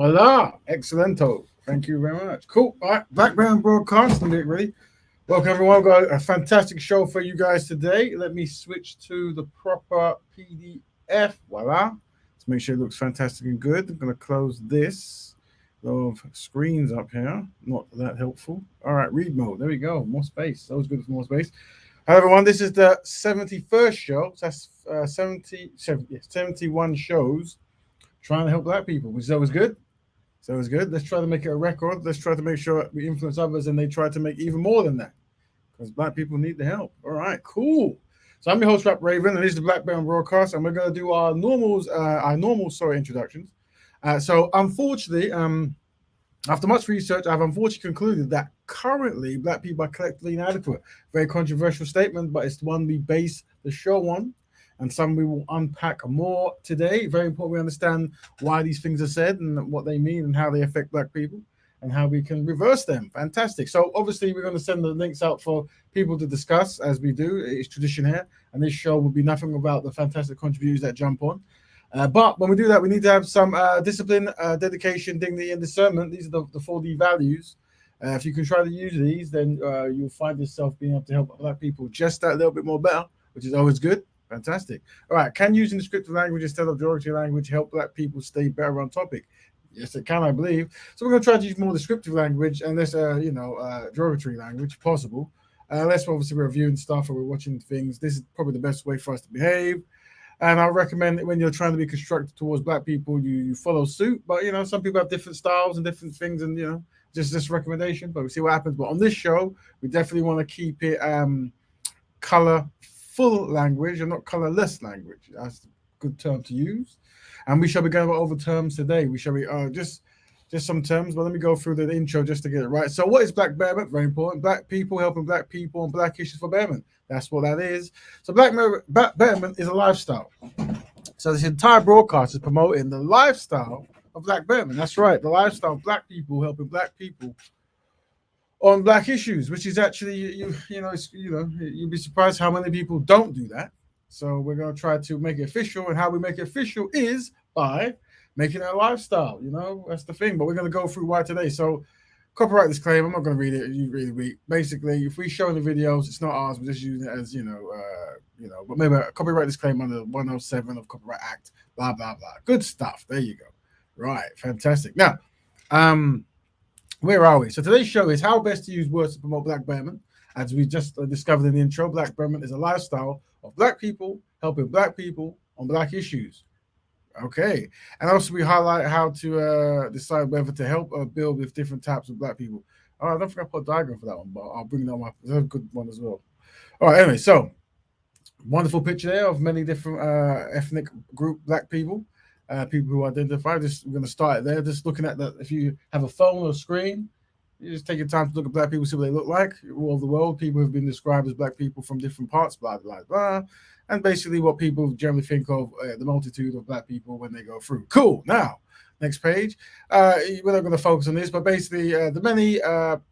Voila, excellento. Thank you very much. Cool. All right, Background Broadcast. Let me get ready. Welcome, everyone. We've got a fantastic show for you guys today. Let me switch to the proper PDF. Voila. Let's make sure it looks fantastic and good. I'm going to close this. Of screens up here. Not that helpful. All right, read mode. There we go. More space. That was good for more space. Hi, everyone. This is the 71st show. So that's 71 shows trying to help black people, which is always good. So it's good. Let's try to make it a record. Let's try to make sure we influence others and they try to make even more than that because black people need the help. All right, cool. So I'm your host, Rap Raven, and this is the Blackburn Broadcast, and we're going to do our normal introductions. So unfortunately, after much research, I've unfortunately concluded that currently black people are collectively inadequate. Very controversial statement, but it's the one we base the show on. And some we will unpack more today. Very important we understand why these things are said and what they mean and how they affect black people and how we can reverse them. Fantastic. So obviously we're going to send the links out for people to discuss as we do. It's tradition here. And this show will be nothing about the fantastic contributors that jump on. But when we do that, we need to have some discipline, dedication, dignity, and discernment. These are the 4D values. If you can try to use these, then you'll find yourself being able to help black people just that little bit more better, which is always good. Fantastic. All right. Can using descriptive language instead of derogatory language help black people stay better on topic? Yes, it can, I believe. So we're going to try to use more descriptive language and less, derogatory language, if possible. Less obviously we're reviewing stuff or we're watching things. This is probably the best way for us to behave. And I recommend that when you're trying to be constructive towards black people, you follow suit. But, some people have different styles and different things and, just this recommendation. But we'll see what happens. But on this show, we definitely want to keep it colorful language and not colorless language. That's a good term to use. And we shall be going over terms today. We shall be just some terms, but let me go through the intro just to get it right. So what is Black Betterment? Very important. Black people helping black people on black issues for betterment. That's what that is. So Black Betterment is a lifestyle. So this entire broadcast is promoting the lifestyle of Black Betterment. That's right. The lifestyle of black people helping black people on black issues, which is actually you'd be surprised how many people don't do that. So we're going to try to make it official, and how we make it official is by making it a lifestyle. That's the thing. But we're going to go through why today. So copyright disclaimer. I'm not going to read it. You read it. Basically, if we show the videos, it's not ours. We're just using it as But maybe a copyright disclaimer under 107 of Copyright Act. Blah blah blah. Good stuff. There you go. Right. Fantastic. Now, where are we? So today's show is how best to use words to promote Black Betterment. As we just discovered in the intro, Black Betterment is a lifestyle of black people helping black people on black issues. Okay. And also we highlight how to decide whether to help or build with different types of black people. I don't think I put a diagram for that one, but I'll bring that one up. That's a good one as well. All right. Anyway, so wonderful picture there of many different ethnic group black people. People who identify. We're going to start there. Just looking at that. If you have a phone or a screen, you just take your time to look at black people, see what they look like. All over the world, people have been described as black people from different parts, blah, blah, blah. And basically what people generally think of the multitude of black people when they go through. Cool. Now, next page. We're not going to focus on this, but basically the many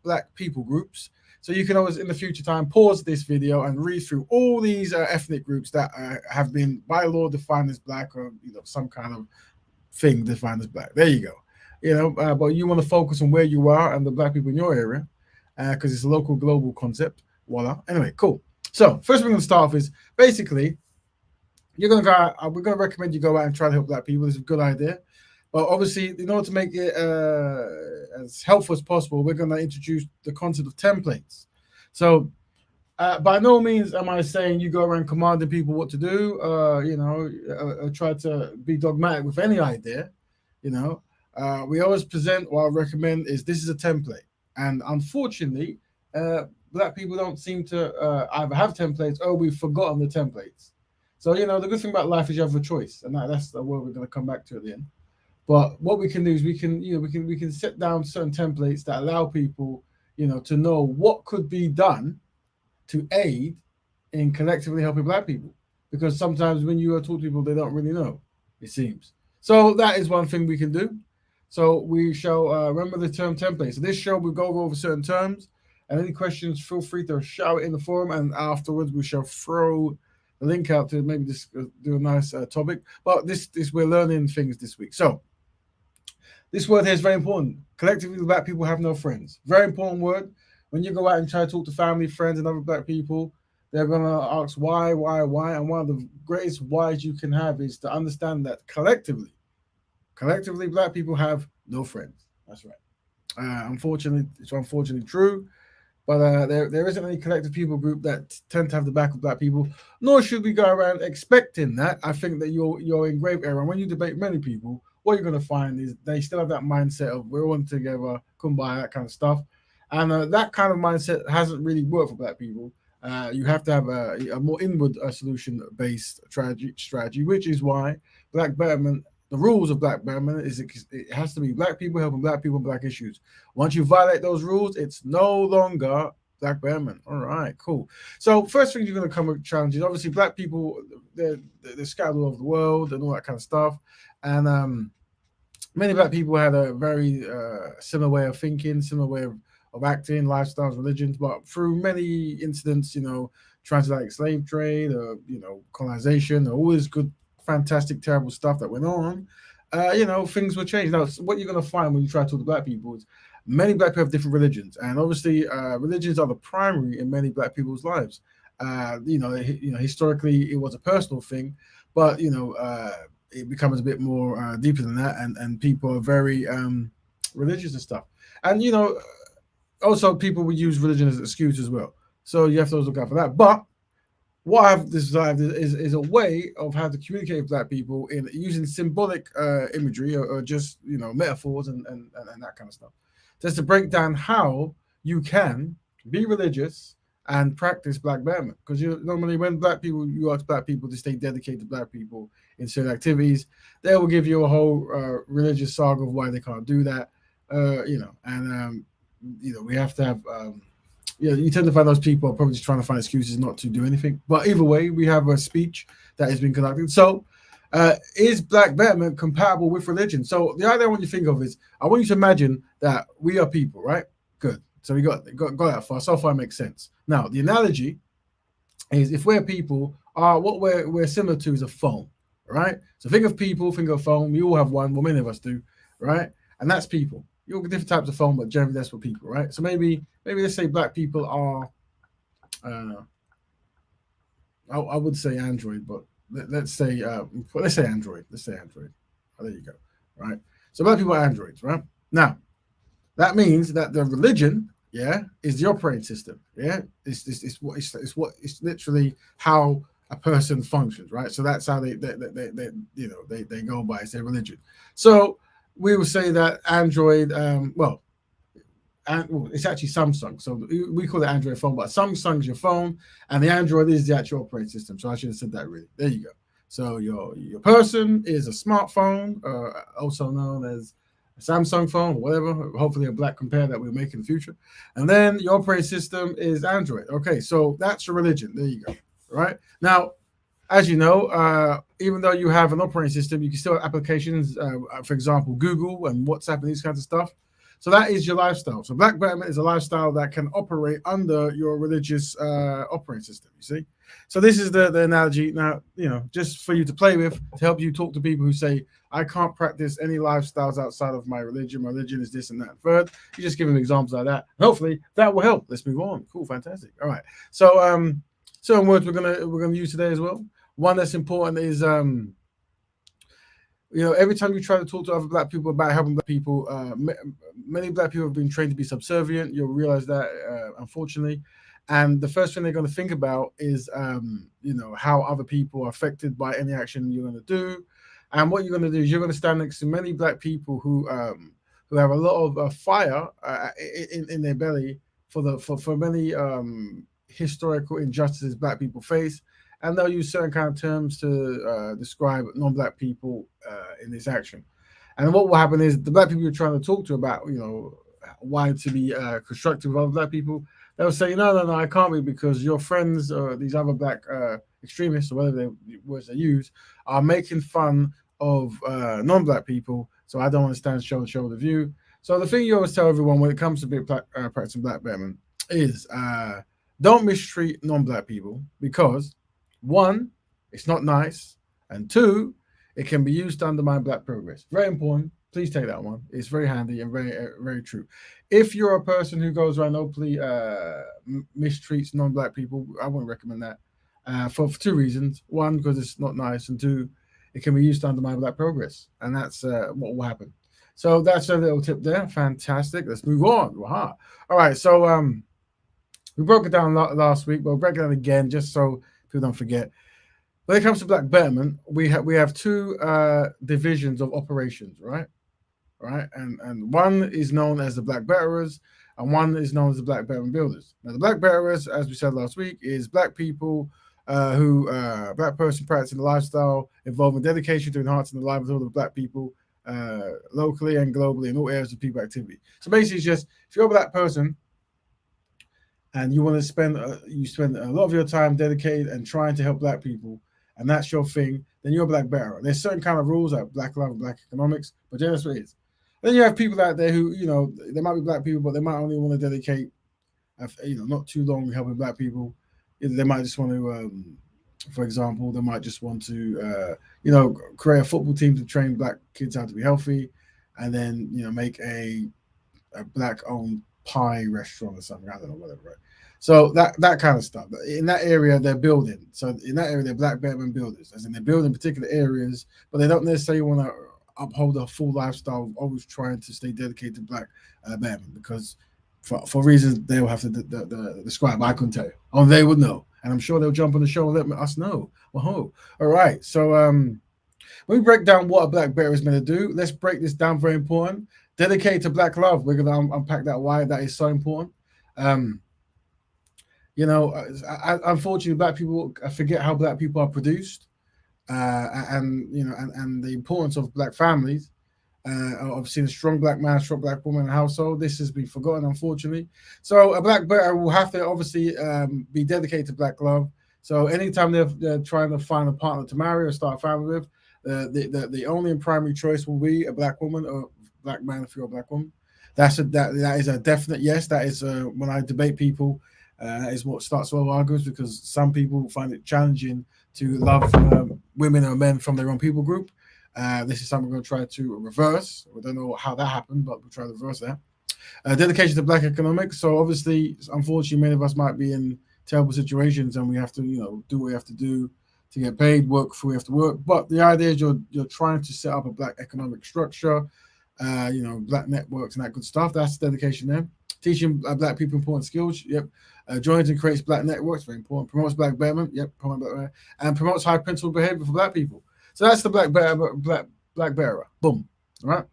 black people groups. So you can always, in the future time, pause this video and read through all these ethnic groups that have been by law defined as black, or some kind of thing defined as black. There you go. But you want to focus on where you are and the black people in your area, because it's a local, global concept. Voila. Anyway, cool. So first we're going to start off is basically we're going to recommend you go out and try to help black people. It's a good idea. But obviously, in order to make it as helpful as possible, we're going to introduce the concept of templates. So by no means am I saying you go around commanding people what to do, try to be dogmatic with any idea. We always present, what I recommend is this is a template. And unfortunately, black people don't seem to either have templates or we've forgotten the templates. So, the good thing about life is you have a choice. And that's the word we're going to come back to at the end. But what we can do is we can set down certain templates that allow people, to know what could be done to aid in collectively helping black people. Because sometimes when you talk to people, they don't really know, it seems. So that is one thing we can do. So we shall remember the term template. So this show we'll go over certain terms. And any questions, feel free to shout it in the forum. And afterwards, we shall throw the link out to maybe just do a nice topic. But this we're learning things this week. So This word here is very important. Collectively, black people have no friends. Very important word. When you go out and try to talk to family, friends, and other black people, they're gonna ask why. And one of the greatest whys you can have is to understand that collectively, black people have no friends. That's right. Unfortunately, it's unfortunately true. But there isn't any collective people group that tend to have the back of black people, nor should we go around expecting that. I think that you're in grave error. When you debate many people, what you're going to find is they still have that mindset of we're all together, kumbaya, that kind of stuff, and that kind of mindset hasn't really worked for black people. You have to have a more inward solution based strategy, which is why Black Betterment. The rules of Black Betterment is it has to be black people helping black people and black issues. Once you violate those rules, it's no longer Black Betterment. All right, cool. So first thing you're going to come with challenges. Obviously, black people they're scattered all over the world and all that kind of stuff, and many black people had a very similar way of thinking, similar way of acting, lifestyles, religions, but through many incidents, transatlantic slave trade, colonization, all this good, fantastic, terrible stuff that went on, things were changed. Now, what you're going to find when you try to talk to black people is many black people have different religions, and obviously, religions are the primary in many black people's lives. Historically, it was a personal thing, but it becomes a bit more deeper than that, and people are very religious and stuff. And also people will use religion as an excuse as well. So you have to always look out for that. But what I've decided is a way of how to communicate with black people in using symbolic imagery or just metaphors and that kind of stuff. Just to break down how you can be religious and practice black betterment. Because normally when you ask black people to stay dedicated to black people in certain activities, they will give you a whole religious saga of why they can't do that. We have to have. You tend to find those people are probably just trying to find excuses not to do anything. But either way, we have a speech that has been conducted. So, is black betterment compatible with religion? So the idea I want you to think of is I want you to imagine that we are people, right? Good. So we got that far. So far, it makes sense. Now the analogy is if we're people, what we're similar to is a phone, right? So think of people, think of a phone. We all have one. Well, many of us do, right? And that's people. You'll get different types of phone, but generally that's what people, right? So maybe let's say black people are, I would say Android, but let's say Android. Let's say Android. Oh, there you go, right? So black people are Androids, right? Now that means that the religion, is the operating system, it's literally how a person functions, right? So that's how they go by, it's their religion. So we will say that Android, it's actually Samsung. So we call it Android phone, but Samsung's your phone, and the Android is the actual operating system. So I should have said that really. There you go. So your person is a smartphone, also known as a Samsung phone or whatever, hopefully a black compare that we'll make in the future. And then your operating system is Android. Okay, so that's your religion. There you go. Right? Now, as you know, even though you have an operating system, you can still have applications, for example, Google and WhatsApp and these kinds of stuff. So that is your lifestyle. So Black Betterment is a lifestyle that can operate under your religious operating system, you see? So this is the analogy. Now, just for you to play with, to help you talk to people who say, I can't practice any lifestyles outside of my religion. My religion is this and that. Third, you just give them examples like that. And hopefully that will help. Let's move on. Cool, fantastic. All right. So certain words we're gonna use today as well. One that's important is every time you try to talk to other black people about helping black people, many black people have been trained to be subservient. You'll realize that, unfortunately. And the first thing they're going to think about is, how other people are affected by any action you're going to do. And what you're going to do is you're going to stand next to many black people who have a lot of fire in their belly for many historical injustices black people face. And they'll use certain kind of terms to describe non-black people in this action. And what will happen is the black people you're trying to talk to about, why to be constructive of other black people, they'll say, no, I can't be because your friends or these other black extremists or whatever words they use are making fun of non-black people. So I don't understand shoulder to shoulder view. So the thing you always tell everyone when it comes to practicing black betterment is don't mistreat non-black people because one, it's not nice, and two, it can be used to undermine black progress. Very important. Please take that one. It's very handy and very true. If you're a person who goes around openly mistreats non-black people, I wouldn't recommend that for two reasons. One, because it's not nice, and two, it can be used to undermine black progress, and that's what will happen. So that's a little tip there. Fantastic. Let's move on. Wow. All right. So we broke it down last week. We'll break it down again just so people don't forget. When it comes to black betterment, we have two divisions of operations, right? Right, and one is known as the Black Betterers, and one is known as the Black Betterment Builders. Now, the Black Betterers, as we said last week, is black people who black person practicing a lifestyle involving dedication to enhancing the livelihood of black people locally and globally in all areas of people activity. So basically, it's just if you're a black person and you want to spend a lot of your time dedicated and trying to help black people, and that's your thing, then you're a black betterer. There's certain kind of rules like black love and black economics, but that's what it is. Then you have people out there who, they might be black people, but they might only want to dedicate, not too long helping black people. They might just want to, for example, they might just want to, create a football team to train black kids how to be healthy, and then make a black-owned pie restaurant or something. I don't know, whatever. Right? So that kind of stuff. In that area, they're building. So in that area, they're black betterment builders, as in they're building particular areas, but they don't necessarily want to uphold a full lifestyle of always trying to stay dedicated to black betterment, because for reasons they will have to describe. I couldn't tell you. Oh, they would know, and I'm sure they'll jump on the show and let us know. Whoa. All right. So when we break down what a black betterer is meant to do, let's break this down. Very important. Dedicated to black love. We're gonna unpack that, why that is so important. Unfortunately, black people forget how black people are produced, and the importance of black families. Of seeing a strong black man, strong black woman in a household. This has been forgotten, unfortunately. So a black better will have to obviously be dedicated to black love. So anytime they're trying to find a partner to marry or start a family with, the only and primary choice will be a black woman or black man if you're a black woman. That is a definite yes. That is when I debate people, that is what starts all arguments, because some people find it challenging to love women or men from their own people group. This is something we're going to try to reverse. We don't know how that happened, but we'll try to reverse that. Dedication to black economics. So obviously, unfortunately, many of us might be in terrible situations, and we have to, do what we have to do to get paid, work before we have to work. But the idea is you're trying to set up a black economic structure, black networks and that good stuff. That's dedication there. Teaching black people important skills. Yep. Joins and creates black networks. Very important. Promotes black betterment. Yep. And promotes high principle behavior for black people. So that's the black bearer. Boom. All right.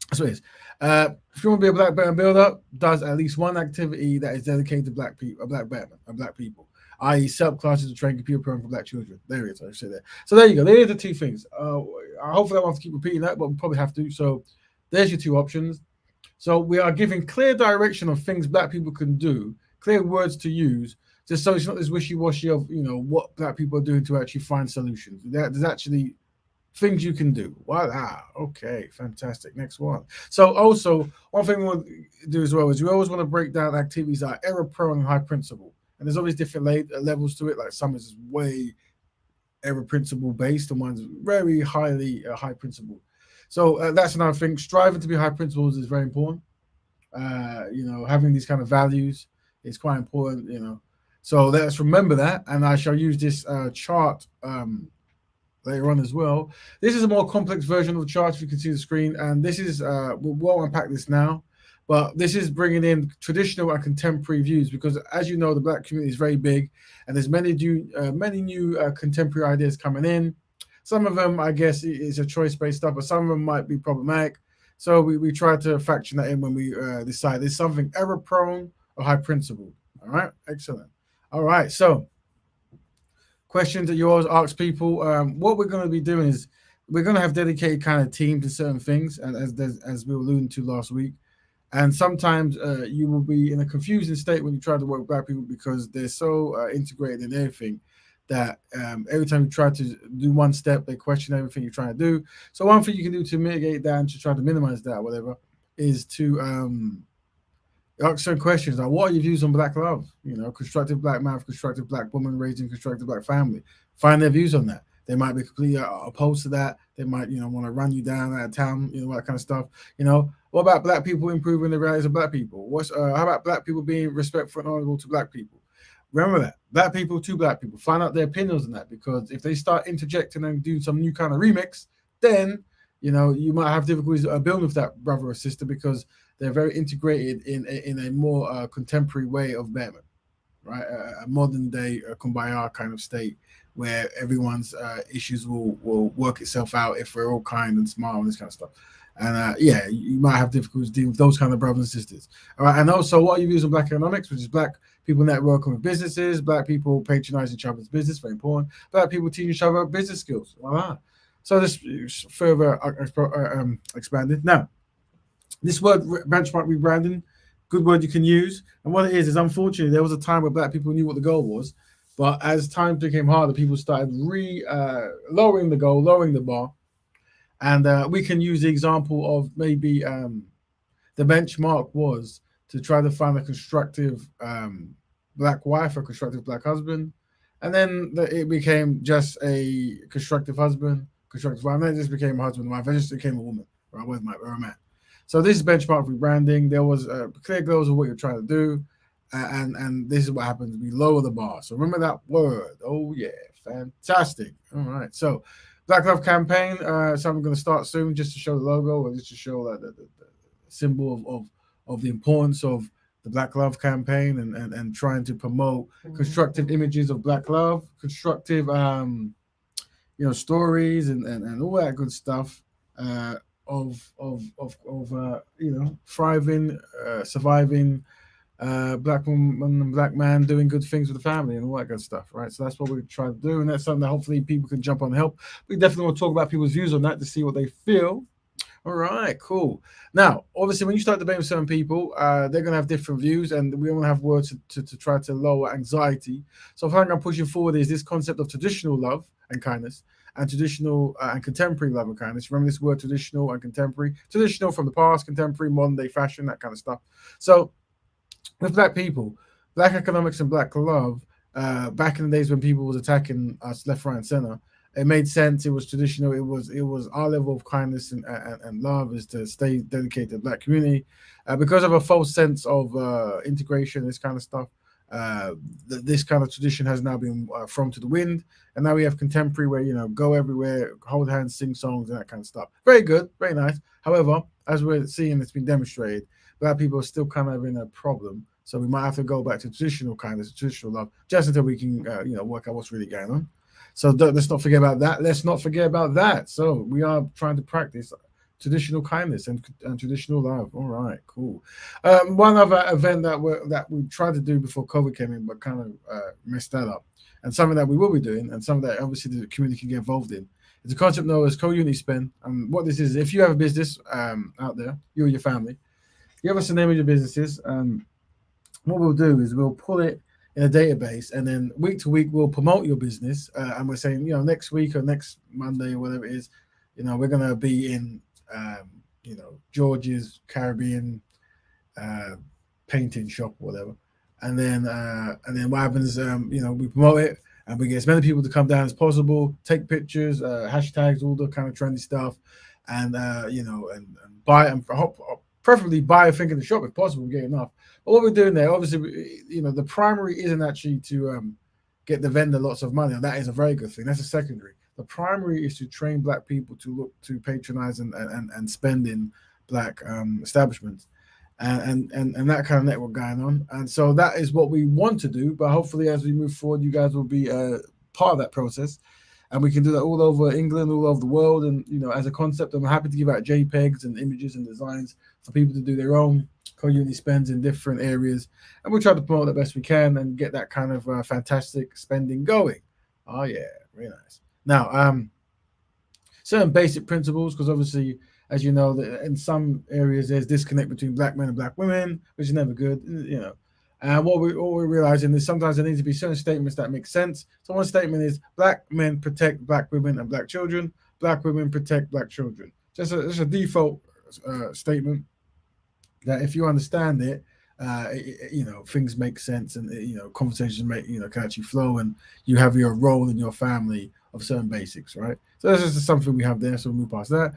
That's what it is. If you want to be a black bearer builder, does at least one activity that is dedicated to black people, black people, i.e., set up classes to train computer programming for black children. There it is. I say that. So there you go. There are the two things. Hopefully, I want to keep repeating that, but we probably have to. So there's your two options. So we are giving clear direction of things black people can do, clear words to use, just so it's not this wishy-washy of what black people are doing to actually find solutions. There's actually things you can do. Voila. Okay, fantastic. Next one. So also, one thing we want to do as well is we always want to break down activities that are error-prone and high principle. And there's always different levels to it. Like some is way error principle based, and one's very highly high principle. So that's another thing. Striving to be high principles is very important. Having these kind of values is quite important. So let's remember that, and I shall use this chart later on as well. This is a more complex version of the chart, if you can see the screen, and this is we'll unpack this now, but this is bringing in traditional and contemporary views, because as you know, the black community is very big, and there's many new contemporary ideas coming in. Some of them, I guess, is a choice-based stuff, but some of them might be problematic. So we try to factor that in when we decide is something error-prone or high principle. All right, excellent. All right, so questions that you always ask people. What we're going to be doing is we're going to have dedicated kind of teams to certain things, and as we were alluding to last week. And sometimes you will be in a confusing state when you try to work with black people, because they're so integrated in everything that every time you try to do one step, they question everything you're trying to do. So one thing you can do to mitigate that and to try to minimize that, whatever, is to ask certain questions like, what are your views on black love? Constructive black man, constructive black woman, raising constructive black family. Find their views on that. They might be completely opposed to that. They might, want to run you down out of town, that kind of stuff. What about black people improving the rights of black people? How about black people being respectful and honorable to black people? Remember that black people to black people. Find out their opinions on that, because if they start interjecting and doing some new kind of remix, then you might have difficulties building with that brother or sister, because they're very integrated in a more contemporary way of betterment, right? A modern day kumbaya kind of state where everyone's issues will work itself out if we're all kind and smile and this kind of stuff. And you might have difficulties dealing with those kind of brothers and sisters. All right, and also what are your views on black economics, which is black people networking with businesses, black people patronizing each other's business, very important. Black people teaching each other business skills. Voila. So this further expanded. Now, this word benchmark rebranding, good word you can use. And what it is unfortunately there was a time where black people knew what the goal was, but as time became harder, people started lowering the goal, lowering the bar. And we can use the example of maybe the benchmark was to try to find a constructive black wife or constructive black husband. And then it became just a constructive husband, constructive wife. And then it just became a husband and wife. It just became a woman, right? With or a man. So this is benchmark rebranding. There was clear goals of what you're trying to do. And this is what happens. We lower the bar. So remember that word. Oh, yeah. Fantastic. All right. So Black Love Campaign. So I'm going to start soon just to show the logo, or just to show the symbol of the importance of the Black Love Campaign and trying to promote constructive images of Black love, constructive stories and all that good stuff of thriving, surviving black woman and black man doing good things with the family and all that good stuff, right? So that's what we try to do, and that's something that hopefully people can jump on and help. We definitely want to talk about people's views on that to see what they feel. All right, cool. Now, obviously, when you start debating with certain people, they're going to have different views, and we want to have words to try to lower anxiety. So, what I'm pushing forward is this concept of traditional love and kindness, and traditional and contemporary love and kindness. Remember this word, traditional and contemporary. Traditional from the past, contemporary, modern day fashion, that kind of stuff. So, with black people, black economics and black love, back in the days when people was attacking us left, right, and center, it made sense. It was traditional. It was our level of kindness and love is to stay dedicated to the black community, because of a false sense of integration, this kind of stuff. This kind of tradition has now been thrown to the wind, and now we have contemporary where go everywhere, hold hands, sing songs, and that kind of stuff. Very good, very nice. However, as we're seeing, it's been demonstrated, black people are still kind of in a problem. So we might have to go back to traditional kindness, traditional love, just until we can work out what's really going on. So let's not forget about that. Let's not forget about that. So we are trying to practice traditional kindness and traditional love. All right, cool. One other event that we tried to do before COVID came in, but kind of messed that up, and something that we will be doing, and something that obviously the community can get involved in. It's a concept known as co-unity spend. And what this is, if you have a business out there, you or your family, give us the name of your businesses. What we'll do is we'll pull it in a database, and then week to week we'll promote your business, and we're saying next week or next Monday or whatever it is, we're gonna be in George's Caribbean painting shop or whatever, and then what happens, we promote it and we get as many people to come down as possible, take pictures, hashtags, all the kind of trendy stuff, and and buy and preferably buy a thing in the shop if possible, get enough. But what we're doing there, obviously, the primary isn't actually to get the vendor lots of money, and that is a very good thing. That's a secondary. The primary is to train black people to look to patronize and spend in black establishments, and that kind of network going on. And so that is what we want to do. But hopefully, as we move forward, you guys will be part of that process. And we can do that all over England, all over the world. And, as a concept, I'm happy to give out JPEGs and images and designs for people to do their own co-unity spends in different areas. And we'll try to promote the best we can and get that kind of fantastic spending going. Oh, yeah, very nice. Now, certain basic principles, because obviously, as you know, in some areas, there's disconnect between black men and black women, which is never good, And what we're realizing is sometimes there needs to be certain statements that make sense. So one statement is black men protect black women and black children. Black women protect black children. Just a default statement that if you understand it, things make sense, and conversations can actually flow, and you have your role in your family of certain basics, right? So that's just something we have there. So we'll move past that.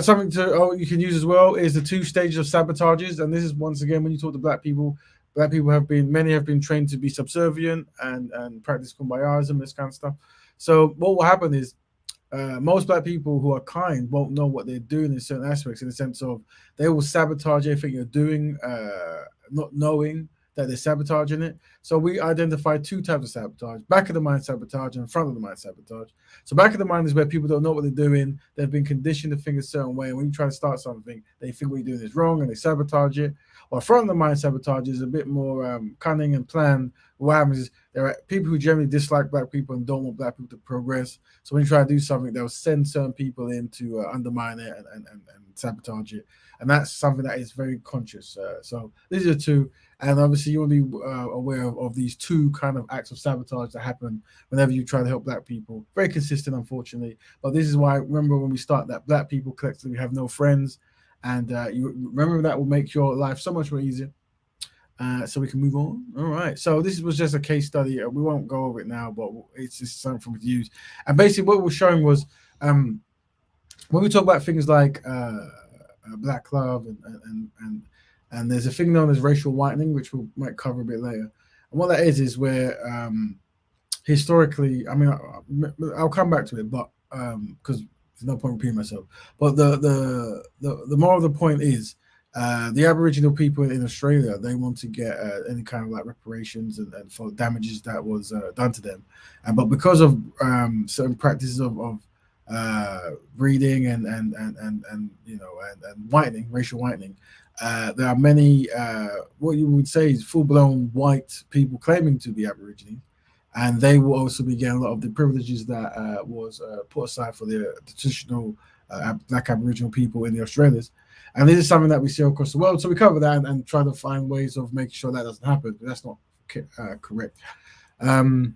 Something you can use as well is the two stages of sabotages, and this is once again when you talk to black people have been many have been trained to be subservient and practice kumbayasm, this kind of stuff. So what will happen is most black people who are kind won't know what they're doing in certain aspects, in the sense of they will sabotage everything you're doing, not knowing that they're sabotaging it. So we identify two types of sabotage: back of the mind sabotage and front of the mind sabotage. So back of the mind is where people don't know what they're doing. They've been conditioned to think a certain way, and when you try to start something, they think what you're doing is wrong and they sabotage it. Or front of the mind sabotage is a bit more cunning and planned. What happens is there are people who generally dislike black people and don't want black people to progress. So when you try to do something, they'll send certain people in to undermine it and sabotage it. And that's something that is very conscious. So these are two. And obviously, you want to be aware of these two kind of acts of sabotage that happen whenever you try to help black people. Very consistent, unfortunately. But this is why, remember when we start that black people collectively have no friends. And you remember that will make your life so much more easier. So we can move on. All right. So this was just a case study. We won't go over it now, but it's just something to use. And basically, what we're showing was when we talk about things like black love and there's a thing known as racial whitening, which we might cover a bit later. And what that is where historically, I mean, I'll come back to it, but because there's no point repeating myself. But the moral of the point is the Aboriginal people in Australia, they want to get any kind of like reparations and for damages that was done to them, but because of certain practices of breeding and you know and whitening, racial whitening, there are many what you would say is full blown white people claiming to be Aborigine, and they will also be getting a lot of the privileges that was put aside for the traditional black Aboriginal people in the Australias. And this is something that we see across the world. So we cover that and try to find ways of making sure that doesn't happen. But that's not correct. All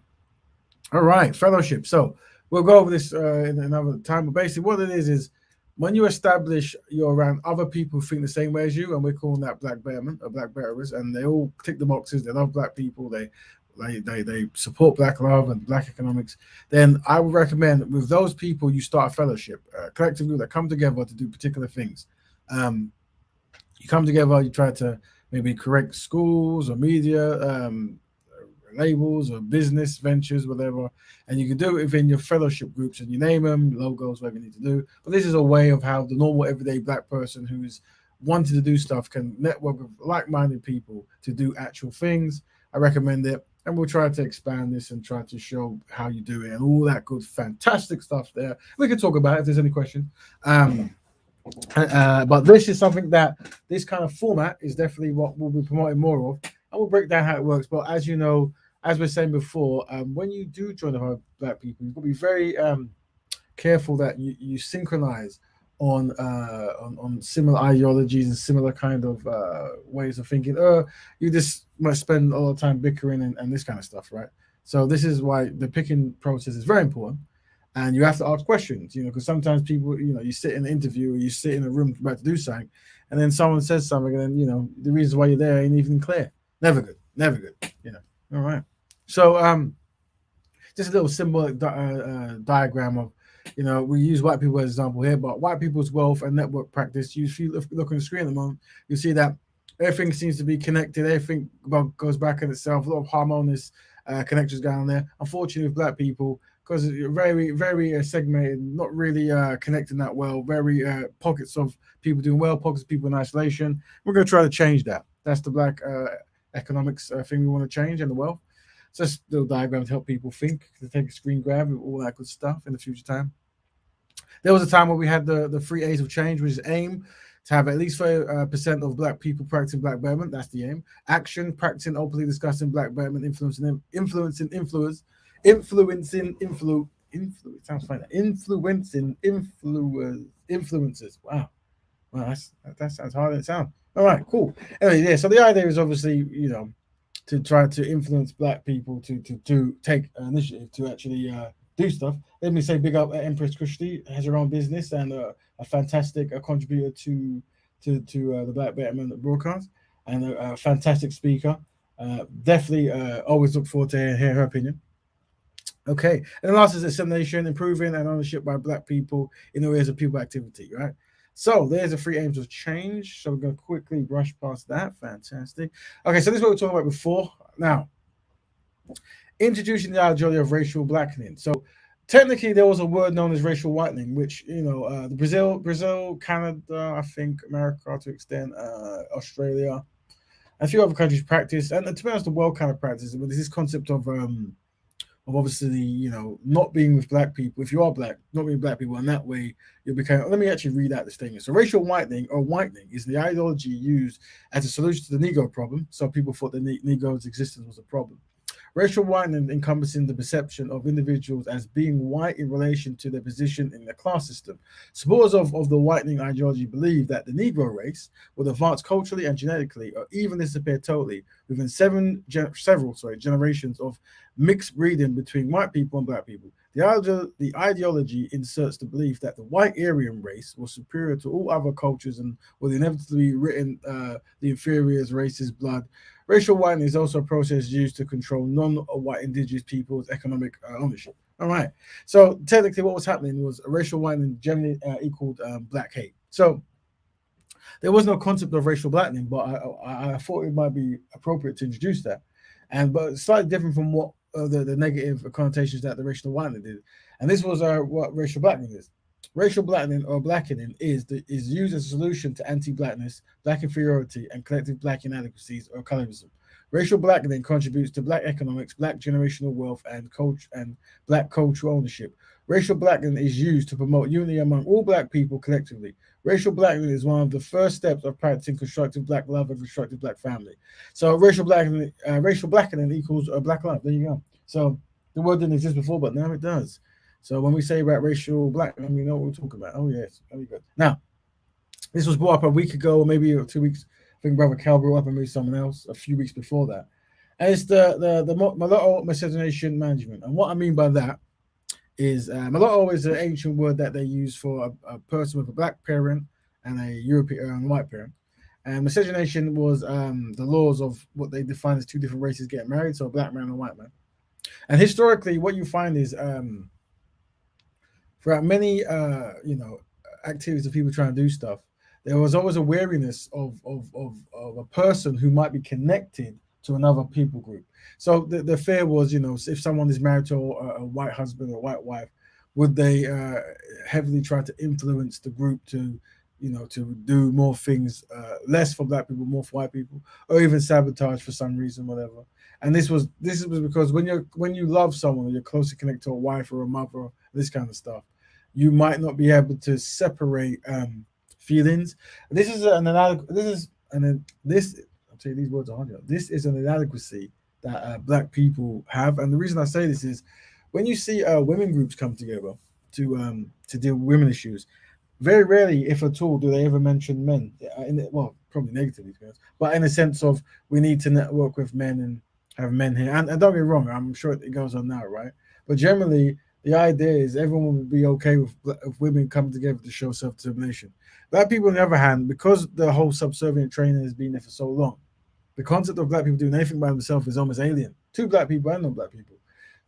right, fellowship. So we'll go over this in another time. But basically, what it is when you establish you're around other people who think the same way as you, and we're calling that black betterment or black betterers, and they all tick the boxes. They love black people. They support black love and black economics. Then I would recommend with those people you start a fellowship, collectively that come together to do particular things. You come together, you try to maybe correct schools or media labels or business ventures, whatever, and you can do it within your fellowship groups and you name them, logos, whatever you need to do. But this is a way of how the normal everyday black person who's wanting to do stuff can network with like-minded people to do actual things. I recommend it, and we'll try to expand this and try to show how you do it and all that good, fantastic stuff there. We can talk about it if there's any questions. But this is something that this kind of format is definitely what we'll be promoting more of, and we'll break down how it works. But as you know, as we're saying before, when you do join the black people, you've got to be very careful that you synchronize on similar ideologies and similar kind of ways of thinking. You just must spend all the time bickering and this kind of stuff, right? So this is why the picking process is very important. And you have to ask questions, because sometimes people, you sit in an interview or you sit in a room about to do something, and then someone says something, and then, the reasons why you're there ain't even clear. Never good. All right. So just a little symbolic diagram of, we use white people as an example here, but white people's wealth and network practice, if you look on the screen at the moment, you'll see that everything seems to be connected. Everything goes back in itself. A lot of harmonious connections going on there. Unfortunately, with black people, because it's very, very segmented, not really connecting that well, very pockets of people doing well, pockets of people in isolation. We're going to try to change that. That's the black economics thing we want to change, and the wealth. So this little diagram to help people think, to take a screen grab and all that good stuff in the future time. There was a time where we had the 3 A's of change, which is aim, to have at least 30% of black people practicing black betterment. That's the aim. Action, practicing, openly discussing black betterment, influencing influences. It sounds funny. Influences. Wow, that sounds hard than it sounds. All right, cool. Anyway, yeah. So the idea is obviously, to try to influence black people to take initiative to actually do stuff. Let me say big up Empress Christie, has her own business and a fantastic contributor to the Black Betterment Broadcast, and a fantastic speaker. Definitely always look forward to hear her opinion. Okay, and the last is assimilation, improving and ownership by Black people in areas of people activity, right? So there's the three aims of change. So we're going to quickly brush past that. Fantastic. Okay, so this is what we were talking about before. Now, introducing the ideology of racial blackening. So technically, there was a word known as racial whitening, which the Brazil, Canada, I think America to extent, Australia, a few other countries practice, and to be honest, the world kind of practices. But there's this concept of obviously not being with black people. If you are black, not being with black people, and that way you become. Let me actually read out the statement. So racial whitening or whitening is the ideology used as a solution to the Negro problem. So people thought the Negro's existence was a problem. Racial whitening encompassing the perception of individuals as being white in relation to their position in the class system. Supporters of the whitening ideology believe that the Negro race will advance culturally and genetically, or even disappear totally within several generations of mixed breeding between white people and black people. The ideology inserts the belief that the white Aryan race was superior to all other cultures and will inevitably written the inferior race's blood. Racial whitening is also a process used to control non-white indigenous people's economic ownership. All right. So technically, what was happening was racial whitening generally equaled black hate. So there was no concept of racial blackening, but I thought it might be appropriate to introduce that, but slightly different from what the negative connotations that the racial whitening did. And this was what racial blackening is. Racial blackening or blackening is used as a solution to anti-blackness, black inferiority, and collective black inadequacies or colorism. Racial blackening contributes to black economics, black generational wealth, and culture and black cultural ownership. Racial blackening is used to promote unity among all black people collectively. Racial blackening is one of the first steps of practicing constructive black love and constructive black family. So racial blackening equals black love. There you go. So the word didn't exist before, but now it does. So when we say about racial blackening, we know what we're talking about. Oh yes, very good. Now, this was brought up a week ago, or maybe 2 weeks. I think Brother Cal brought up and maybe someone else a few weeks before that. And it's the mulatto miscegenation management. And what I mean by that is mulatto is an ancient word that they use for a person with a black parent and a European white parent. And miscegenation was the laws of what they define as two different races getting married, so a black man and a white man. And historically, what you find is throughout many activities of people trying to do stuff, there was always a wariness of a person who might be connected to another people group. So the fear was, if someone is married to a white husband or a white wife, would they heavily try to influence the group to do more things, less for black people, more for white people, or even sabotage for some reason, whatever. And this was because when you love someone, or you're closely connected to a wife or a mother, this kind of stuff, you might not be able to separate feelings. This is an this. I'll tell you these words are hard. This is an inadequacy that black people have, and the reason I say this is when you see women groups come together to deal with women issues, very rarely, if at all, do they ever mention men. Well, probably negatively, but in a sense of we need to network with men and have men here. And don't get me wrong, I'm sure it goes on now, right? But generally, the idea is everyone will be okay with women coming together to show self-determination. Black people, on the other hand, because the whole subservient training has been there for so long, the concept of black people doing anything by themselves is almost alien to black people and non-black people.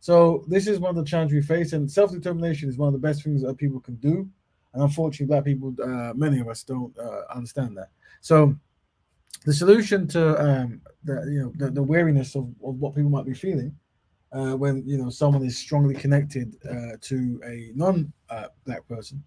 So this is one of the challenges we face, and self-determination is one of the best things that people can do. And unfortunately, black people, many of us don't understand that. So the solution to the wariness of what people might be feeling when someone is strongly connected to a non-black person,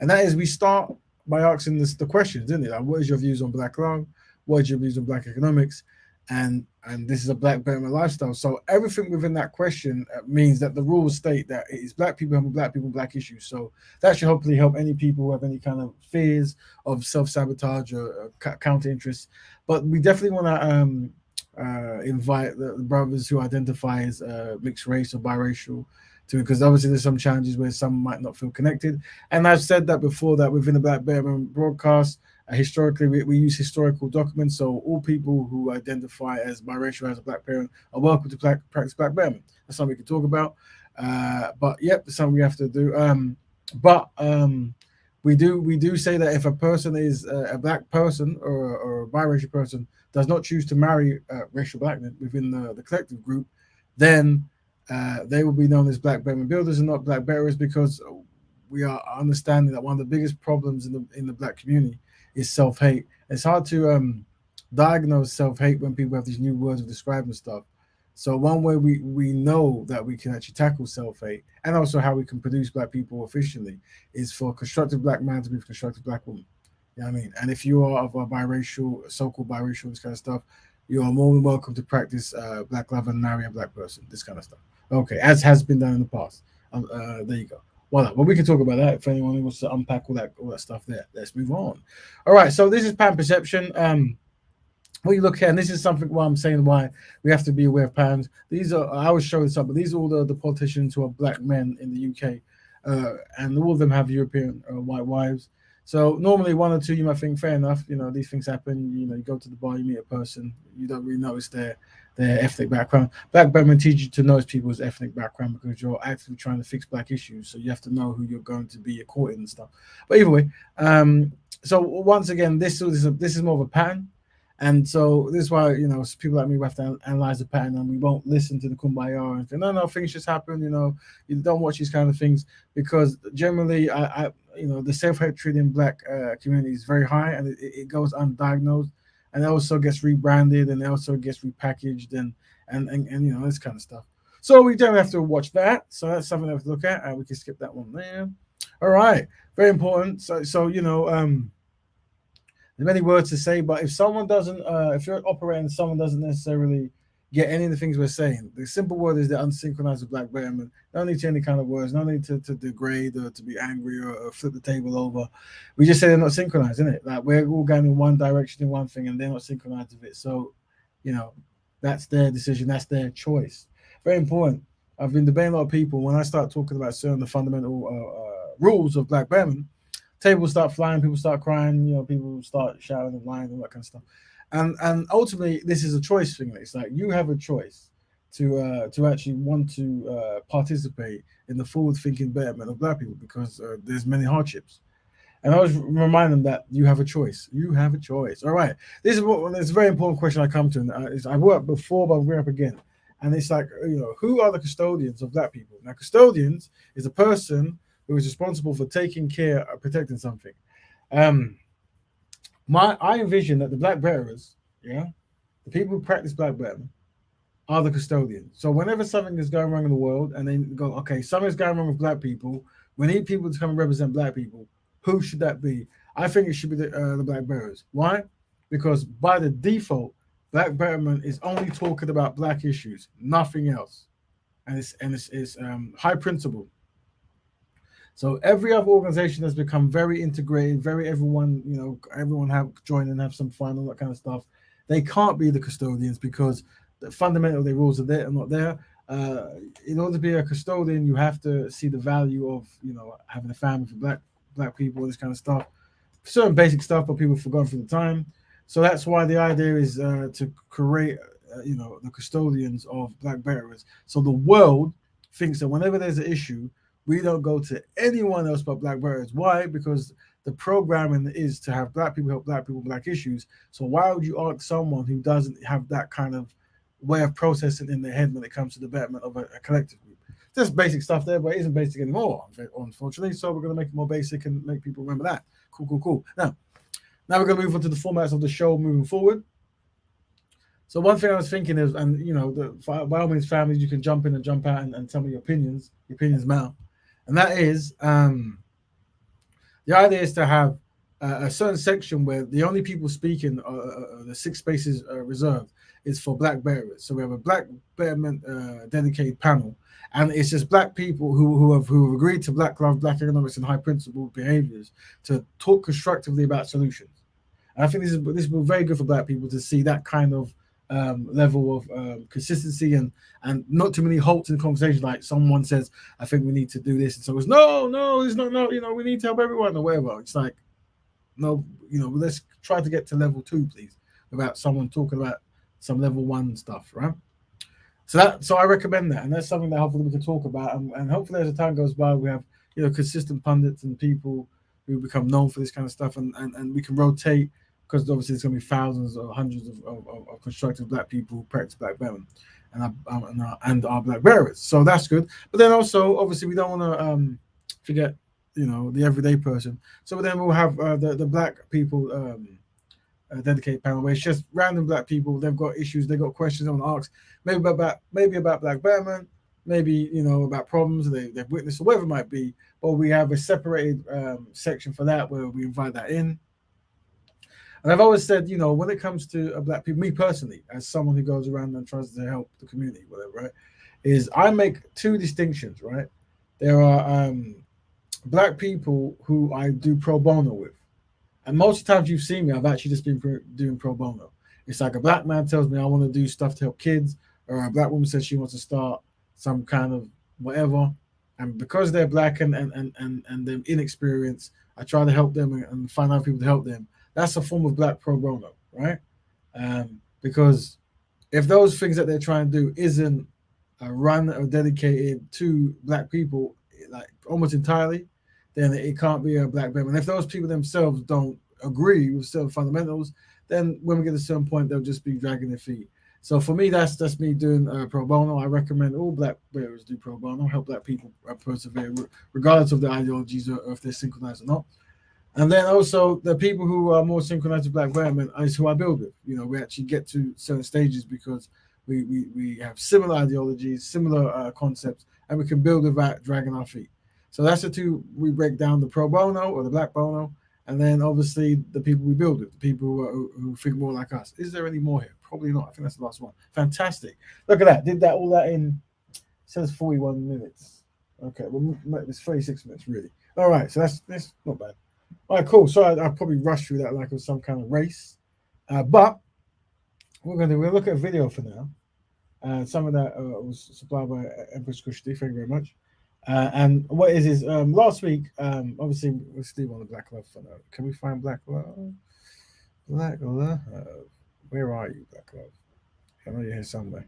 and that is we start by asking the questions, isn't it? Like, what is your views on black love? What is your views on black economics? And this is a black betterment lifestyle. So everything within that question means that the rules state that it is black people having black issues. So that should hopefully help any people who have any kind of fears of self-sabotage or counter interests. But we definitely want to invite the brothers who identify as mixed race or biracial because obviously there's some challenges where some might not feel connected. And I've said that before, that within the Black Betterment Broadcast, historically, we use historical documents, so all people who identify as biracial, as a black parent, are welcome to practice Black Betterment. That's something we can talk about. But yep, it's something we have to do. We do say that if a person is a black person or a biracial person does not choose to marry racial blackness within the collective group, then They will be known as black betterment builders and not black betterers, because we are understanding that one of the biggest problems in the black community is self hate. It's hard to diagnose self hate when people have these new words of describing stuff. So one way we know that we can actually tackle self hate, and also how we can produce black people efficiently, is for a constructive black man to be a constructive black woman. You know what I mean? And if you are of a biracial, so-called biracial, this kind of stuff, you are more than welcome to practice black love and marry a black person. This kind of stuff. Okay, as has been done in the past. There you go. Well, we can talk about that if anyone wants to unpack all that stuff there. Let's move on. All right, so this is pan perception. What you look at, and this is something why I'm saying why we have to be aware of patterns. These are, I was showing this up, but these are all the politicians who are black men in the UK, and all of them have European white wives. So normally one or two, you might think, fair enough, these things happen. You go to the bar, you meet a person, you don't really notice their ethnic background. Black Betterment teach you to notice people's ethnic background because you're actively trying to fix black issues. So you have to know who you're going to be courting and stuff. But either way, so once again, this is more of a pattern. And so this is why, people like me, we have to analyze the pattern, and we won't listen to the kumbaya and say, no, things just happen. You don't watch these kind of things, because generally, the self-hatred in black community is very high, and it goes undiagnosed, and it also gets rebranded, and it also gets repackaged, and this kind of stuff. So we don't have to watch that. So that's something we have to look at, and we can skip that one there. All right, very important. So there's many words to say, but if someone doesn't, if you're operating, someone doesn't necessarily get any of the things we're saying. The simple word is the unsynchronized with black betterment. No need to any kind of words. No need to degrade or to be angry or flip the table over. We just say they're not synchronized, isn't it? Like we're all going in one direction in one thing, and they're not synchronized with it. So, that's their decision. That's their choice. Very important. I've been debating a lot of people when I start talking about certain the fundamental rules of black betterment. Tables start flying, people start crying, people start shouting and lying, all that kind of stuff. And ultimately, this is a choice thing. It's like you have a choice to actually want to participate in the forward-thinking betterment of black people, because there's many hardships. And I always remind them that you have a choice. You have a choice. All right. This is a very important question I come to. And I've worked before, but I'm going up again. And it's like, who are the custodians of black people? Now, custodians is a person who is responsible for taking care of protecting something. I envision that the black bearers, the people who practice black betterment, are the custodians. So whenever something is going wrong in the world, and they go, okay, something's going wrong with black people, we need people to come and represent black people. Who should that be? I think it should be the black bearers. Why? Because by the default, black betterment is only talking about black issues, nothing else, and it's high principle. So every other organization has become very integrated, everyone have joined and have some fun, all that kind of stuff. They can't be the custodians because fundamentally the rules are there and not there. In order to be a custodian, you have to see the value of having a family for black people, this kind of stuff. Certain basic stuff, but people have forgotten from the time. So that's why the idea is to create, the custodians of black bearers. So the world thinks that whenever there's an issue, we don't go to anyone else but black bearers. Why? Because the programming is to have black people help black people with black issues. So why would you ask someone who doesn't have that kind of way of processing in their head when it comes to the betterment of a collective group? Just basic stuff there, but it isn't basic anymore, unfortunately. So we're going to make it more basic and make people remember that. Cool. Now we're going to move on to the formats of the show moving forward. So one thing I was thinking is, and by all means, families, you can jump in and jump out and tell me your opinions. Your opinions matter. And that is, the idea is to have a certain section where the only people speaking, the 6 spaces reserved, is for black bearers. So we have a black betterment dedicated panel, and it's just black people who have agreed to black love, black economics, and high principle behaviors to talk constructively about solutions. And I think this is very good for black people to see that kind of level of consistency and not too many halts in conversation. Like someone says, I think we need to do this, and someone goes, no, it's not, no, we need to help everyone or whatever. It's like, no, let's try to get to level 2, please, without someone talking about some level 1 stuff, right? So I recommend that, and that's something that hopefully we can talk about, and hopefully as the time goes by, we have consistent pundits and people who become known for this kind of stuff, and we can rotate, because obviously there's going to be thousands or hundreds of constructive black people who practice black betterment. and our black bearers. So that's good. But then also, obviously, we don't want to forget, the everyday person. So then we'll have the black people dedicated panel where it's just random black people. They've got issues, they've got questions they want to ask, maybe about black betterment, maybe about problems they've witnessed or whatever it might be. But we have a separated section for that where we invite that in. And I've always said, when it comes to black people, me personally, as someone who goes around and tries to help the community, whatever, right, is I make two distinctions, right? There are black people who I do pro bono with. And most of the times you've seen me, I've actually just been doing pro bono. It's like a black man tells me I want to do stuff to help kids, or a black woman says she wants to start some kind of whatever. And because they're black and they're inexperienced, I try to help them and find out people to help them. That's a form of black pro bono, right? Because if those things that they're trying to do isn't run or dedicated to black people, like almost entirely, then it can't be a black betterment. And if those people themselves don't agree with certain fundamentals, then when we get to a certain point, they'll just be dragging their feet. So for me, that's me doing pro bono. I recommend all black bearers do pro bono, help black people persevere, regardless of their ideologies or if they're synchronized or not. And then also the people who are more synchronized with black betterment is who I build with. We actually get to certain stages because we have similar ideologies, similar concepts, and we can build without dragging our feet. So that's the two we break down: the pro bono or the black bono, and then obviously the people we build with, the people who think more like us. Is there any more here? Probably not. I think that's the last one. Fantastic. Look at that. Did that all that in, says 41 minutes. Okay, well, it's 36 minutes, really. All right, so that's not bad. All right, cool. So I probably rushed through that like it was some kind of race. But what we're going to do, we'll look at a video for now. Some of that was supplied by Empress Kushti. Thank you very much. And what is last week, obviously, we're still on the Black Love for now. Can we find Black Love? Black Love. Where are you, Black Love? I know you're here somewhere.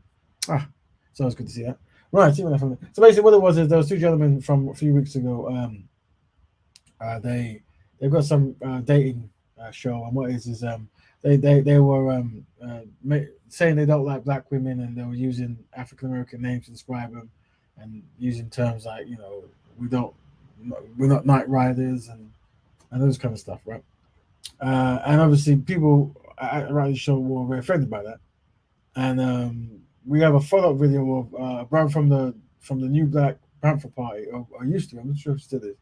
So it's good to see that. Right, so basically what it was is there was two gentlemen from a few weeks ago. They've got some dating show, and what is they were saying they don't like black women, and they were using African American names to describe them, and using terms like we're not night riders and those kind of stuff, right? And obviously people around the show were very offended by that, and we have a follow-up video of a brother from the new Black Panther Party, or used to, I'm not sure if it still is,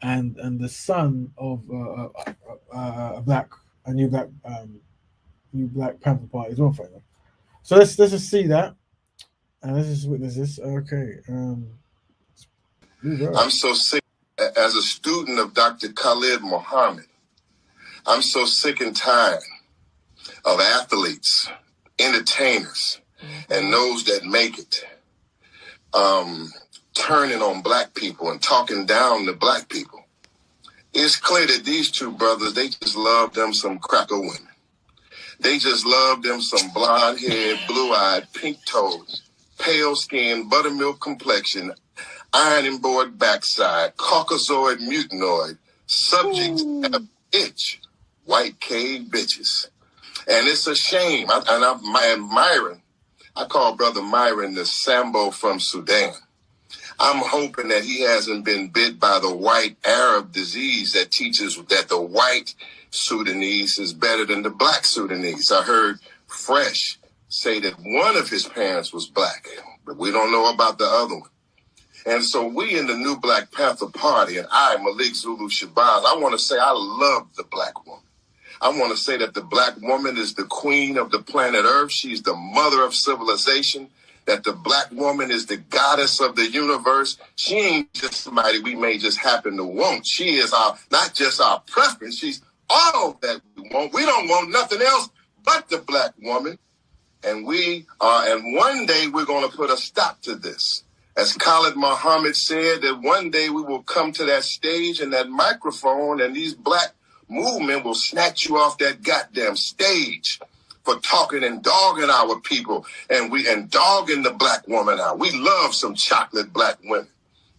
and the son of a new Black Panther Party as well. So let's just see that, and let's just witness this. Okay, I'm so sick. As a student of Dr. Khalid Muhammad, I'm so sick and tired of athletes, entertainers, and those that make it turning on black people and talking down to black people. It's clear that these two brothers, they just love them some cracker women. They just love them some blonde-haired, blue-eyed, pink-toed, pale-skinned, buttermilk complexion, ironing board backside, caucasoid mutanoid, subjects have itch, white cave bitches. And it's a shame. Myron, I call Brother Myron the Sambo from Sudan. I'm hoping that he hasn't been bit by the white Arab disease that teaches that the white Sudanese is better than the black Sudanese. I heard Fresh say that one of his parents was black, but we don't know about the other one. And so we in the new Black Panther Party, and I, Malik Zulu Shabazz, I want to say I love the black woman. I want to say that the black woman is the queen of the planet Earth. She's the mother of civilization. That the black woman is the goddess of the universe. She ain't just somebody we may just happen to want. She is not just our preference. She's all that we want. We don't want nothing else but the black woman. And one day we're going to put a stop to this. As Khalid Muhammad said, that one day we will come to that stage and that microphone, and these black movement will snatch you off that goddamn stage for talking and dogging our people and dogging the black woman out. We love some chocolate black women.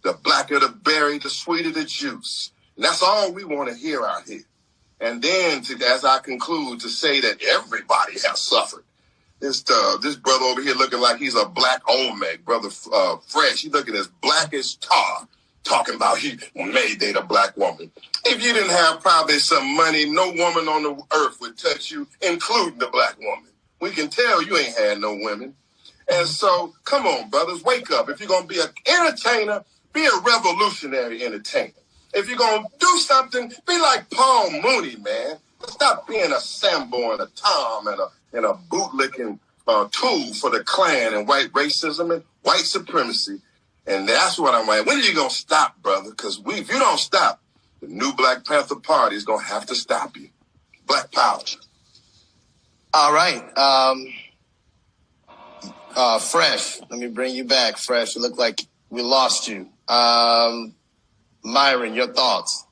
The blacker the berry, the sweeter the juice. And that's all we want to hear out here. And then, as I conclude, to say that everybody has suffered. This brother over here looking like he's a black Olmec, brother Fresh. He looking as black as tar, talking about he may date a black woman. If you didn't have probably some money, no woman on the earth would touch you, including the black woman. We can tell you ain't had no women. And so, come on, brothers, wake up. If you're going to be an entertainer, be a revolutionary entertainer. If you're going to do something, be like Paul Mooney, man. Stop being a Sambo and a Tom and a bootlicking tool for the Klan and white racism and white supremacy. And that's what I'm like. When are you going to stop, brother? Because if you don't stop, the new Black Panther Party is going to have to stop you. Black power. All right. Fresh, let me bring you back. Fresh, you look like we lost you. Myron, your thoughts?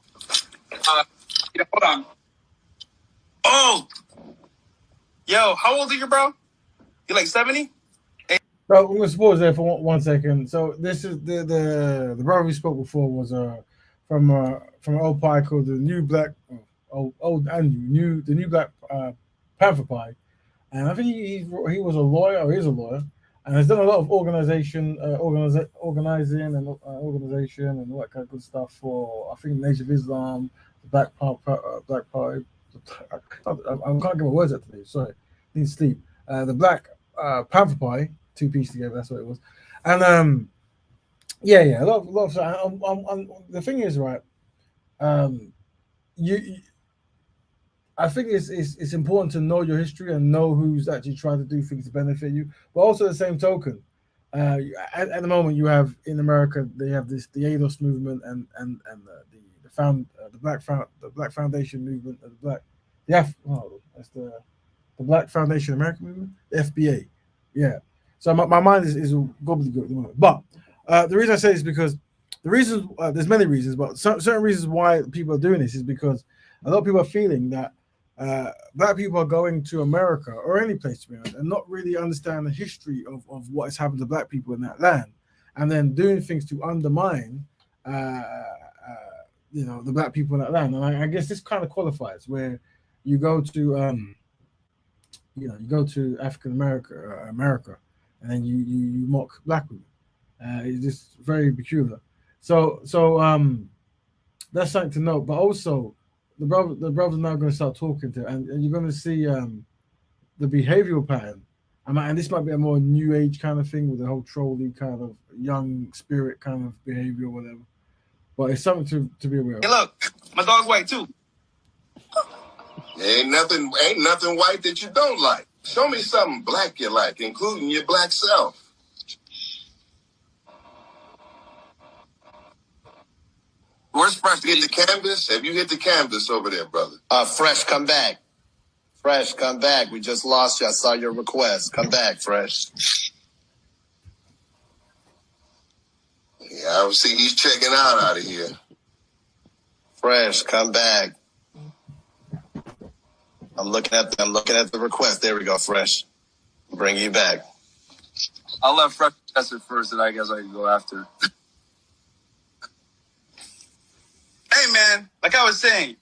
Yeah, hold on. Oh, yo, how old are you, bro? You like 70? Bro, I'm gonna pause there for one second. So this is the brother we spoke before was from an old pie called the New Black the New Black Panther Pie, and I think he was a lawyer or is a lawyer, and has done a lot of organizing and organization and all that kind of good stuff for, I think, Nation of Islam, the Black Party. I can't get my words out today. Sorry, need sleep. The Black Panther Pie, two pieces together. That's what it was. And a lot of. The thing is, right. I think it's important to know your history and know who's actually trying to do things to benefit you. But also, the same token, at the moment you have in America, they have the ADOS movement and the Black Foundation movement, the Black Foundation American movement, the FBA. Yeah. So my mind is gobbledygook at the moment. But the reason I say this is because the reasons there's many reasons, but certain reasons why people are doing this is because a lot of people are feeling that black people are going to America or any place to be honest, and not really understand the history of what has happened to black people in that land, and then doing things to undermine the black people in that land. And I guess this kind of qualifies where you go to you go to African America, and then you mock black people. It's just very peculiar. So that's something to note. But also, the brother's now going to start talking to, and you're going to see the behavioral pattern. And this might be a more new age kind of thing with the whole trolley kind of young spirit kind of behavior or whatever. But it's something to be aware of. Hey, look, my dog's white too. Ain't nothing white that you don't like. Show me something black you like, including your black self. Where's Fresh? Hit the canvas? Have you hit the canvas over there, brother? Fresh, come back. Fresh, come back. We just lost you. I saw your request. Come back, Fresh. Yeah, I see he's checking out of here. Fresh, come back. I'm looking at the request. There we go, Fresh. Bring you back. I'll let Fresh test it first, and I guess I can go after. Hey, man, like I was saying,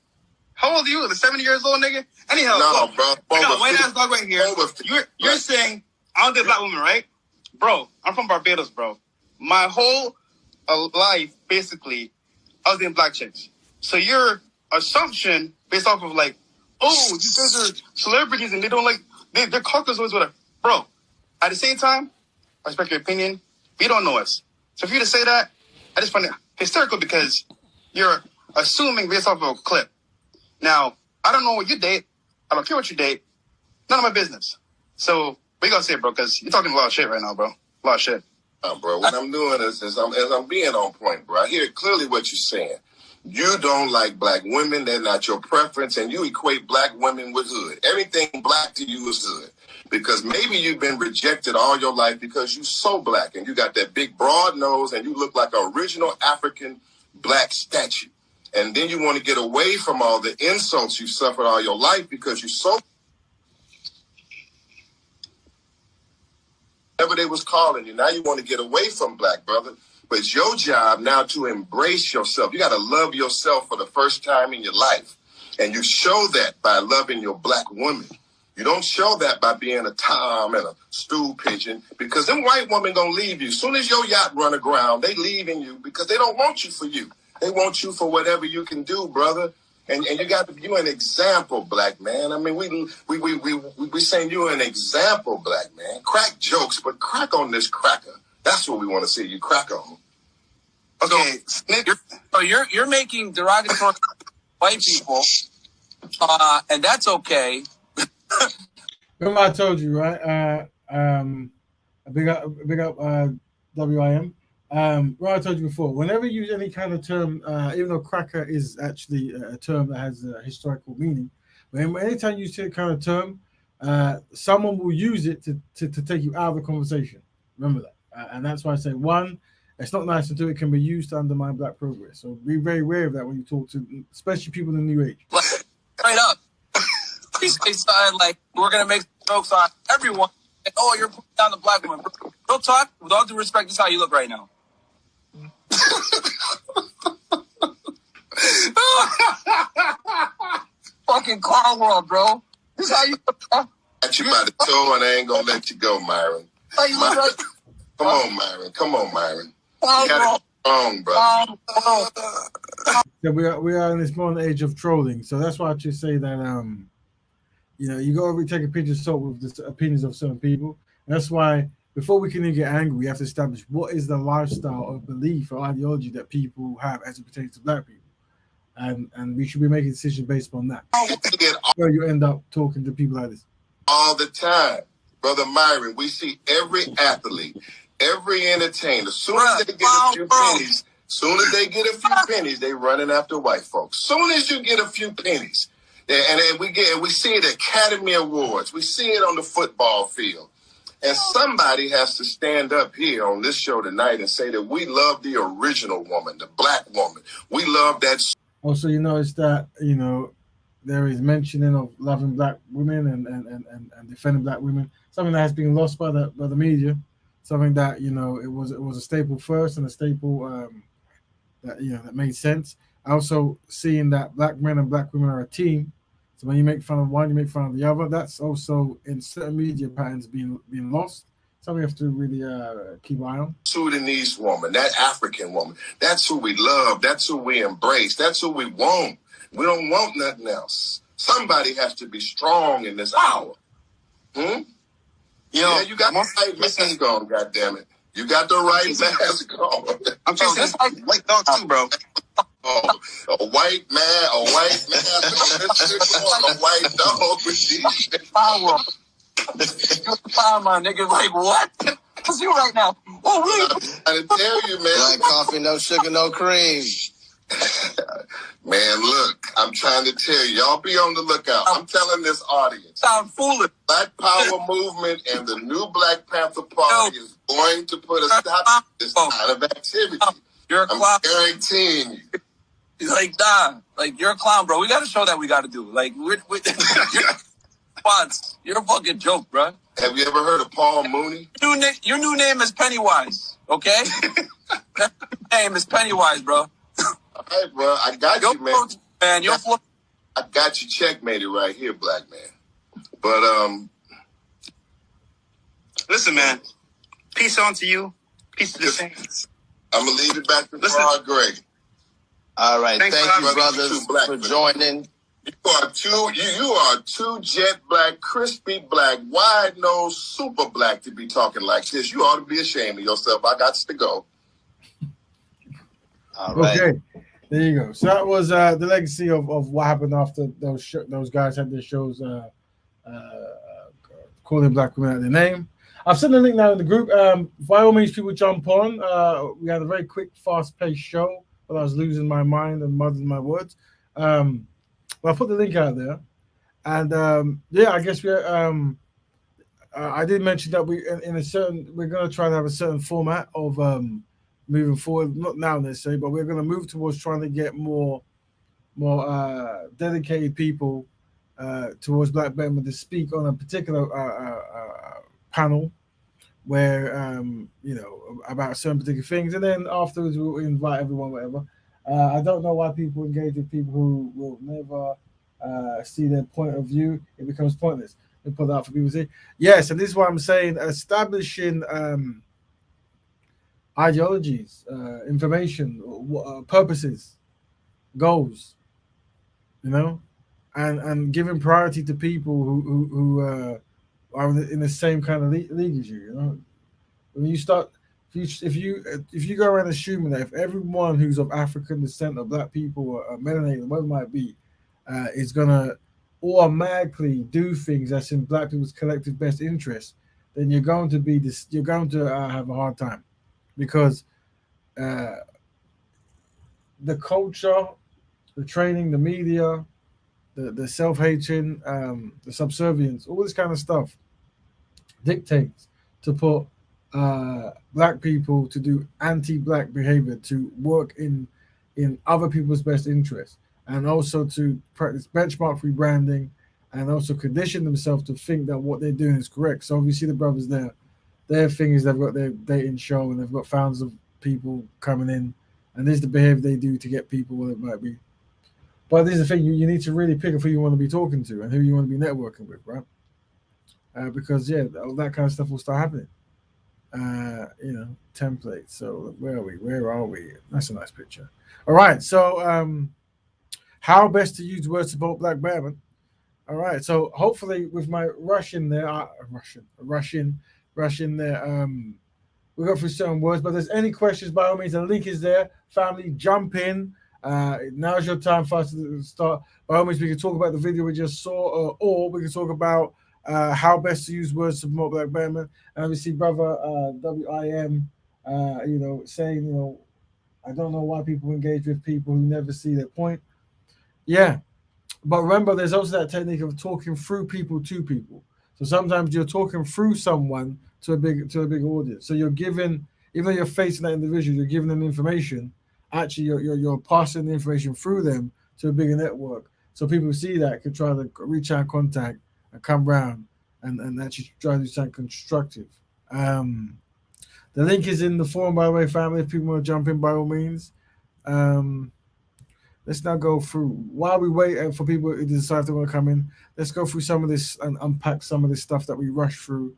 how old are you? The 70 years old, nigga? Anyhow, no, bro. I got a white-ass dog right here. You're saying I don't date black women, right? Bro, I'm from Barbados, bro. My whole life, basically, I was dating black chicks. So your assumption based off of like, oh, these guys are celebrities and they don't like, they're cockers, whatever. Bro, at the same time, I respect your opinion, but you don't know us. So for you to say that, I just find it hysterical because you're assuming based off of a clip. Now, I don't know what you date. I don't care what you date. None of my business. So, what you gonna say, bro? Because you're talking a lot of shit right now, bro. A lot of shit. Bro, what I'm doing is I'm being on point, bro. I hear clearly what you're saying. You don't like black women. They're not your preference. And you equate black women with hood. Everything black to you is hood. Because maybe you've been rejected all your life because you're so black. And you got that big, broad nose. And you look like an original African black statue. And then you want to get away from all the insults you suffered all your life because you're so... Whatever they was calling you. Now you want to get away from black, brother. But it's your job now to embrace yourself. You got to love yourself for the first time in your life. And you show that by loving your black woman. You don't show that by being a tom and a stool pigeon, because them white women gonna leave you. Soon as your yacht run aground, they leaving you because they don't want you for you. They want you for whatever you can do, brother. And you got to be an example, black man. I mean, we saying you're an example, black man. Crack jokes, but crack on this cracker. That's what we want to see you crack on. Okay, so you're making derogatory white people, and that's okay. Remember I told you, right? Big up, WIM. Well, I told you before, whenever you use any kind of term, even though cracker is actually a term that has a historical meaning, but anytime you use that kind of term, someone will use it to take you out of the conversation. Remember that. And that's why I say, one, it's not nice to do. It can be used to undermine black progress. So be very aware of that when you talk to, especially people in the new age. Straight up. He said, like, we're going to make jokes on everyone. And, oh, you're putting down the black woman. Real talk, with all due respect, this is how you look right now. Fucking car world, bro. This is how you look. Got you by the toe, and I ain't gonna let you go, Myron. How you look right. Come on, Myron. Come on, Myron. You got it wrong, brother. So we are in this modern age of trolling. So that's why I just say that you got to take a pinch of salt with the opinions of certain people. And that's why before we can even get angry, we have to establish what is the lifestyle or belief or ideology that people have as it pertains to black people. And we should be making decisions based on that. Where you end up talking to people like this. All the time. Brother Myron, we see every athlete, every entertainer, soon as they get a few pennies, they running after white folks. Soon as you get a few pennies, and we see it at Academy Awards, we see it on the football field. And somebody has to stand up here on this show tonight and say that we love the original woman, the black woman. We love that. Also, you notice that, there is mentioning of loving black women and defending black women, something that has been lost by the media, something that, it was a staple first and a staple that made sense. Also seeing that black men and black women are a team. So when you make fun of one, you make fun of the other. That's also in certain media patterns being lost. Something we have to really keep an eye on. Sudanese woman, that African woman, that's who we love. That's who we embrace. That's who we want. We don't want nothing else. Somebody has to be strong in this hour. Yeah, you got the right mask on, goddammit. You got the right mask on. I'm just this white dog too, bro. Oh, a white man, a white dog with these. Power. Power, my nigga. Like, what? What's you right now? Oh, really? I'm trying to tell you, man. Black coffee, no sugar, no cream. Man, look, I'm trying to tell you, y'all be on the lookout. I'm telling this audience. Sound foolish. Black Power movement and the new Black Panther Party is going to put a stop to this kind of activity. You're a clown. I'm guaranteeing you. He's like, nah, like, you're a clown, bro. We got to show that we got to do. Like, we're you're a fucking joke, bro. Have you ever heard of Paul Mooney? Your new name is Pennywise, okay? Your name is Pennywise, bro. All right, bro. I got you, man. I got you checkmated right here, black man. But, listen, man. Peace on to you. Peace to the saints. I'm going to leave it back to Rod Gray. All right. Thank you, brothers, for joining. You are two jet black, crispy black, wide nose, super black to be talking like this. You ought to be ashamed of yourself. I got to go. All right. Okay, there you go. So that was the legacy of what happened after those guys had their shows calling black women out their name. I've sent the link now in the group. By all means, people jump on. We had a very quick, fast-paced show, but I was losing my mind and muddling my words. But I put the link out there, and I guess I did mention that we're going to try to have a certain format of moving forward. Not now necessarily, but we're going to move towards trying to get more dedicated people towards Black Betterment to speak on a particular panel where about certain particular things, and then afterwards we'll invite everyone, whatever. I don't know why people engage with people who will never see their point of view. It becomes pointless. and put that out for people to see. Yes, and this is what I'm saying: establishing ideologies, information, purposes, goals. You know, and giving priority to people who are in the same kind of league as you. You know, when you start, if you go around assuming that if everyone who's of African descent or black people or melanated, whatever it might be, is gonna automatically do things that's in black people's collective best interest, then you're going to be this. You're going to have a hard time because uh, the culture, the training, the media, the self hating, the subservience, all this kind of stuff dictates to put black people to do anti-black behavior, to work in other people's best interests, and also to practice benchmark rebranding, and also condition themselves to think that what they're doing is correct. So if you see the brothers there, their thing is they've got their dating show and they've got thousands of people coming in, and this is the behavior they do to get people, what it might be. But this is the thing: you need to really pick up who you want to be talking to and who you want to be networking with, right? Because all that kind of stuff will start happening. Templates. So where are we? Where are we? That's a nice picture. All right. So how best to use words to promote Black Betterment? All right. So hopefully with my Russian there, Russian there. We got through certain words, but if there's any questions, by all means, the link is there. Family, jump in. Now's your time for us to start. By all means, we can talk about the video we just saw, or we can talk about how best to use words to promote Black Betterment. And we see brother WIM, saying, I don't know why people engage with people who never see their point. Yeah, but remember, there's also that technique of talking through people to people. So sometimes you're talking through someone to a big audience. So you're giving, even though you're facing that individual, you're giving them information. Actually, you're passing the information through them to a bigger network. So people who see that can try to reach out, contact, and come round and actually try to do something constructive. The link is in the forum, by the way, family. If people want to jump in, by all means. Let's now go through, while we wait for people to decide if they want to come in, let's go through some of this and unpack some of this stuff that we rushed through.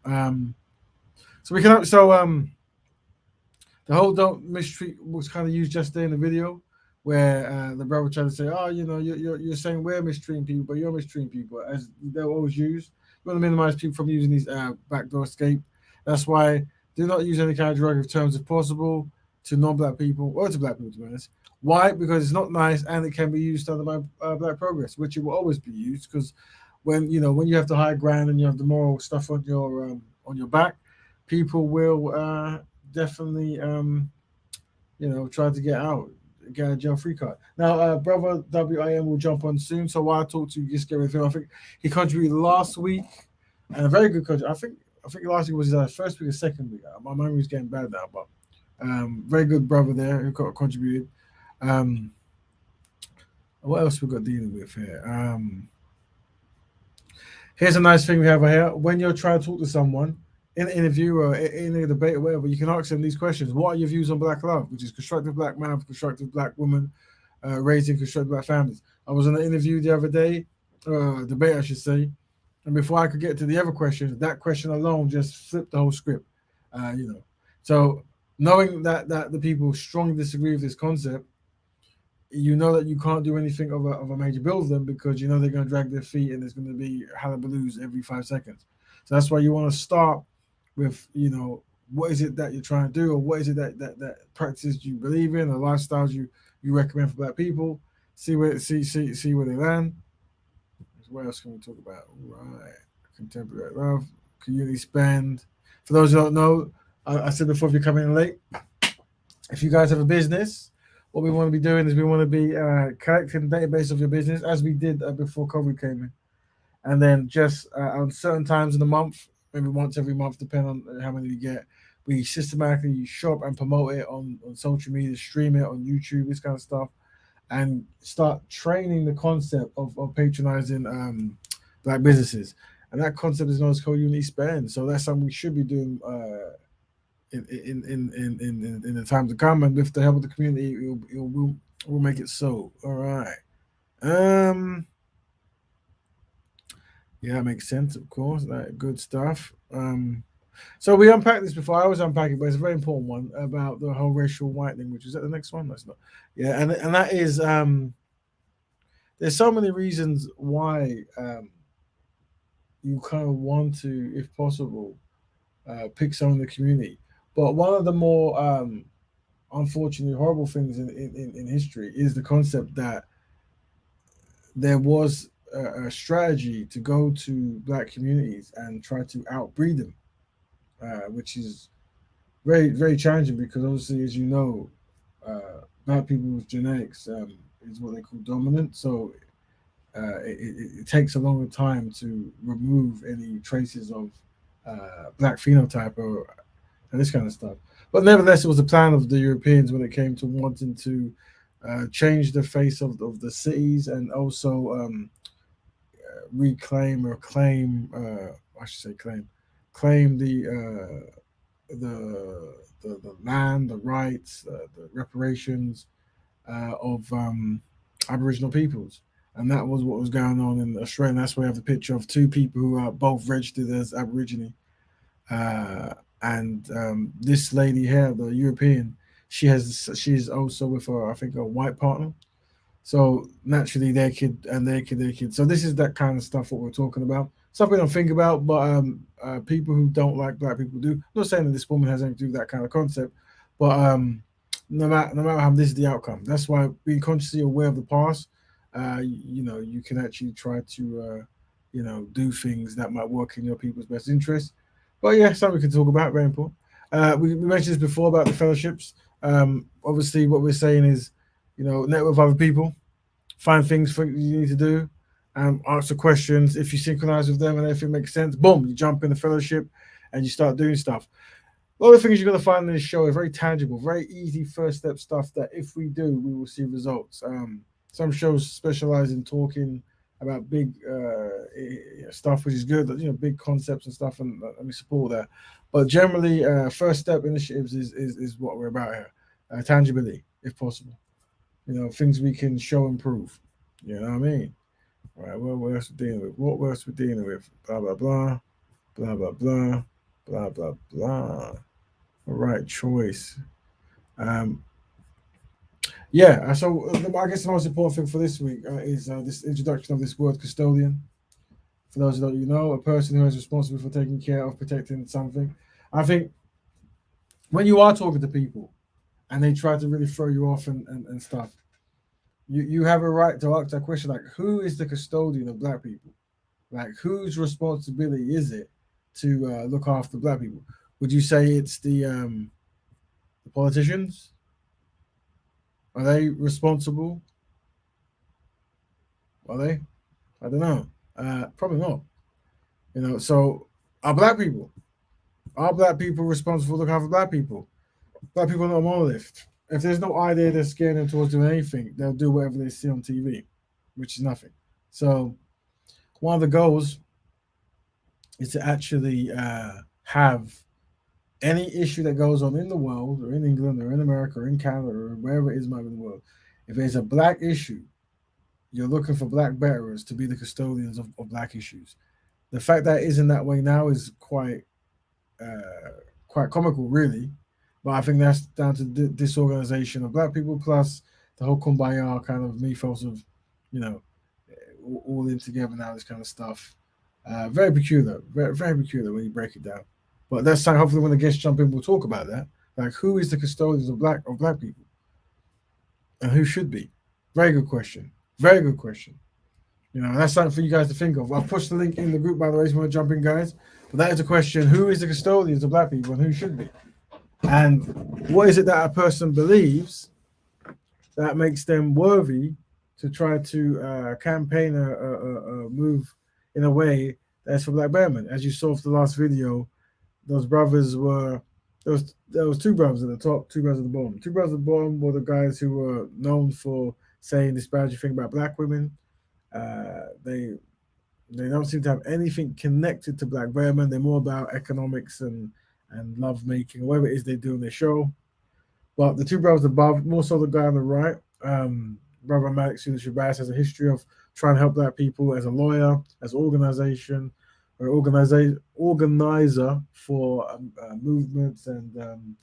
The whole don't mistreat was kind of used just there in the video, where the brother tried to say, "Oh, you're saying we're mistreating people, but you're mistreating people," as they'll always use. We want to minimize people from using these backdoor escape. That's why do not use any kind of derogatory terms if possible to non-black people or to black people, to be honest. Why? Because it's not nice and it can be used under by Black Progress, which it will always be used. Because when you have the high ground and you have the moral stuff on your back, people will definitely try to get a jail free card. Now, brother WIM will jump on soon. So while I talk to you, just get with him. I think he contributed last week, and a very good contribution. I think last week was his first week or second week. My memory's getting bad now, but very good brother there who contributed. What else we got dealing with here? Here's a nice thing we have here. When you're trying to talk to someone in an interview or in a debate or whatever, you can ask them these questions. What are your views on Black love, which is constructive Black man, constructive Black woman, raising constructive Black families? I was in an interview the other day, debate I should say, and before I could get to the other questions, that question alone just flipped the whole script. So knowing that the people strongly disagree with this concept, you know that you can't do anything of a major build of them because you know they're going to drag their feet and there's going to be hullabaloos every 5 seconds. So that's why you want to start with, what is it that you're trying to do, or what is it that practices you believe in, or lifestyles you recommend for Black people. See where they land. What else can we talk about? Right, contemporary love, community spend. For those who don't know, I said before, if you're coming in late, if you guys have a business, what we want to be doing is we want to be collecting the database of your business as we did before COVID came in. And then just on certain times in the month, maybe once every month, depending on how many we get, we systematically shop and promote it on social media, stream it on YouTube, this kind of stuff, and start training the concept of patronizing Black businesses. And that concept is known as co-unity spend. So that's something we should be doing in the time to come, and with the help of the community, we'll make it so. All right. Yeah, that makes sense, of course. Good stuff. So we unpacked this before. I always unpack it, but it's a very important one about the whole racial whitening, which is that the next one? That's not. Yeah, and that is there's so many reasons why you kind of want to, if possible, pick someone in the community. But one of the more unfortunately horrible things in history is the concept that there was a strategy to go to black communities and try to outbreed them, which is very challenging because obviously, as you know, black people's genetics is what they call dominant. So it takes a longer time to remove any traces of black phenotype or and this kind of stuff. But nevertheless, it was a plan of the Europeans when it came to wanting to change the face of the cities and also reclaim or claim, I should say claim the land, the rights, the reparations of Aboriginal peoples. And that was what was going on in Australia. And that's why we have the picture of two people who are both registered as Aborigine. And this lady here, the European, she's also with I think a white partner. So naturally, their kid and their kid. So this is that kind of stuff what we're talking about. Stuff we don't think about, but people who don't like black people do. I'm not saying that this woman has anything to do with that kind of concept, but no matter how this is the outcome. That's why being consciously aware of the past, you can actually try to do things that might work in your people's best interest. But yeah, something we can talk about. Very important. We mentioned this before about the fellowships. Obviously, what we're saying is, network with other people, find things for you need to do, answer questions. If you synchronize with them and everything makes sense, boom, you jump in the fellowship and you start doing stuff. A lot of things you're going to find in this show are very tangible, very easy first step stuff that if we do, we will see results. Some shows specialize in talking about big stuff, which is good, big concepts and stuff, and we support that. But generally, first step initiatives is what we're about here. Tangibility, if possible. Things we can show and prove. You know what I mean? All right, what else we're dealing with? What else we're dealing with? Blah, blah, blah, blah, blah, blah, blah, blah, blah. All right, choice. Um, yeah, so I guess the most important thing for this week is this introduction of this word custodian. For those that you know, a person who is responsible for taking care of protecting something. I think when you are talking to people and they try to really throw you off and stuff, you have a right to ask that question, like, who is the custodian of black people? Like, whose responsibility is it to look after black people? Would you say it's the politicians? Are they responsible? Are they? I don't know. Probably not. So are black people responsible for looking after black people? Black people are not a monolith. If there's no idea they're scaring them towards doing anything, they'll do whatever they see on TV, which is nothing. So one of the goals is to actually have any issue that goes on in the world or in England or in America or in Canada or wherever it is might be in the world. If there's a black issue, you're looking for black betterers to be the custodians of black issues. The fact that it isn't that way now is quite comical, really. But I think that's down to disorganization of black people plus the whole kumbaya kind of mythos of, you know, all in together now, this kind of stuff. Very peculiar, very peculiar when you break it down. But that's time. Hopefully, when the guests jump in, we'll talk about that. Like, who is the custodians of black people, and who should be? Very good question. Very good question. That's something for you guys to think of. I've pushed the link in the group, by the way, if you want to jump in, guys. But that is a question: who is the custodians of black people, and who should be? And what is it that a person believes that makes them worthy to try to campaign a move in a way that's for black betterment? As you saw from the last video, those brothers were there was two brothers at the top, two brothers at the bottom. Two brothers at the bottom were the guys who were known for saying disparaging thing about black women. They don't seem to have anything connected to black betterment. They're more about economics and love making, whatever it is they do in their show. But the two brothers above, more so the guy on the right, Brother Malik Shabazz, has a history of trying to help black people as a lawyer, as an organization, or organizer for movements and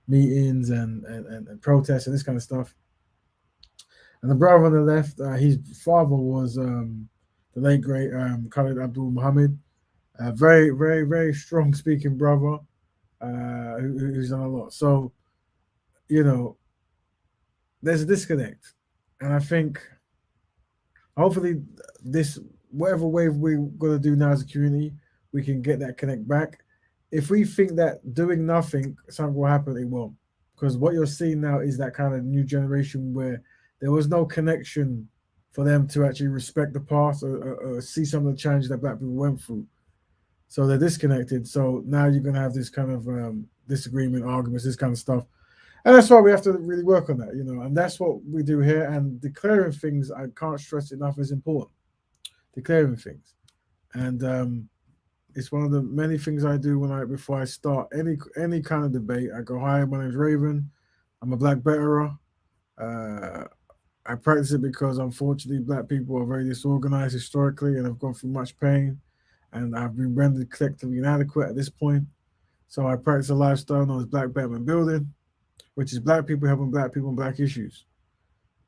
meetings and protests and this kind of stuff. And the brother on the left, his father was the late great Khalid Abdul Muhammad, a very, very, very strong speaking brother who's done a lot. So, you know, there's a disconnect. And I think hopefully this, whatever wave we're going to do now as a community, we can get that connect back. If we think that doing nothing, something will happen, it won't. Because what you're seeing now is that kind of new generation where there was no connection for them to actually respect the past or see some of the challenges that black people went through. So they're disconnected. So now you're going to have this kind of disagreement, arguments, this kind of stuff. And that's why we have to really work on that, and that's what we do here. And declaring things, I can't stress enough, is important. Declaring things. And it's one of the many things I do before I start any kind of debate. I go, hi, my name is Raven. I'm a black betterer. I practice it because unfortunately black people are very disorganized historically and have gone through much pain, and I've been rendered collectively inadequate at this point. So I practice a lifestyle known as Black Betterment Building, which is black people helping black people and black issues.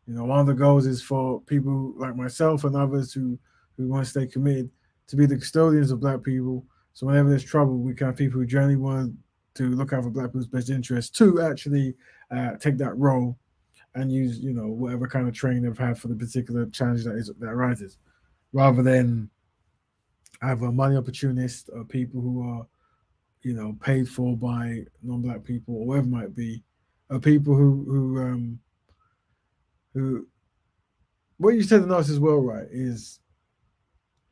One of the goals is for people like myself and others who want to stay committed to be the custodians of black people. So whenever there's trouble, we can have people who generally want to look out for black people's best interests to actually take that role and use, whatever kind of training they've had for the particular challenge that arises, rather than either money opportunists or people who are, paid for by non-black people or whatever it might be, or people who what you said to notice as well, right, is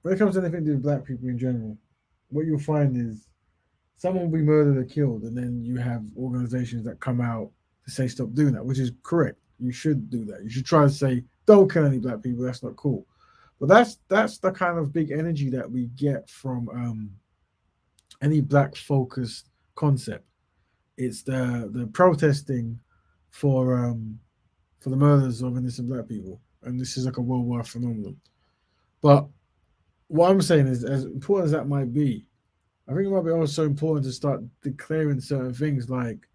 when it comes to anything to do with black people in general, what you'll find is someone will be murdered or killed, and then you have organizations that come out to say stop doing that, which is correct. You should do that. You should try to say don't kill any black people. That's not cool. But that's the kind of big energy that we get from any black focused concept. It's the protesting for the murders of innocent black people, and this is like a worldwide phenomenon. But what I'm saying is, as important as that might be, I think it might be also important to start declaring certain things like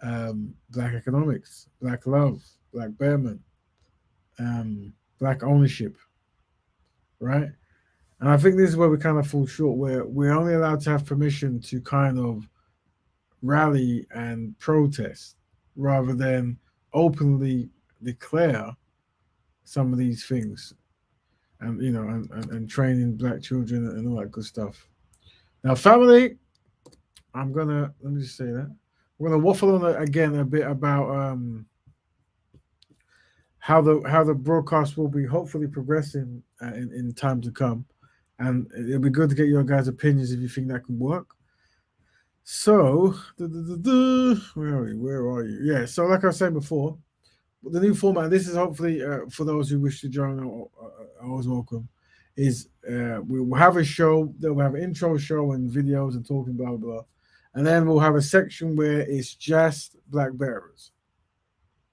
black economics, black love, black betterment, black ownership, right? And I think this is where we kind of fall short, where we're only allowed to have permission to kind of rally and protest rather than openly declare some of these things, and and training black children and all that good stuff. Now, family, let me just say that we're gonna waffle on again a bit about how the broadcast will be hopefully progressing in time to come, and it'll be good to get your guys' opinions if you think that can work. So, where are you? Yeah, so like I was saying before, the new format, this is hopefully for those who wish to join, always welcome, is we will have a show, then we'll have an intro show and videos and talking, blah, blah, blah. And then we'll have a section where it's just black bearers.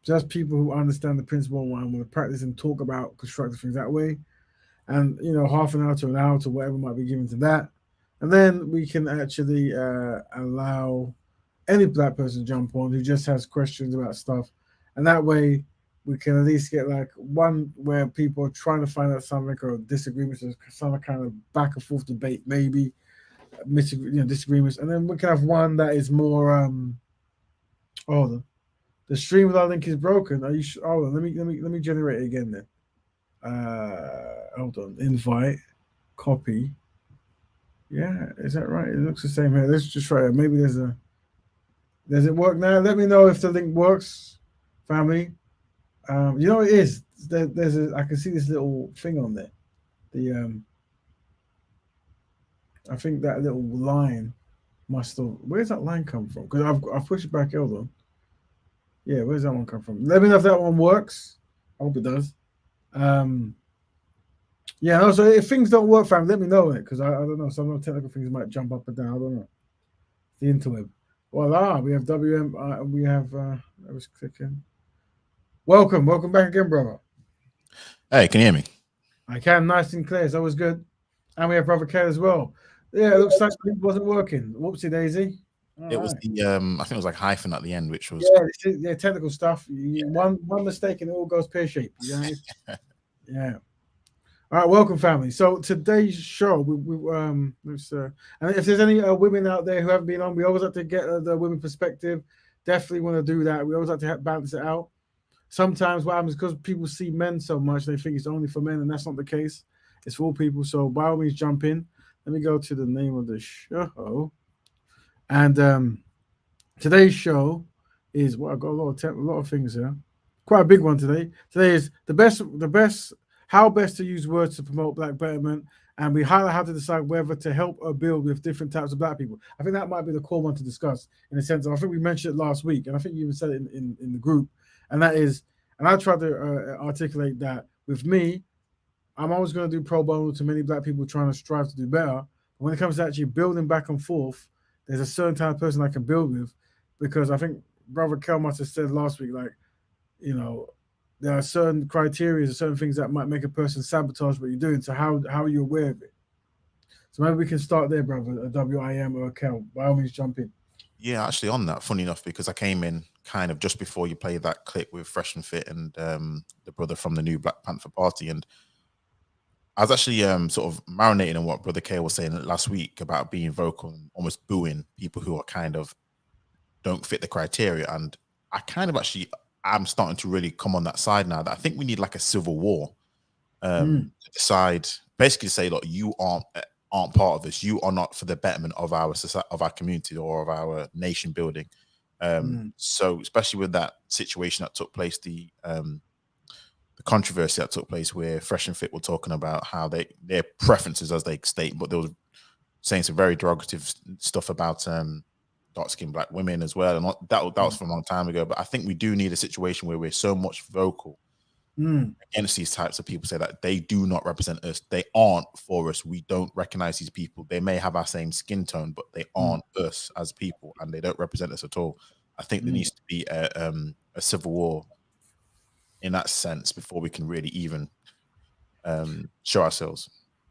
Just people who understand the principle and want to practice and talk about constructive things that way. And, half an hour to an hour to whatever might be given to that. And then we can actually allow any black person to jump on who just has questions about stuff. And that way we can at least get like one where people are trying to find out something or disagreements or some kind of back and forth debate, maybe disagreements. And then we can have one that is more the stream without link is broken. Are you sure? Hold on, let me generate it again then. Hold on, invite, copy. Yeah, is that right? It looks the same here. Let's just try it. Maybe does it work now? Let me know if the link works, family. It is. I can see this little thing on there. I think that little line must have. Where's that line come from? Because I've pushed it back. Hold on. Yeah, where's that one come from? Let me know if that one works. I hope it does. Yeah, no, so if things don't work, fam, let me know it, because I don't know. Some of the technical things might jump up and down. I don't know. The interweb. Voila, we have WM. We have. I was clicking. Welcome back again, brother. Hey, can you hear me? I can, nice and clear. It's always good. And we have Brother K as well. Yeah, it looks like it wasn't working. Whoopsie daisy. All It was right. the I think it was like hyphen at the end, which was Yeah, technical stuff. One mistake and it all goes pear shaped. Yeah. All right, welcome, family. So today's show, let's, and if there's any women out there who haven't been on, we always like to get the women perspective. Definitely want to do that. We always like to balance it out. Sometimes what happens because people see men so much, they think it's only for men, and that's not the case. It's for all people. So by all means, jump in. Let me go to the name of the show, and today's show is I've got a lot of things here. Quite a big one today. Today is how best to use words to promote black betterment, and we highlight how to decide whether to help or build with different types of black people. I think that might be the core one to discuss in a sense. I think we mentioned it last week, and I think you even said it in the group, and that is, and I tried to articulate that with me. I'm always going to do pro bono to many black people trying to strive to do better. But when it comes to actually building back and forth, there's a certain type of person I can build with, because I think Brother Kel must have said last week, like, there are certain criteria, certain things that might make a person sabotage what you're doing. So how are you aware of it? So maybe we can start there, brother. A WIM or a Kel. By all means, jump in. yeah, actually on that, funny enough, because I came in kind of just before you played that clip with Fresh and Fit and the brother from the new Black Panther Party, and I was actually sort of marinating on what Brother K was saying last week about being vocal and almost booing people who are kind of don't fit the criteria. And I kind of actually am starting to really come on that side now, that I think we need like a civil war to decide, basically say, look, you aren't part of this. You are not for the betterment of our society, of our community, or of our nation building. So especially with that situation that took place, the controversy that took place where Fresh and Fit were talking about how their preferences, as they state, but they were saying some very derogative stuff about dark-skinned black women as well, and that was from a long time ago. But I think we do need a situation where we're so much vocal against these types of people, say that they do not represent us, they aren't for us, we don't recognize these people. They may have our same skin tone, but they aren't us as people, and they don't represent us at all. I think there needs to be a civil war in that sense before we can really even show ourselves.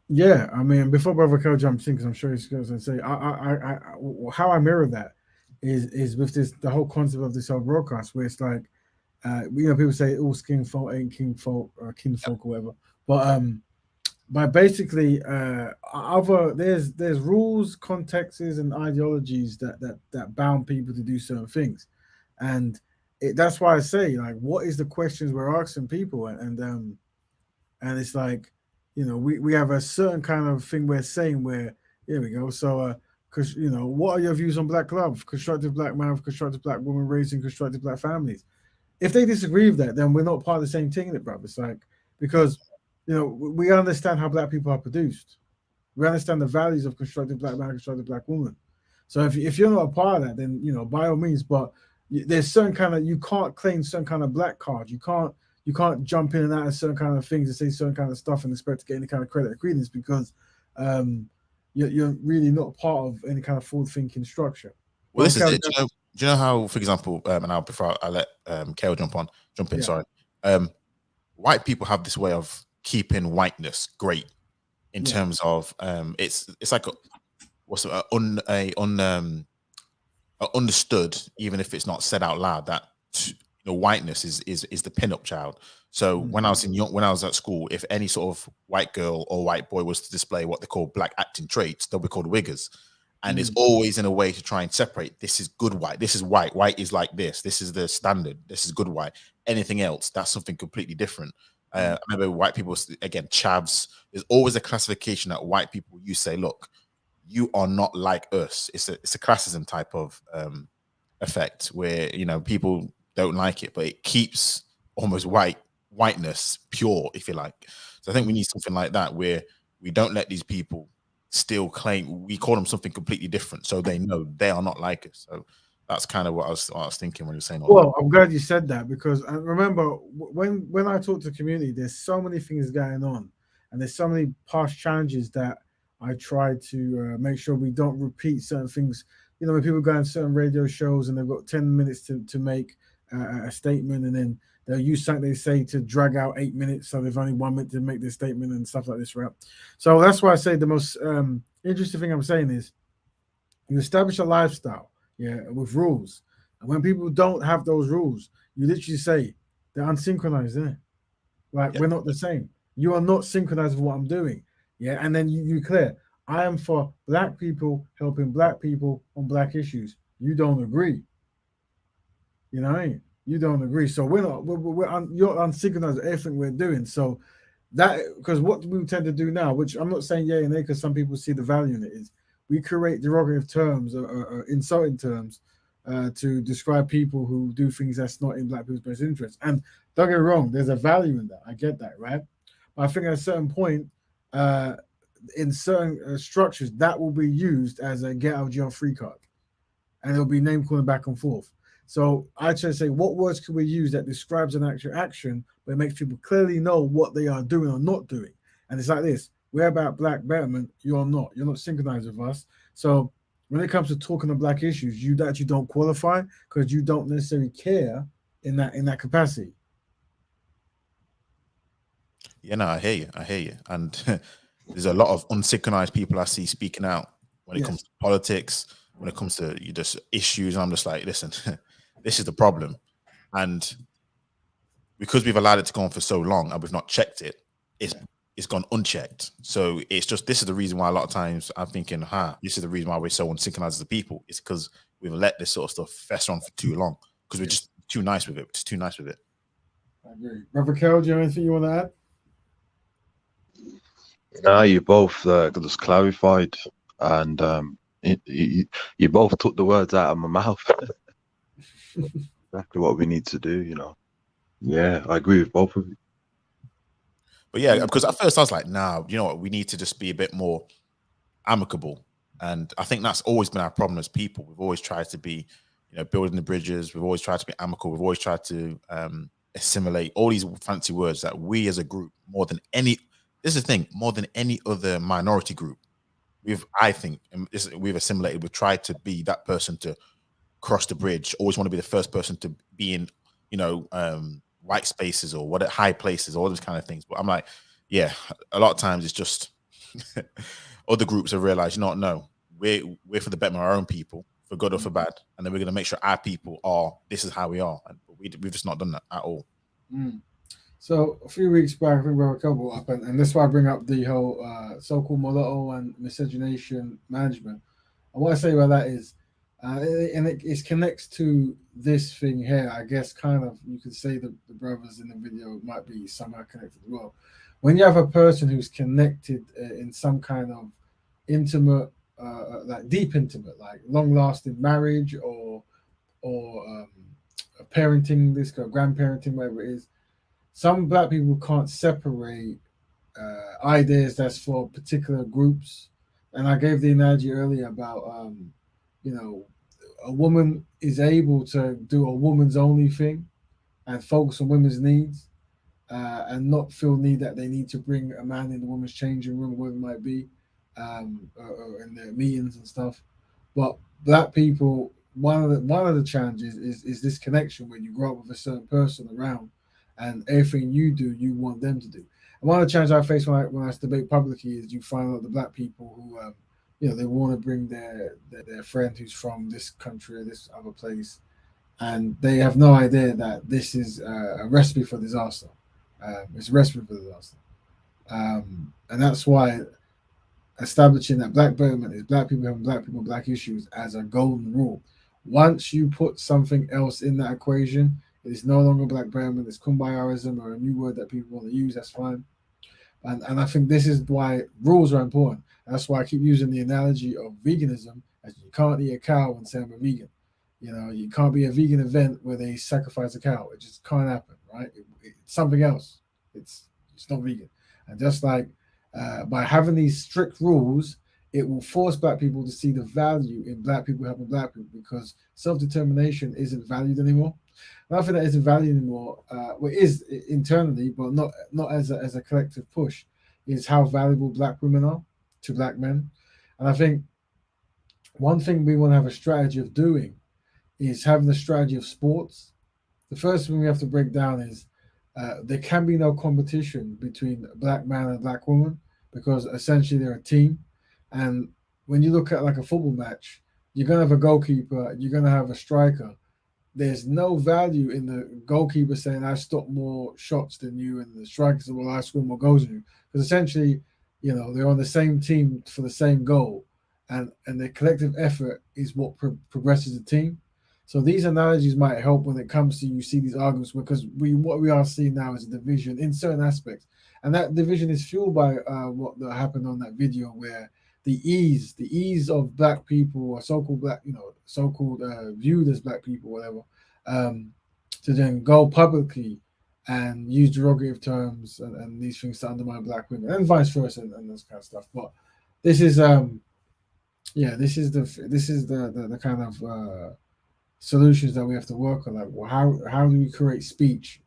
Yeah, I mean, before Brother Kel jumps in, because I'm sure he's going to say, how I mirror that is with the whole concept of this whole broadcast, where it's like, people say all skin folk ain't king folk or kinfolk or whatever, but basically, there's rules, contexts, and ideologies that bound people to do certain things, and that's why I say, like, what is the questions we're asking people, and it's like, we have a certain kind of thing we're saying where, here we go. So, because what are your views on black love, constructive black man, constructive black woman, raising constructive black families? If they disagree with that, then we're not part of the same thing, bro. It's like, because we understand how black people are produced. We understand the values of constructive black man, constructive black woman. So if you're not a part of that, then by all means. But there's certain kind of, you can't claim certain kind of black card. You can't jump in and out of certain kind of things and say certain kind of stuff and expect to get any kind of credit or credence, because you're really not part of any kind of forward thinking structure. Well, this is it. Do you know how, for example, and I'll before I let Kale jump in. Yeah. Sorry, white people have this way of keeping whiteness great in terms of it's like understood, even if it's not said out loud, that whiteness is the pin-up child. So when I was at school, if any sort of white girl or white boy was to display what they call black acting traits, they'll be called wiggers. And it's always in a way to try and separate. This is good white. This is white. White is like this. This is the standard. This is good white. Anything else, that's something completely different. I remember white people, again, chavs. There's always a classification that white people, you say, look, you are not like us. It's a classism type of effect where, people don't like it, but it keeps almost whiteness pure, if you like. So I think we need something like that where we don't let these people still claim, we call them something completely different, so they know they are not like us. So that's kind of what I was thinking when you were saying all well that. I'm glad you said that, because I remember when I talk to the community, there's so many things going on, and there's so many past challenges that I try to make sure we don't repeat certain things. When people go on certain radio shows and they've got 10 minutes to make a statement, and then they'll use something they say to drag out 8 minutes, so they've only 1 minute to make this statement and stuff like this, right? So that's why I say the most interesting thing I'm saying is you establish a lifestyle, yeah, with rules, and when people don't have those rules, you literally say they're unsynchronized, isn't it? Like Yeah. we're not the same. You are not synchronized with what I'm doing. Yeah. And then you clear. I am for black people helping black people on black issues. You don't agree. You know what I mean? You don't agree. So we're not you're unsynchronized with everything we're doing. So that because what we tend to do now, which I'm not saying yeah and nay because some people see the value in it, is we create derogative terms or insulting terms to describe people who do things that's not in black people's best interest. And don't get me wrong, there's a value in that. I get that, right? But I think at a certain point, uh, in certain structures, that will be used as a get out of jail free card, and it'll be name calling back and forth. So I try to say, what words can we use that describes an actual action, but it makes people clearly know what they are doing or not doing? And it's like this: we're about black betterment. You're not. You're not synchronized with us. So when it comes to talking of black issues, you actually don't qualify because you don't necessarily care in that capacity. Yeah, no, I hear you. I hear you. And there's a lot of unsynchronized people I see speaking out when it comes Yes. to politics, when it comes to just issues. And I'm just like, listen, this is the problem. And because we've allowed it to go on for so long and we've not checked it, it's gone unchecked. So it's just this is the reason why a lot of times I'm thinking, this is the reason why we're so unsynchronized as a people. It's because we've let this sort of stuff fester on for too long because we're just too nice with it. Just too nice with it. I agree. Brother Carol, do you have anything you want to add? Now you both just clarified, and you both took the words out of my mouth. Exactly what we need to do, you know. Yeah, I agree with both of you. But yeah, because at first I was like, nah, you know what? We need to just be a bit more amicable. And I think that's always been our problem as people. We've always tried to be, building the bridges. We've always tried to be amicable. We've always tried to assimilate all these fancy words that we as a group, this is the thing, more than any other minority group, I think, we've assimilated. We've tried to be that person to cross the bridge. Always want to be the first person to be in, white spaces or high places, all those kind of things. But I'm like, yeah, a lot of times it's just other groups have realized, no, we're for the betterment of our own people, for good or for bad, and then we're going to make sure our people this is how we are, and we've just not done that at all. Mm. So a few weeks back, I think we were a couple up, and that's why I bring up the whole so-called mulatto and miscegenation management. And what I say about that is, and it connects to this thing here. I guess kind of you could say that the brothers in the video might be somehow connected as well. When you have a person who's connected in some kind of intimate, like deep intimate, like long-lasting marriage or parenting, this kind of grandparenting, whatever it is, some black people can't separate ideas that's for particular groups. And I gave the analogy earlier about, a woman is able to do a woman's only thing and focus on women's needs and not feel need that they need to bring a man in the woman's changing room, whatever it might be, or in their meetings and stuff. But black people, one of the challenges is this connection when you grow up with a certain person around, and everything you do, you want them to do. And one of the challenges I face when I debate publicly is you find out the black people who, they want to bring their friend who's from this country or this other place, and they have no idea that this is a recipe for disaster. It's a recipe for disaster, and that's why establishing that black betterment is black people having black people black issues as a golden rule. Once you put something else in that equation, it is no longer black betterment. It's kumbayaism or a new word that people want to use. That's fine. And I think this is why rules are important. And that's why I keep using the analogy of veganism, as you can't eat a cow and say I'm a vegan. You can't be a vegan event where they sacrifice a cow. It just can't happen, right? It's something else. It's not vegan. And just like by having these strict rules, it will force black people to see the value in black people helping black people, because self-determination isn't valued anymore. Nothing that isn't valued anymore, well, it is internally, but not as a collective push, is how valuable black women are to black men. And I think one thing we want to have a strategy of doing is having a strategy of sports the first thing we have to break down is there can be no competition between a black man and a black woman because essentially they're a team. And when you look at like a football match, you're gonna have a goalkeeper, you're gonna have a striker. There's no value in the goalkeeper saying I stopped more shots than you, and the striker said, "Well, I scored more goals than you," because essentially, they're on the same team for the same goal, and their collective effort is what progresses the team. So these analogies might help when it comes to you see these arguments because what we are seeing now is a division in certain aspects, and that division is fueled by what happened on that video where the ease of black people or so-called black, so-called viewed as black people, whatever, um, to then go publicly and use derogative terms and these things to undermine black women and vice versa and this kind of stuff. But this is this is the kind of solutions that we have to work on. Like, well, how do we create speech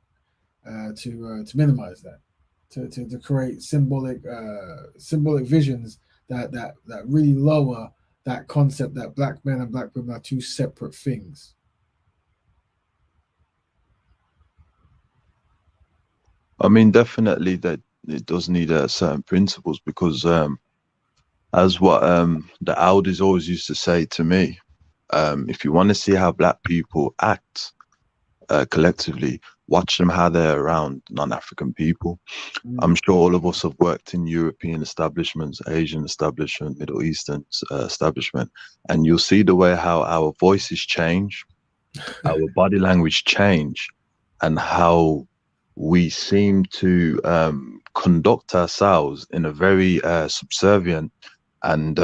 to minimize that, to create symbolic visions that really lower that concept that black men and black women are two separate things. I mean, definitely that it does need certain principles because, as what the elders always used to say to me, if you want to see how black people act collectively, watch them how they're around non-African people. I'm sure all of us have worked in European establishments, Asian establishment, Middle Eastern establishment, and you'll see the way how our voices change, our body language change, and how we seem to conduct ourselves in a very subservient and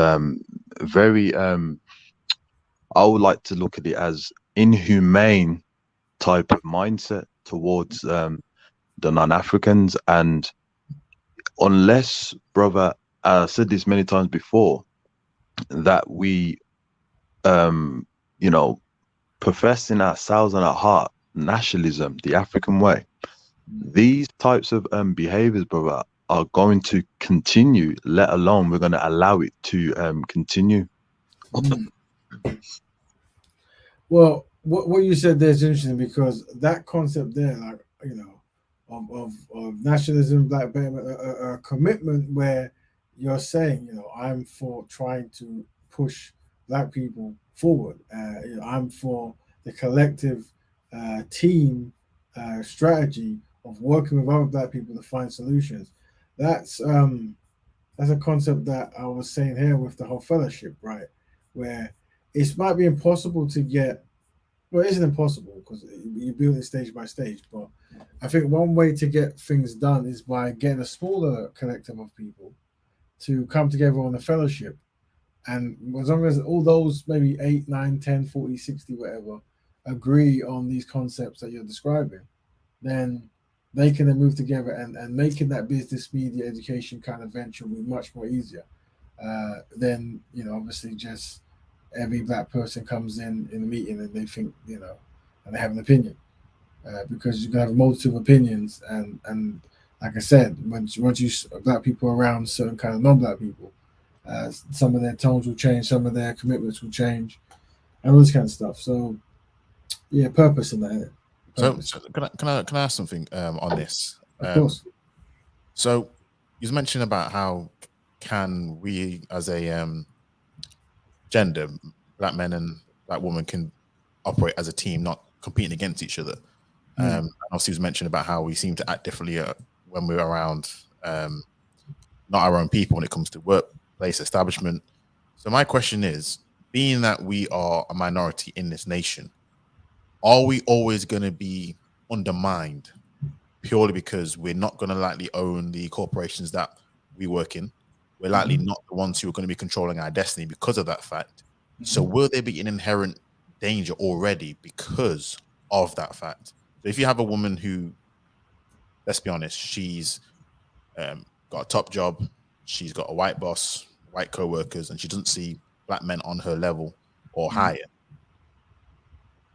very, I would like to look at it as inhumane type of mindset towards the non-Africans. And unless, brother, I said this many times before, that we, profess in ourselves and our heart nationalism, the African way, these types of behaviors, brother, are going to continue, let alone we're going to allow it to continue. Well, what you said there is interesting because that concept there, like, of nationalism, black betterment, a commitment where you're saying, I'm for trying to push black people forward. I'm for the collective team strategy of working with other black people to find solutions. That's that's a concept that I was saying here with the whole fellowship, right? Where it might be impossible to get. Well, it isn't impossible because you build it stage by stage. But I think one way to get things done is by getting a smaller collective of people to come together on a fellowship. And as long as all those maybe 8, 9, 10, 40, 60, whatever, agree on these concepts that you're describing, then they can then move together and making that business media education kind of venture will be much more easier. Then, obviously just every black person comes in a meeting and they think, and they have an opinion. Because you can have a multitude of opinions and like I said, once you black people around certain kind of non-black people, some of their tones will change, some of their commitments will change, and all this kind of stuff. So, yeah, purpose in that. Purpose. So can I ask something on this? Of course. So you mentioned about how can we as a gender, black men and black women can operate as a team, not competing against each other. And also, you mentioned about how we seem to act differently when we're around not our own people when it comes to workplace establishment. So my question is, being that we are a minority in this nation, are we always going to be undermined purely because we're not going to likely own the corporations that we work in? We're likely not the ones who are going to be controlling our destiny because of that fact. So will there be an inherent danger already because of that fact? So if you have a woman who, let's be honest, she's got a top job, she's got a white boss, white co-workers, and she doesn't see black men on her level or higher,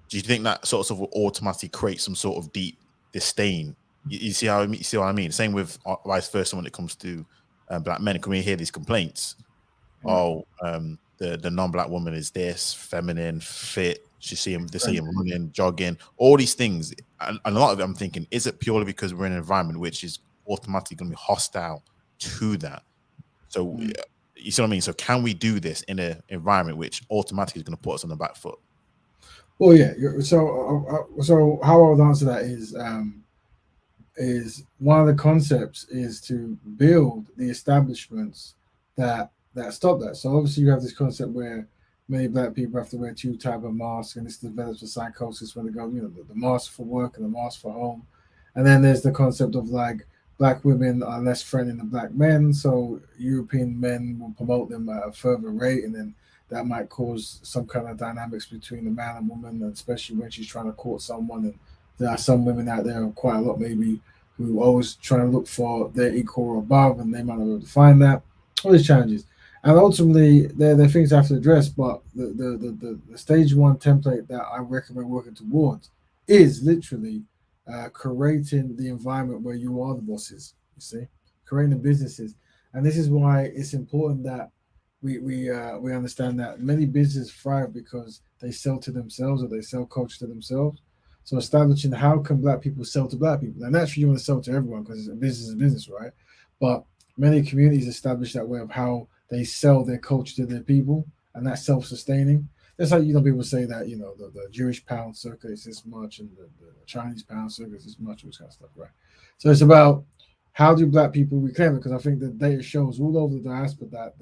do you think that sort of will automatically create some sort of deep disdain? You see how you see what I mean? Same with vice versa when it comes to black men. Can we hear these complaints? The non-black woman is this, feminine, fit, They see him running, jogging, all these things. And a lot of it, I'm thinking, is it purely because we're in an environment which is automatically going to be hostile to that? So you see what I mean? So can we do this in an environment which automatically is going to put us on the back foot? Well, yeah. So how I would answer that is one of the concepts is to build the establishments that stop that. So obviously you have this concept where many black people have to wear two type of masks, and this develops a psychosis when they go, the mask for work and the mask for home. And then there's the concept of like black women are less threatening than black men, so European men will promote them at a further rate, and then that might cause some kind of dynamics between the man and woman, and especially when she's trying to court someone. And there are some women out there, quite a lot maybe, who always trying to look for their equal or above, and they might not be able to find that. All these challenges. And ultimately, they're things I have to address, but the stage one template that I recommend working towards is literally creating the environment where you are the bosses, you see, creating the businesses. And this is why it's important that we understand that many businesses thrive because they sell to themselves or they sell culture to themselves. So establishing how can black people sell to black people, and naturally you want to sell to everyone because it's a business is a business, right? But many communities establish that way of how they sell their culture to their people, and that's self-sustaining. That's how people say that the Jewish pound circuit is this much, and the Chinese pound circuit is this much, all this kind of stuff, right? So it's about how do black people reclaim it, because I think the data shows all over the diaspora that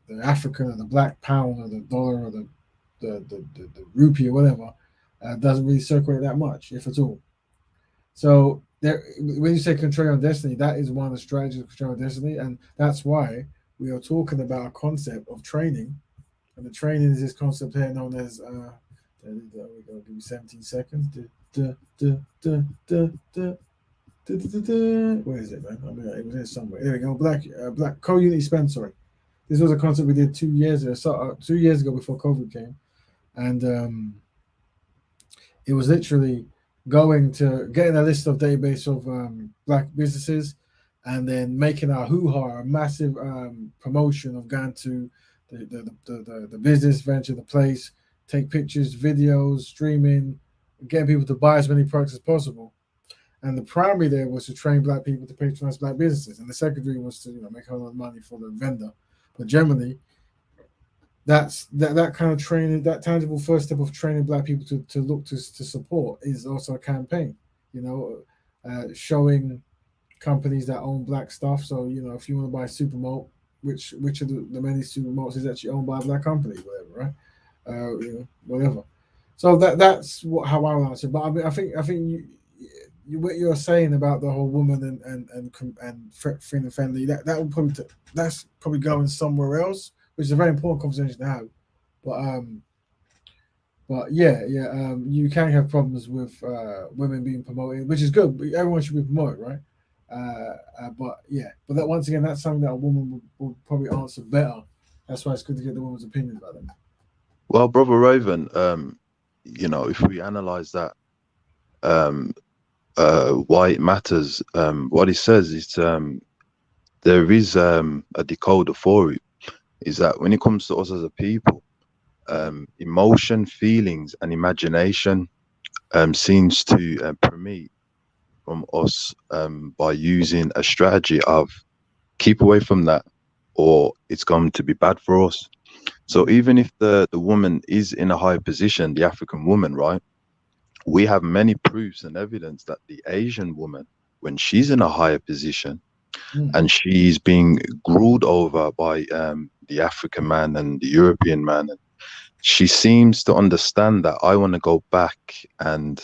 the African or the black pound or the dollar or the rupee or whatever doesn't really circulate that much, if at all. So when you say control your destiny, that is one of the strategies of control your destiny, and that's why we are talking about a concept of training, and the training is this concept here known as. There we go. Give me 17 seconds. Where is it, man? I mean, it was there somewhere. There we go. Black co-unity spend. Sorry, this was a concept we did 2 years ago. So, 2 years ago before COVID came, and it was literally getting a list of database of black businesses, and then making our hoo-ha a massive promotion of going to the business venture, the place, take pictures, videos, streaming, getting people to buy as many products as possible. And the primary there was to train black people to patronize black businesses, and the secondary was to make a lot of money for the vendor. But generally, that's that kind of training, that tangible first step of training black people to look to support is also a campaign, showing companies that own black stuff. So if you want to buy Supermalt, which of the many Supermalts is actually owned by a black company, whatever, right? Whatever. So that's how I would answer. But I mean, I think what you're saying about the whole woman and friend and family, that will probably that's probably going somewhere else, which is a very important conversation to have. But you can have problems with women being promoted, which is good. Everyone should be promoted, right? But that once again, that's something that a woman will probably answer better. That's why it's good to get the woman's opinion about it. Well, brother Raven, if we analyze that, why it matters, what he says is there is a decoder for it. Is that when it comes to us as a people, emotion, feelings, and imagination seems to permeate from us by using a strategy of keep away from that, or it's going to be bad for us. So even if the woman is in a high position, the African woman, right, we have many proofs and evidence that the Asian woman, when she's in a higher position and she's being ruled over by the African man and the European man, and she seems to understand that I want to go back and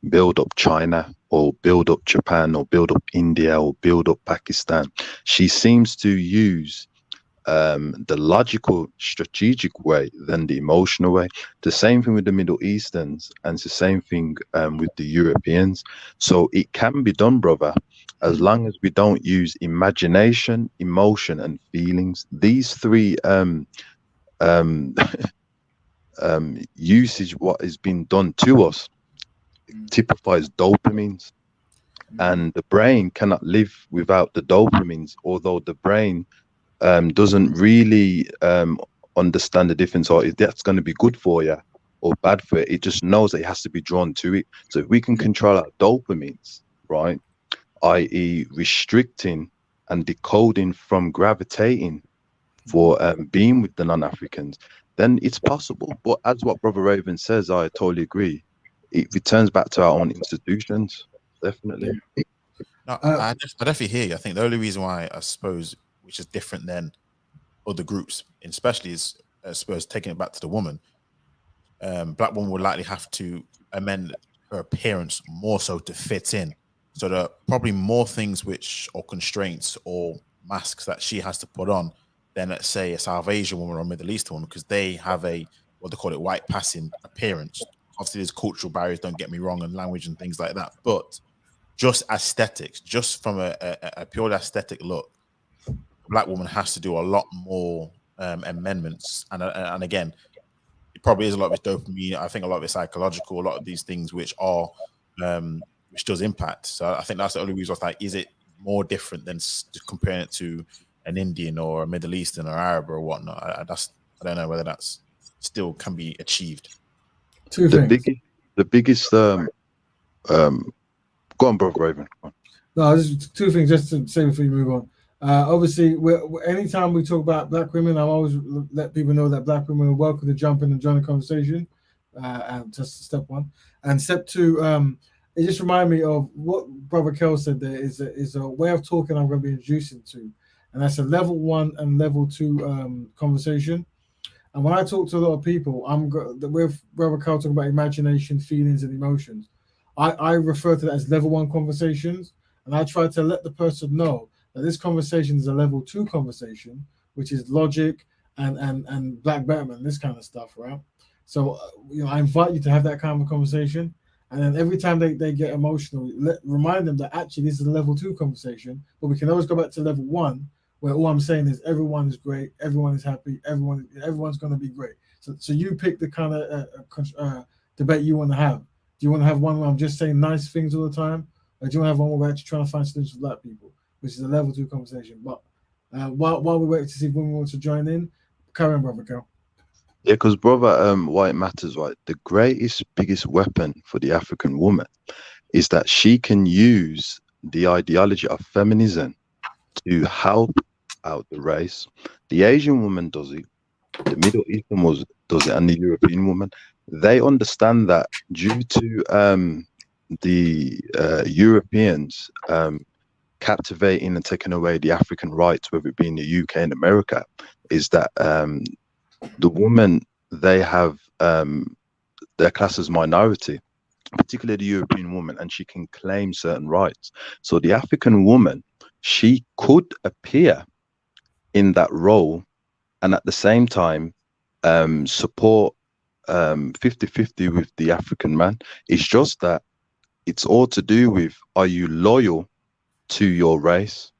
build up China or build up Japan or build up India or build up Pakistan. She seems to use the logical, strategic way than the emotional way. The same thing with the Middle Easterns, and it's the same thing with the Europeans. So it can be done, brother, as long as we don't use imagination, emotion, and feelings. These three usage, what has been done to us, typifies dopamines. And the brain cannot live without the dopamines, although the brain doesn't really understand the difference, or if that's going to be good for you or bad for it. It just knows that it has to be drawn to it. So if we can control our dopamines, right, i.e., restricting and decoding from gravitating for being with the non-Africans, then it's possible. But as what Brother Raven says, I totally agree. It returns back to our own institutions, definitely. No, I definitely hear you. I think the only reason why I suppose, which is different than other groups, especially is I suppose taking it back to the woman, black woman would likely have to amend her appearance more so to fit in. So there are probably more things which or constraints or masks that she has to put on than let's say a South Asian woman or a Middle Eastern woman, because they have a what they call it white passing appearance. Obviously, there's cultural barriers, don't get me wrong, and language and things like that. But just aesthetics, just from a purely aesthetic look, a black woman has to do a lot more amendments. And again, it probably is a lot of it's dopamine. I think a lot of it's psychological. A lot of these things which are which does impact. So I think that's the only reason. I was like, is it more different than comparing it to an Indian or a Middle Eastern or Arab or whatnot? I don't know whether that's still can be achieved. The biggest go on, Brother Raven. No, just two things just to say before you move on. Obviously, anytime we talk about black women, I always let people know that black women are welcome to jump in and join the conversation. And just step one. And step two, it just reminded me of what Brother Kel said. There is a way of talking I'm going to be introducing to, and that's a level 1 and level 2 conversation. And when I talk to a lot of people, with Brother Kel talking about imagination, feelings, and emotions. I refer to that as level 1 conversations, and I try to let the person know that this conversation is a level 2 conversation, which is logic and black betterment, this kind of stuff, right? So I invite you to have that kind of conversation, and then every time they get emotional, remind them that actually this is a level 2 conversation, but we can always go back to level 1, where all I'm saying is everyone is great, everyone is happy, everyone's going to be great. So you pick the kind of debate you want to have. Do you want to have one where I'm just saying nice things all the time, or do you want to have one where we're actually trying to find solutions for black people, which is a level 2 conversation? But while we wait to see if women want to join in, carry on, Brother Kel. Yeah, because brother, why it matters, right? The biggest weapon for the African woman is that she can use the ideology of feminism to help out the race. The Asian woman does it, the Middle Eastern does it, and the European woman. They understand that due to the Europeans captivating and taking away the African rights, whether it be in the UK and America, is that the women, they have their class as minority, particularly the European woman, and she can claim certain rights. So the African woman, she could appear in that role and at the same time support 50-50 with the African man. It's just that it's all to do with, are you loyal to your race?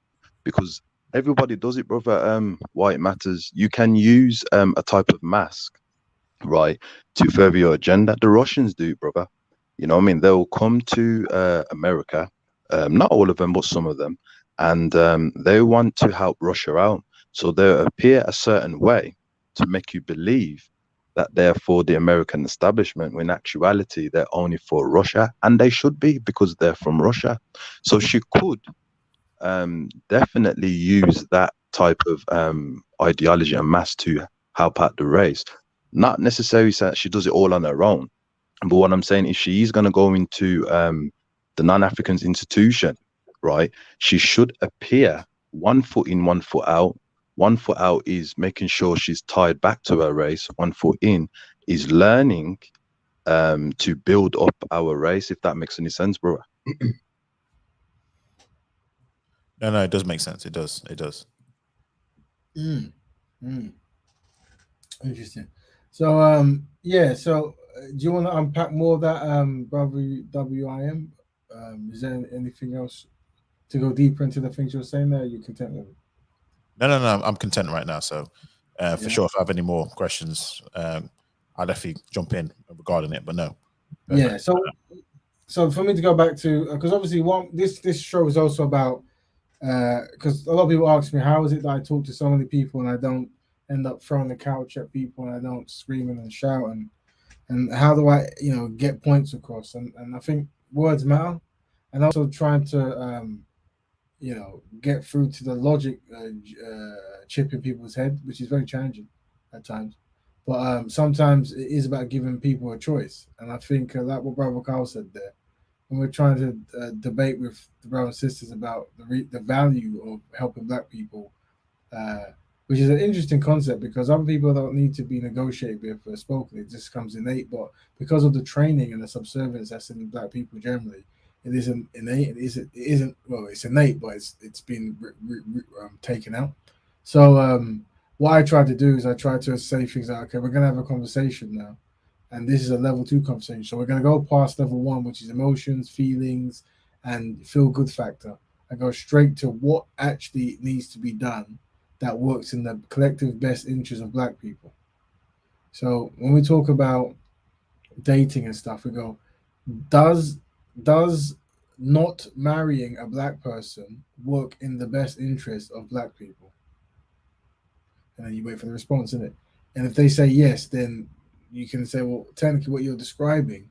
Because everybody does it, brother. Why it matters, you can use a type of mask, right, to further your agenda. The Russians do, brother. You know what I mean? They'll come to America, not all of them, but some of them, and they want to help Russia out. So they'll appear a certain way to make you believe that they're for the American establishment, when in actuality they're only for Russia, and they should be, because they're from Russia. So she could definitely use that type of ideology and mass to help out the race. Not necessarily that she does it all on her own, but what I'm saying is she is going to go into the non-Africans institution, right? She should appear 1 foot in, 1 foot out. 1 foot out is making sure she's tied back to her race. 1 foot in is learning to build up our race, if that makes any sense, bro. No, it does make sense. It does. Interesting. So so do you want to unpack more of that, brother WIM? Is there anything else to go deeper into the things you're saying there? Are you content with it? No, I'm content right now. So for sure, if I have any more questions, I'll definitely jump in regarding it. But no. Yeah. So for me to go back to, because obviously this show is also about, because a lot of people ask me, how is it that I talk to so many people and I don't end up throwing the couch at people and I don't screaming and shouting? And how do I, get points across? And I think words matter, and also trying to, get through to the logic chip in people's head, which is very challenging at times. But sometimes it is about giving people a choice, and I think like what Brother Carl said there, when we're trying to debate with the brothers and sisters about the value of helping Black people, uh, which is an interesting concept because other people don't need to be negotiated with or spoken. It just comes innate. But because of the training and the subservience that's in Black people generally, it isn't innate. It isn't. Well, it's innate, but it's been taken out. So what I try to do is I try to say things like, okay, we're gonna have a conversation now, and this is a level 2 conversation. So we're gonna go past level 1, which is emotions, feelings, and feel good factor, and go straight to what actually needs to be done that works in the collective best interest of Black people. So when we talk about dating and stuff, we go, does does not marrying a Black person work in the best interest of Black people? And then you wait for the response, in it. And if they say yes, then you can say, well, technically, what you're describing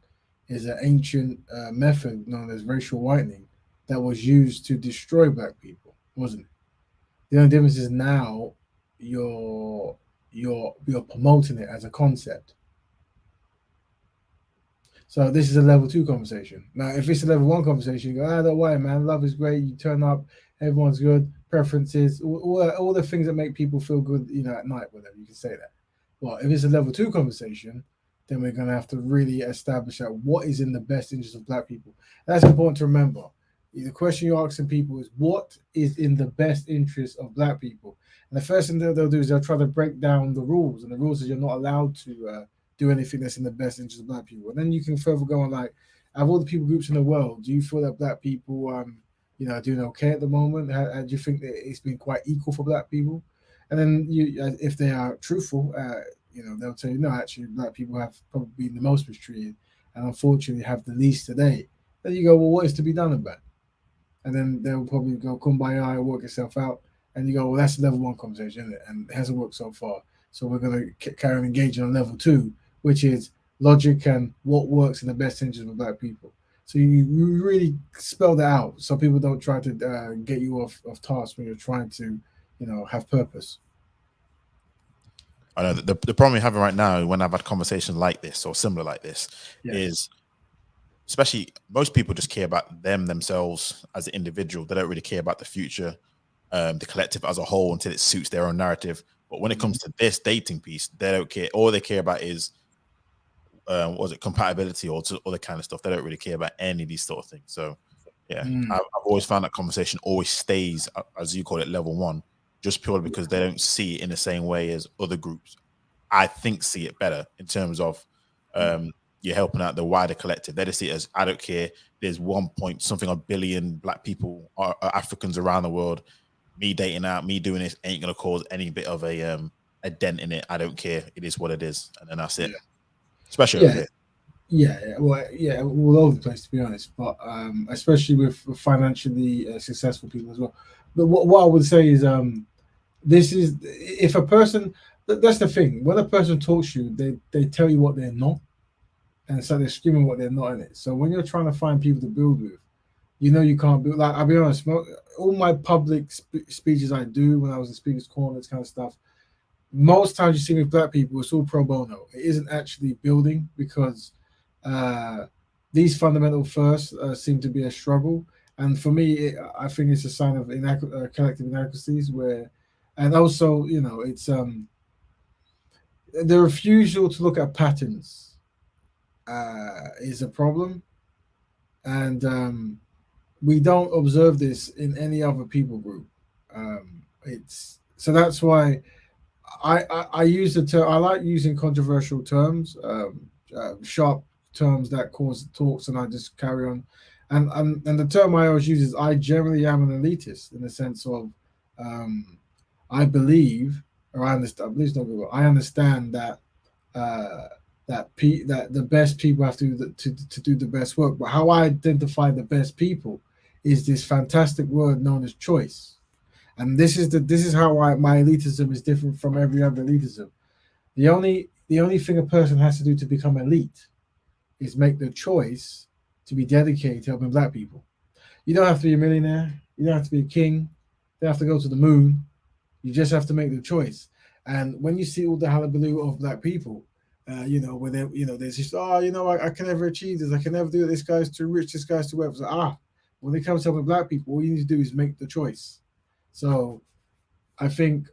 is an ancient method known as racial whitening that was used to destroy Black people, wasn't it? The only difference is now you're promoting it as a concept. So this is a level 2 conversation. Now, if it's a level 1 conversation, you go, don't worry, man. Love is great. You turn up, everyone's good. Preferences, all the things that make people feel good, at night, whatever. You can say that. Well, if it's a level 2 conversation, then we're going to have to really establish out what is in the best interest of Black people. That's important to remember. The question you're asking people is, what is in the best interest of Black people? And the first thing they'll do is they'll try to break down the rules. And the rules is you're not allowed to do anything that's in the best interest of Black people. And then you can further go on, like, out of all the people groups in the world, do you feel that Black people, are doing okay at the moment? How do you think that it's been quite equal for Black people? And then if they are truthful, they'll tell you, no, actually, Black people have probably been the most mistreated and unfortunately have the least today. Then you go, well, what is to be done about it? And then they'll probably go, kumbaya, work itself out. And you go, well, that's a level 1 conversation, isn't it? And it hasn't worked so far. So we're going to carry on engaging on level 2, which is logic and what works in the best interest of Black people. So you really spell that out so people don't try to get you off task when you're trying to, have purpose. I know the problem we're having right now when I've had conversations like this or similar like this is, especially most people just care about themselves as an individual. They don't really care about the future, the collective as a whole until it suits their own narrative. But when it comes to this dating piece, they don't care. All they care about is compatibility or other kind of stuff. They don't really care about any of these sort of things. So I've always found that conversation always stays, as you call it, level 1, just purely because they don't see it in the same way as other groups. I think see it better in terms of you're helping out the wider collective. They just see it as, I don't care. There's 1 point something a billion Black people or Africans around the world. Me dating out, me doing this ain't gonna cause any bit of a dent in it. I don't care. It is what it is, and then that's it. Especially over here. All over the place, to be honest. But especially with financially successful people as well. But what I would say is, this is if a person. That's the thing. When a person talks to you, they tell you what they're not, and so they're screaming what they're not in it. So when you're trying to find people to build with, you can't build. Like, I'll be honest, all my public speeches I do when I was in Speaker's Corner, this kind of stuff, most times you see with Black people, it's all pro bono. It isn't actually building because these fundamental firsts seem to be a struggle. And for me, I think it's a sign of collective inadequacies and also, it's the refusal to look at patterns is a problem. And we don't observe this in any other people group. So that's why I use the term. I like using controversial terms, sharp terms that cause talks, and I just carry on. And the term I always use is, I generally am an elitist in the sense of I believe, or I understand. I understand that that the best people have to do the best work. But how I identify the best people is this fantastic word known as choice. And this is how my elitism is different from every other elitism. The only thing a person has to do to become elite is make the choice to be dedicated to helping black people. You don't have to be a millionaire. You don't have to be a king. You don't have to go to the moon. You just have to make the choice. And when you see all the hullabaloo of black people, where they, there's just, I can never achieve this. I can never do it. This guy's too rich. This guy's too whatever. So, when it comes to helping black people, all you need to do is make the choice. So, I think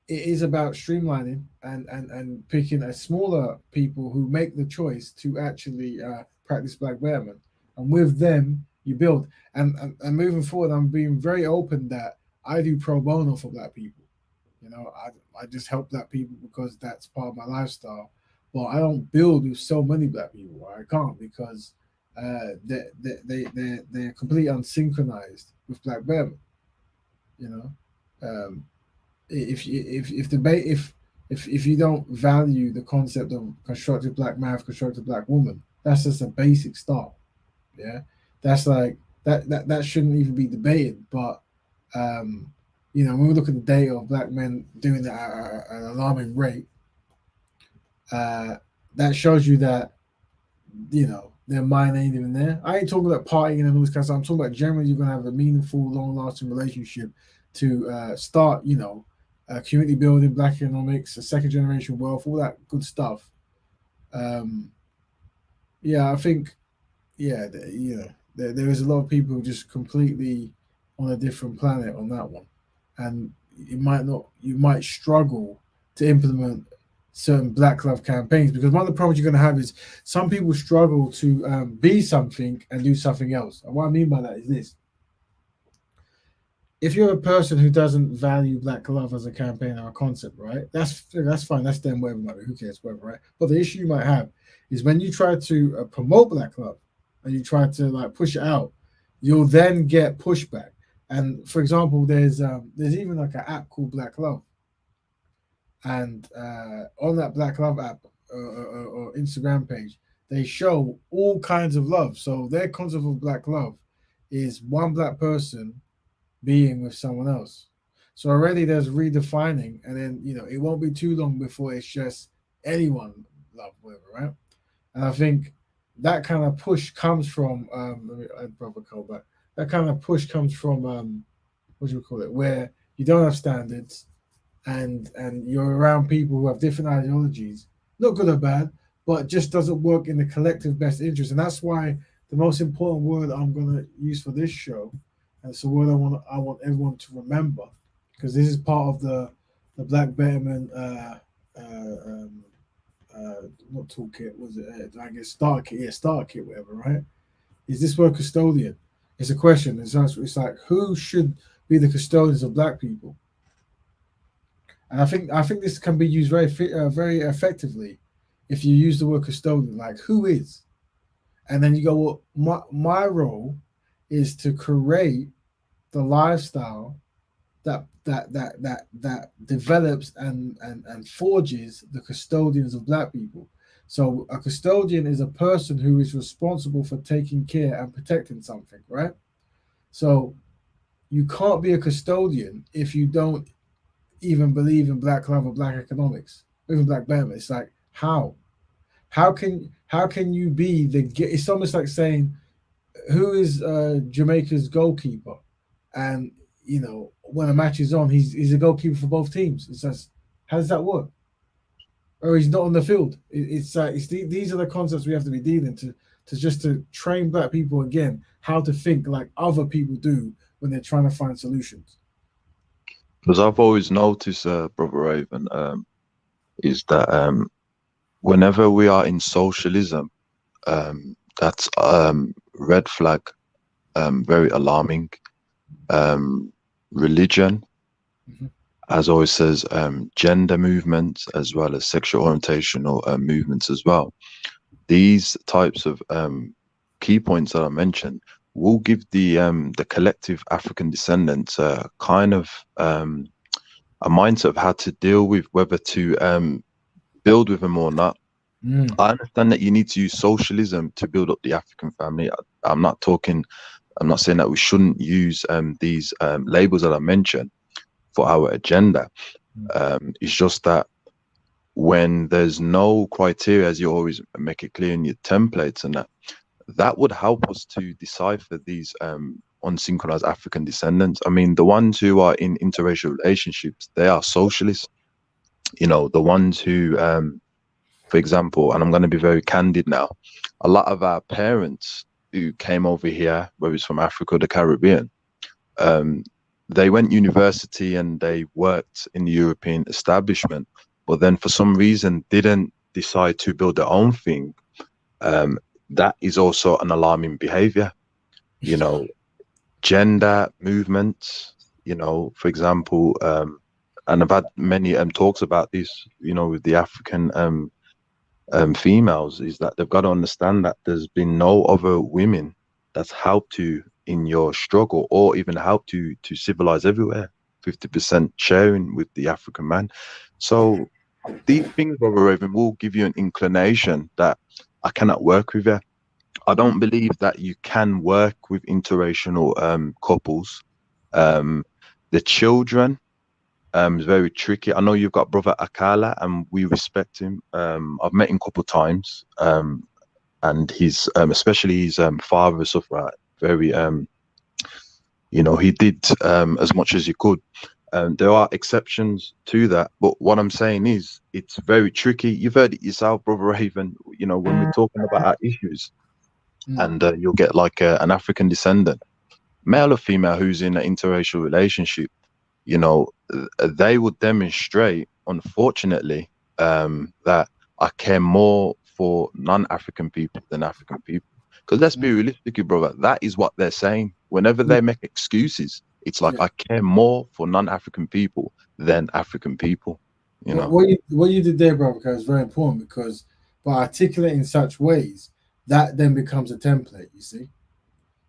it is about streamlining and picking a smaller people who make the choice to actually practice black betterment, and with them you build. And moving forward, I'm being very open that I do pro bono for black people. I just help black people because that's part of my lifestyle. But I don't build with so many black people. I can't because they're completely unsynchronized with black betterment. You know. If you don't value the concept of constructive black man, constructive black woman, that's just a basic start. Yeah, that's like that shouldn't even be debated. But when we look at the data of black men doing that at an alarming rate, that shows you that their mind ain't even there. I ain't talking about partying and all this kind of stuff. I'm talking about generally you're gonna have a meaningful, long-lasting relationship to start, community building, black economics, a second generation wealth, all that good stuff. I think, there is a lot of people just completely on a different planet on that one, and you might struggle to implement certain black love campaigns because one of the problems you're going to have is some people struggle to be something and do something else. And what I mean by that is this: if you're a person who doesn't value black love as a campaign or a concept, right? That's fine. That's them, whatever. Who cares, whatever, right? But the issue you might have is when you try to promote black love and you try to push it out, you'll then get pushback. And for example, there's even like an app called Black Love, and on that Black Love app or Instagram page, they show all kinds of love. So their concept of black love is one black person being with someone else. So already there's redefining, and then it won't be too long before it's just anyone love, whatever, right? And I think that kind of push comes from let me add Brother Cole back. That kind of push comes from what do you call it, where you don't have standards and you're around people who have different ideologies, not good or bad, but just doesn't work in the collective best interest. And that's why the most important word I'm gonna use for this show, and it's a word I want everyone to remember, because this is part of the Black Betterment not toolkit, was it? I guess starter kit, starter kit, whatever, right? Is this word custodian? It's a question. It's like who should be the custodians of black people? And I think this can be used very effectively if you use the word custodian. Like who is? And then you go, well, my role is to create the lifestyle that develops and forges the custodians of black people. So a custodian is a person who is responsible for taking care and protecting something, right? So you can't be a custodian if you don't even believe in black love or black economics, even black betterment. It's like how can you be it's almost like saying who is Jamaica's goalkeeper, and when a match is on, he's a goalkeeper for both teams. It says, how does that work? Or he's not on the field. These are the concepts we have to be dealing to train black people again how to think like other people do when they're trying to find solutions. Because I've always noticed, Brother Raven, is that whenever we are in socialism, that's red flag, very alarming. Religion, as always says, gender movements as well as sexual orientational movements as well. These types of key points that I mentioned will give the collective African descendants kind of a mindset of how to deal with whether to build with them or not. I understand that you need to use socialism to build up the African family. I'm not saying that we shouldn't use these labels that I mentioned, for our agenda. It's just that when there's no criteria, as you always make it clear in your templates, and that would help us to decipher these unsynchronized African descendants. I mean, the ones who are in interracial relationships, they are socialists. You know, the ones who, for example, and I'm going to be very candid now, a lot of our parents who came over here, whether it's from Africa or the Caribbean, they went university and they worked in the European establishment, but then for some reason didn't decide to build their own thing. That is also an alarming behavior. You know, gender movements, you know, for example, and I've had many talks about this, you know, with the African females, is that they've got to understand that there's been no other women that's helped you in your struggle or even helped you to civilize everywhere. 50% sharing with the African man. So these things, Brother Raven, will give you an inclination that I cannot work with you. I don't believe that you can work with interracial couples. The children is very tricky. I know you've got Brother Akala, and we respect him. I've met him a couple of times, and he's especially his father is very you know, he did as much as he could. There are exceptions to that, but what I'm saying is it's very tricky. You've heard it yourself, Brother Raven. You know, when we're talking about our issues, and you'll get like an African descendant, male or female, who's in an interracial relationship. You know, they would demonstrate, unfortunately, that I care more for non-African people than African people. Because let's be realistic, brother, that is what they're saying. Whenever they make excuses, it's like, I care more for non-African people than African people. You know, what you did there, brother, is very important, because by articulating such ways, that then becomes a template, you see.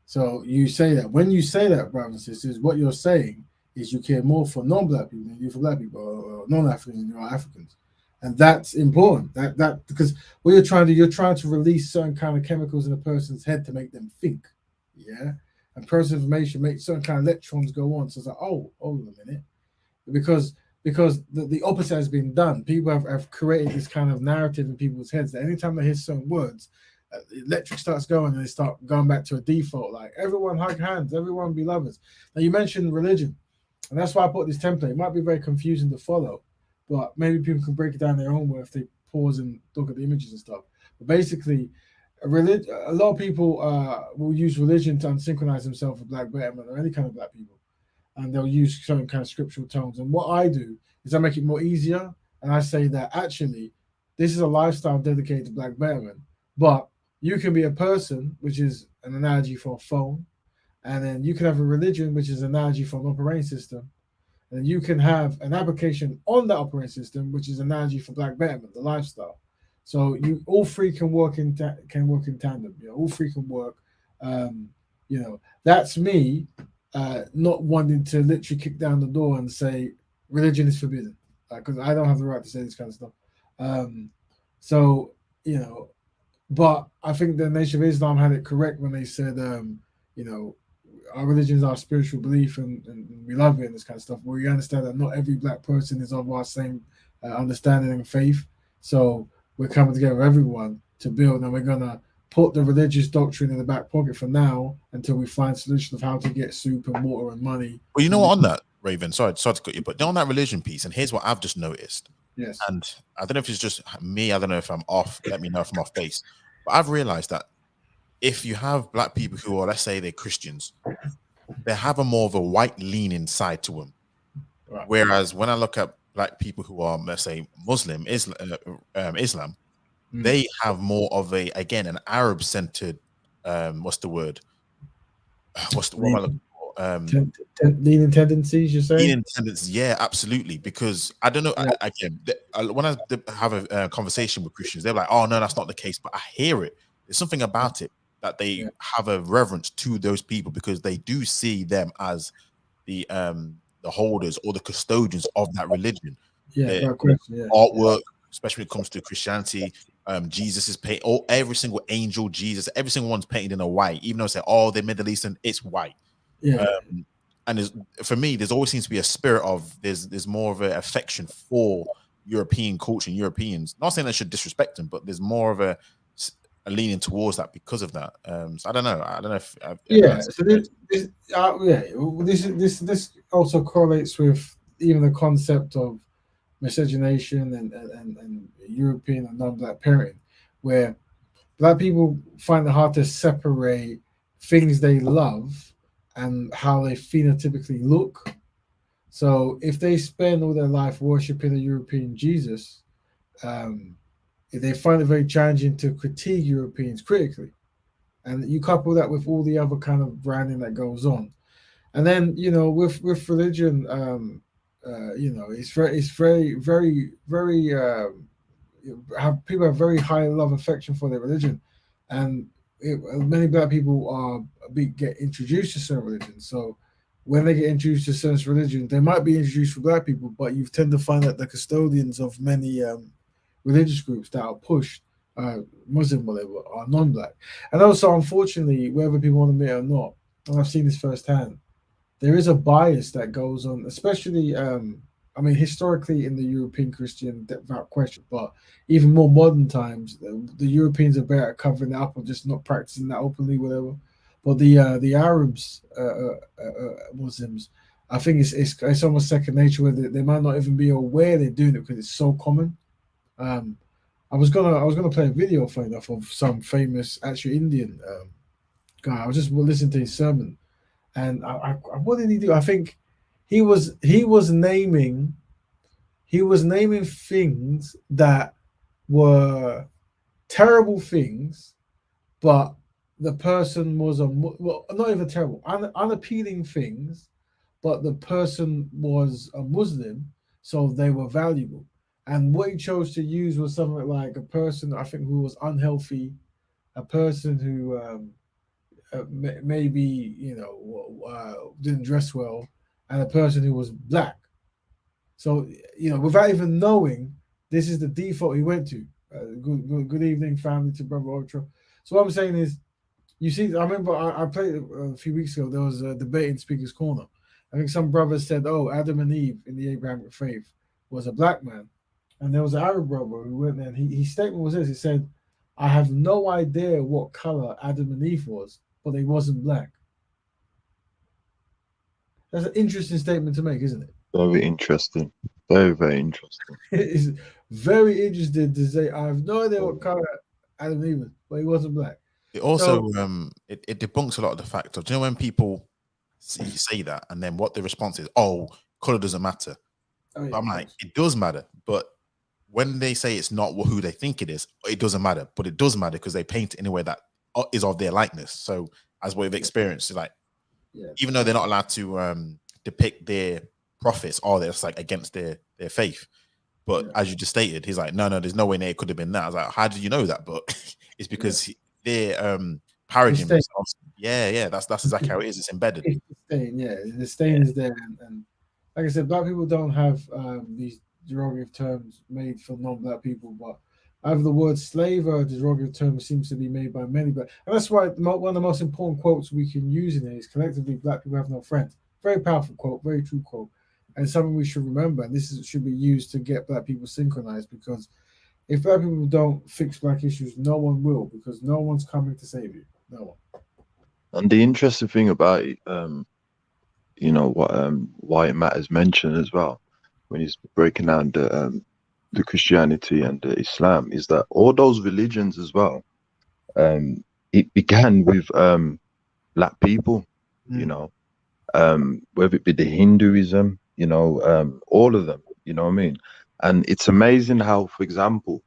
So you say that. When you say that, brothers and sisters, what you're saying is you care more for non-black people than you for black people, or non-Africans than you are Africans. And that's important. That because what you're trying to release certain kind of chemicals in a person's head to make them think. Yeah. And personal information makes certain kind of electrons go on. So it's like, oh, hold on a minute. Because the opposite has been done. People have created this kind of narrative in people's heads that anytime they hear certain words, electric starts going and they start going back to a default, like everyone hug hands, everyone be lovers. Now you mentioned religion, and that's why I put this template. It might be very confusing to follow, but maybe people can break it down their own way if they pause and look at the images and stuff. But basically, a lot of people will use religion to unsynchronize themselves with black Betterment or any kind of black people, and they'll use certain kind of scriptural tones. And what I do is I make it more easier, and I say that actually this is a lifestyle dedicated to black Betterment, but you can be a person, which is an analogy for a phone, and then you can have a religion, which is an analogy for an operating system, and then you can have an application on the operating system, which is an analogy for black Betterment, the lifestyle. So you all three can work in tandem. You know, all three can work. You know, that's me not wanting to literally kick down the door and say religion is forbidden, because I don't have the right to say this kind of stuff. So you know. But I think the Nation of Islam had it correct when they said, you know, our religion is our spiritual belief and we love it and this kind of stuff. We understand that not every black person is of our same understanding and faith. So we're coming together, everyone, to build, and we're going to put the religious doctrine in the back pocket for now until we find solution of how to get soup and water and money. Well, you know what, on that, Raven, sorry to cut you, but on that religion piece, and here's what I've just noticed. Yes. And I don't know if it's just me, I don't know if I'm off, let me know if I'm off base. But I've realized that if you have black people who are, let's say they're Christians, they have a more of a white leaning side to them. Right. Whereas when I look at black people who are, let's say, Muslim, Islam, they have more of a, again, an Arab-centered, what's the word? What am I looking for? Leaning tendencies, you say? Leaning tendencies, yeah, absolutely. Because I don't know, again, when I have a conversation with Christians, they're like, oh, no, that's not the case. But I hear it. There's something about it that they have a reverence to those people because they do see them as the holders or the custodians of that religion. Artwork, especially when it comes to Christianity, Jesus is painted, every single angel, Jesus, every single one's painted in a white, even though they say, oh, they're Middle Eastern, it's white. and for me, there's always seems to be a spirit of there's more of an affection for European culture and Europeans. Not saying I should disrespect them, but there's more of a leaning towards that because of that. So I don't know. I don't know if Yeah. So this also correlates with even the concept of miscegenation and European and non-black parenting, where black people find it hard to separate things they love and how they phenotypically look. So if they spend all their life worshiping a European Jesus, um, they find it very challenging to critique Europeans critically. And you couple that with all the other kind of branding that goes on, and then with religion, it's very have people have very high love affection for their religion, and many black people get introduced to certain religions. So when they get introduced to certain religion, they might be introduced for black people, but you tend to find that the custodians of many religious groups that are pushed, Muslim whatever, are non-black. And also, unfortunately, whether people want to admit it or not, and I've seen this firsthand, there is a bias that goes on, especially, I mean, historically in the European Christian, without question, but even more modern times, the Europeans are better at covering that up or just not practicing that openly, whatever. But the Arabs, Muslims, I think it's almost second nature, where they might not even be aware they're doing it because it's so common. Um, I was gonna play a video, funny enough, of some famous actual Indian guy. I was just listening to his sermon, and what did he do? I think he was naming things that were terrible things, but the person was well, not even terrible, unappealing things, but the person was a Muslim, so they were valuable. And what he chose to use was something like a person, I think, who was unhealthy, a person who maybe didn't dress well, and a person who was black. So without even knowing, this is the default he went to. Good evening, family, to Brother Ultra. So what I'm saying is, you see, I remember I played a few weeks ago. There was a debate in Speaker's Corner. I think some brothers said, "Oh, Adam and Eve in the Abrahamic faith was a black man," and there was an Arab brother who went there. And his statement was this: he said, "I have no idea what color Adam and Eve was, but they wasn't black." That's an interesting statement to make, isn't it? Very interesting. Very, very interesting. It's very interesting to say, "I have no idea what color Adam and Eve was, but he wasn't black." It also it debunks a lot of the fact of, do you know, when people say that and then what the response is, oh, color doesn't matter. Oh, yeah, I'm like, it does matter, but when they say it's not who they think it is, it doesn't matter. But it does matter because they paint it in a way that is of their likeness. So as we've experienced, like, even though they're not allowed to depict their prophets or they're just like against their faith, but as you just stated, he's like, no, there's no way it could have been that. I was like, how did you know that? But it's because they're parodying themselves. Yeah, that's exactly how it is. It's embedded. It's the stain, the stain is there, and like I said, black people don't have these derogative terms made for non-black people, but either the word slave or derogative term seems to be made by many. But and that's why one of the most important quotes we can use in it is collectively, black people have no friends. Very powerful quote, very true quote, and something we should remember. And should be used to get black people synchronized, because if black people don't fix black issues, no one will, because no one's coming to save you. No one. And the interesting thing about it, what Wyatt Matt has mentioned as well, when he's breaking down the Christianity and the Islam, is that all those religions as well, it began with black people, whether it be the Hinduism, all of them, you know what I mean? And it's amazing how, for example,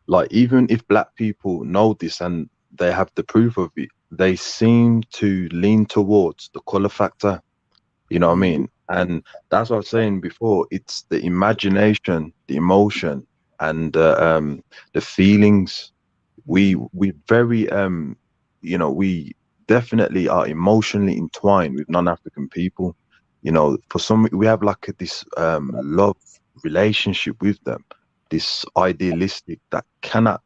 like, even if black people know this and they have the proof of it, they seem to lean towards the color factor, you know what I mean? And that's what I was saying before. It's the imagination, the emotion, and the feelings. We very we definitely are emotionally entwined with non-African people. For some, we have like this love relationship with them, this idealistic that cannot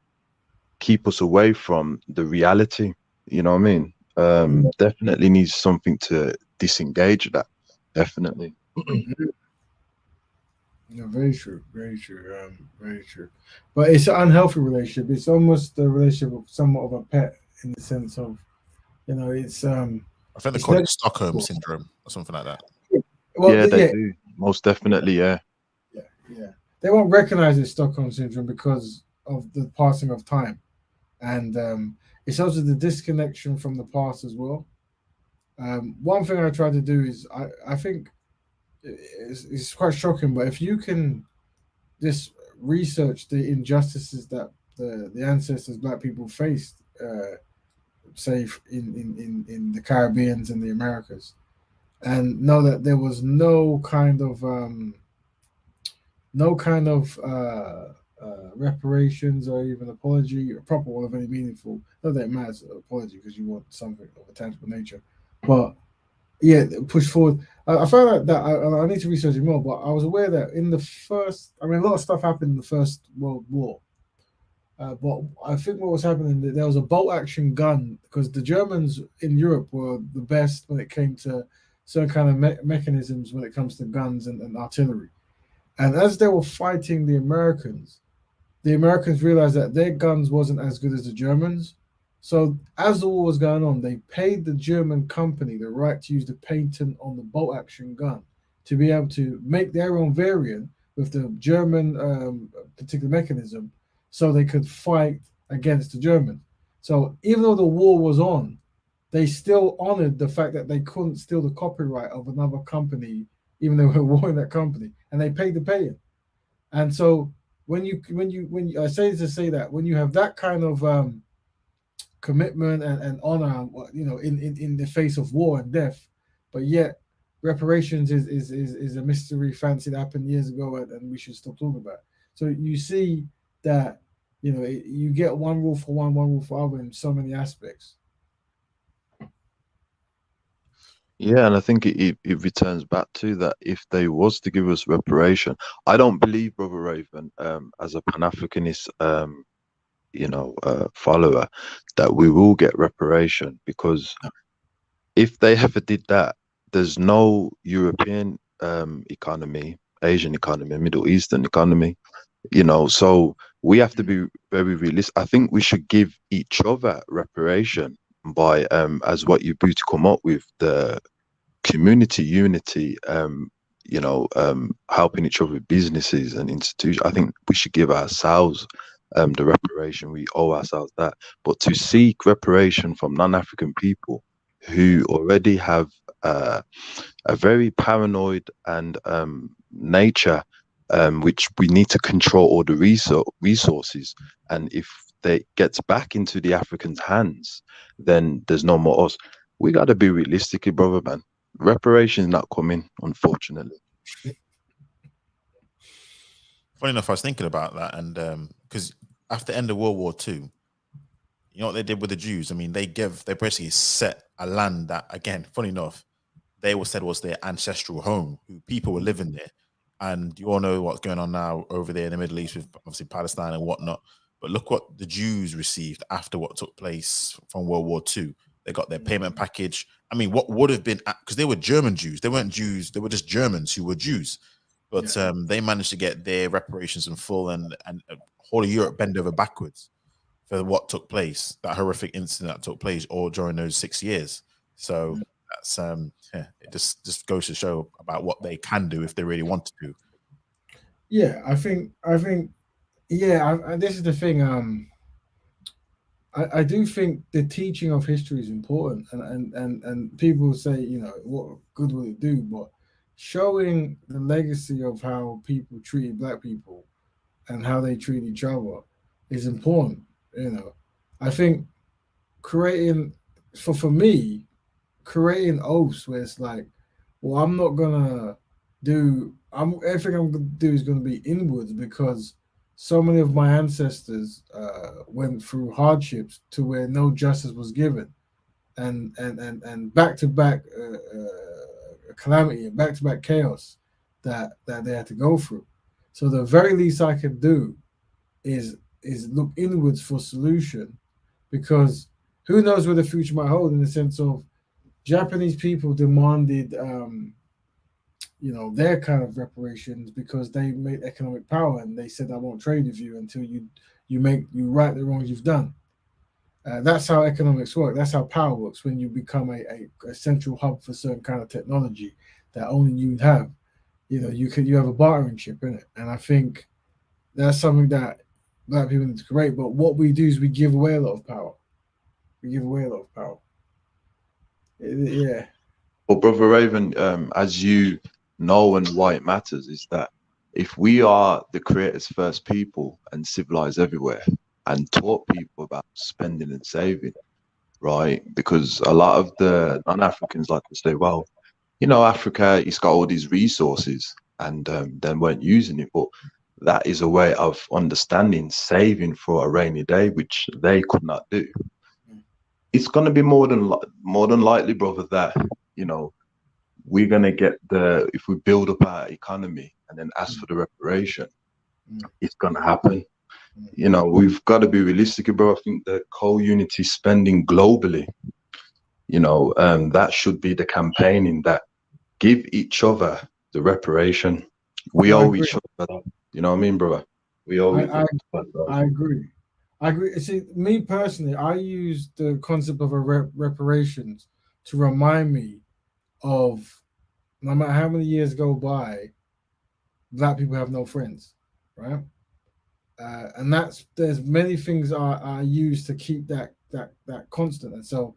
keep us away from the reality. You know what I mean? Definitely needs something to disengage that. Definitely. No, very true, very true, very true. But it's an unhealthy relationship. It's almost a relationship of somewhat of a pet in the sense of, I think they it's call never. it Stockholm syndrome or something like that. Well, Yeah, they yeah, do. Most definitely, yeah. yeah, yeah. They won't recognize it Stockholm syndrome because of the passing of time, and it's also the disconnection from the past as well. One thing I try to do is I think it's quite shocking, but if you can just research the injustices that the ancestors black people faced, say in the Caribbeans and the Americas, and know that there was no kind of reparations or even apology, a proper one of any meaningful. Not that it matters, apology, because you want something of a tangible nature. But yeah, push forward. I found out that I need to research it more, but I was aware that in the first, I mean, a lot of stuff happened in the First World War. But I think what was happening, there was a bolt action gun because the Germans in Europe were the best when it came to certain kind of mechanisms when it comes to guns and artillery. And as they were fighting the Americans realized that their guns wasn't as good as the Germans. So as the war was going on, they paid the German company the right to use the patent on the bolt action gun to be able to make their own variant with the German particular mechanism, so they could fight against the Germans. So even though the war was on, they still honored the fact that they couldn't steal the copyright of another company, even though they were warring that company, and they paid the pay. And so when you I say to say that when you have that kind of commitment and honor, in the face of war and death, but yet reparations is a mystery fancy that happened years ago, and we should stop talking about it. So you see that you get one rule for one rule for other in so many aspects. Yeah, and I think it returns back to that if they was to give us reparation, I don't believe, Brother Raven, as a Pan-Africanist, follower, that we will get reparation because if they ever did that, there's no European economy, Asian economy, Middle Eastern economy, so we have to be very realistic. I think we should give each other reparation by as what you to come up with, the community unity, helping each other with businesses and institutions. I think we should give ourselves the reparation. We owe ourselves that. But to seek reparation from non-African people who already have a very paranoid and nature, which we need to control all the resources. And if they gets back into the Africans' hands, then there's no more us. We got to be realistic, brother, man. Reparations not coming, unfortunately. Funny enough, I was thinking about that, and because after the end of World War II, you know what they did with the Jews? I mean, they basically set a land that, again, funny enough, they were said was their ancestral home, who people were living there. And you all know what's going on now over there in the Middle East with obviously Palestine and whatnot. But look what the Jews received after what took place from World War II. They got their payment package. I mean, what would have been, because they were German Jews. They weren't Jews. They were just Germans who were Jews. But they managed to get their reparations in full, and whole of Europe bend over backwards for what took place, that horrific incident that took place all during those 6 years. So that's it just goes to show about what they can do if they really want to do. Yeah, I think this is the thing. I do think the teaching of history is important, and people say, what good will it do? But showing the legacy of how people treated black people and how they treat each other is important. I think creating for me creating oaths where it's like, well, I'm not gonna do. I'm everything I'm gonna do is gonna be inwards because so many of my ancestors went through hardships to where no justice was given, and back to back calamity and back to back chaos that they had to go through. So the very least I can do is look inwards for solution, because who knows where the future might hold, in the sense of Japanese people demanded, their kind of reparations because they made economic power, and they said, "I won't trade with you until you right the wrongs you've done." That's how economics work. That's how power works. When you become a central hub for certain kind of technology that only you have, you have a bartering chip in it, and I think that's something that black people need to create. But what we do is we give away a lot of power. We give away a lot of power. Yeah. Well, Brother Raven, as you know, and why it matters is that if we are the creator's first people and civilized everywhere and taught people about spending and saving, right? Because a lot of the non-Africans like to say, well, Africa, it's got all these resources and then weren't using it. But that is a way of understanding saving for a rainy day, which they could not do. It's going to be more than likely, brother, that we're going to get if we build up our economy and then ask for the reparation, it's going to happen. We've got to be realistic, bro. I think the co-unity spending globally, that should be the campaigning that give each other the reparation. We No, I owe agree. each other. You know what I mean, brother? We owe each I other. I agree. I agree. See, me personally, I use the concept of a reparations to remind me of no matter how many years go by, black people have no friends, right? And there's many things are used to keep that constant, and so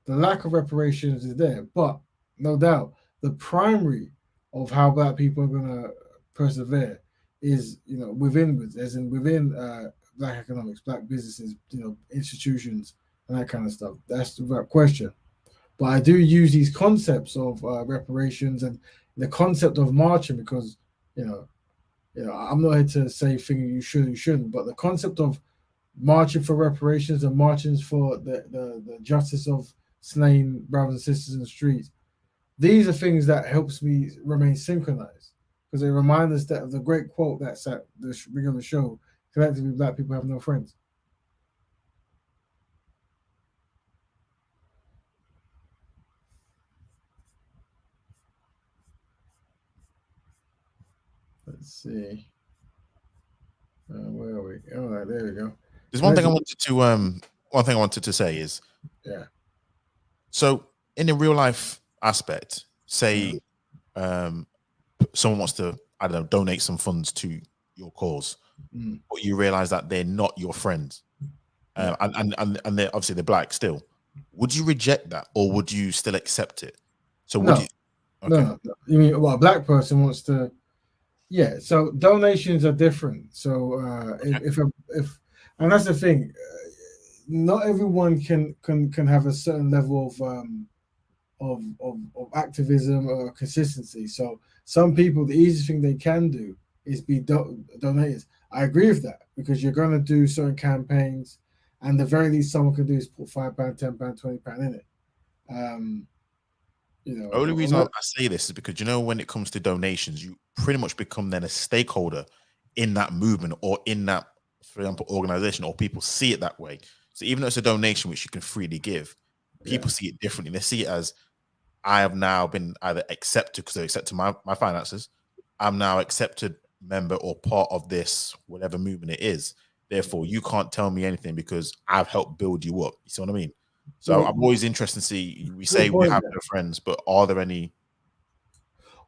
the lack of reparations is there, but no doubt the primary of how black people are going to persevere is within black economics, black businesses, institutions, and that kind of stuff. That's the right question. But I do use these concepts of reparations and the concept of marching because you know I'm not here to say things you should, you shouldn't, but the concept of marching for reparations and marching for the justice of slain brothers and sisters in the streets. These are things that helps me remain synchronized because they remind us that of the great quote that's at the beginning of the show: "Collectively, black people have no friends." Let's see. Where are we? All right, there we go. There's one thing I wanted to say is, Yeah. so in a real life aspect, say someone wants to, I don't know, donate some funds to your cause, but you realize that they're not your friends, and they're obviously they're black still. Would you reject that, or would you still accept it? So would No, you? Okay. no. You mean a black person wants to? Yeah. So donations are different. So if and that's the thing, not everyone can have a certain level of activism or consistency. So some people, the easiest thing they can do is be donators. I agree with that because you're going to do certain campaigns, and the very least someone can do is put £5, £10, £20 in it. The only reason I say this is because when it comes to donations, you pretty much become then a stakeholder in that movement or in that, for example, organization, or people see it that way. So even though it's a donation which you can freely give, people see it differently. They see it as, I have now been either accepted because they accepted my finances. I'm now accepted member or part of this, whatever movement it is. Therefore, you can't tell me anything because I've helped build you up. You see what I mean? So I'm always interested to see, we say we have no friends, but are there any?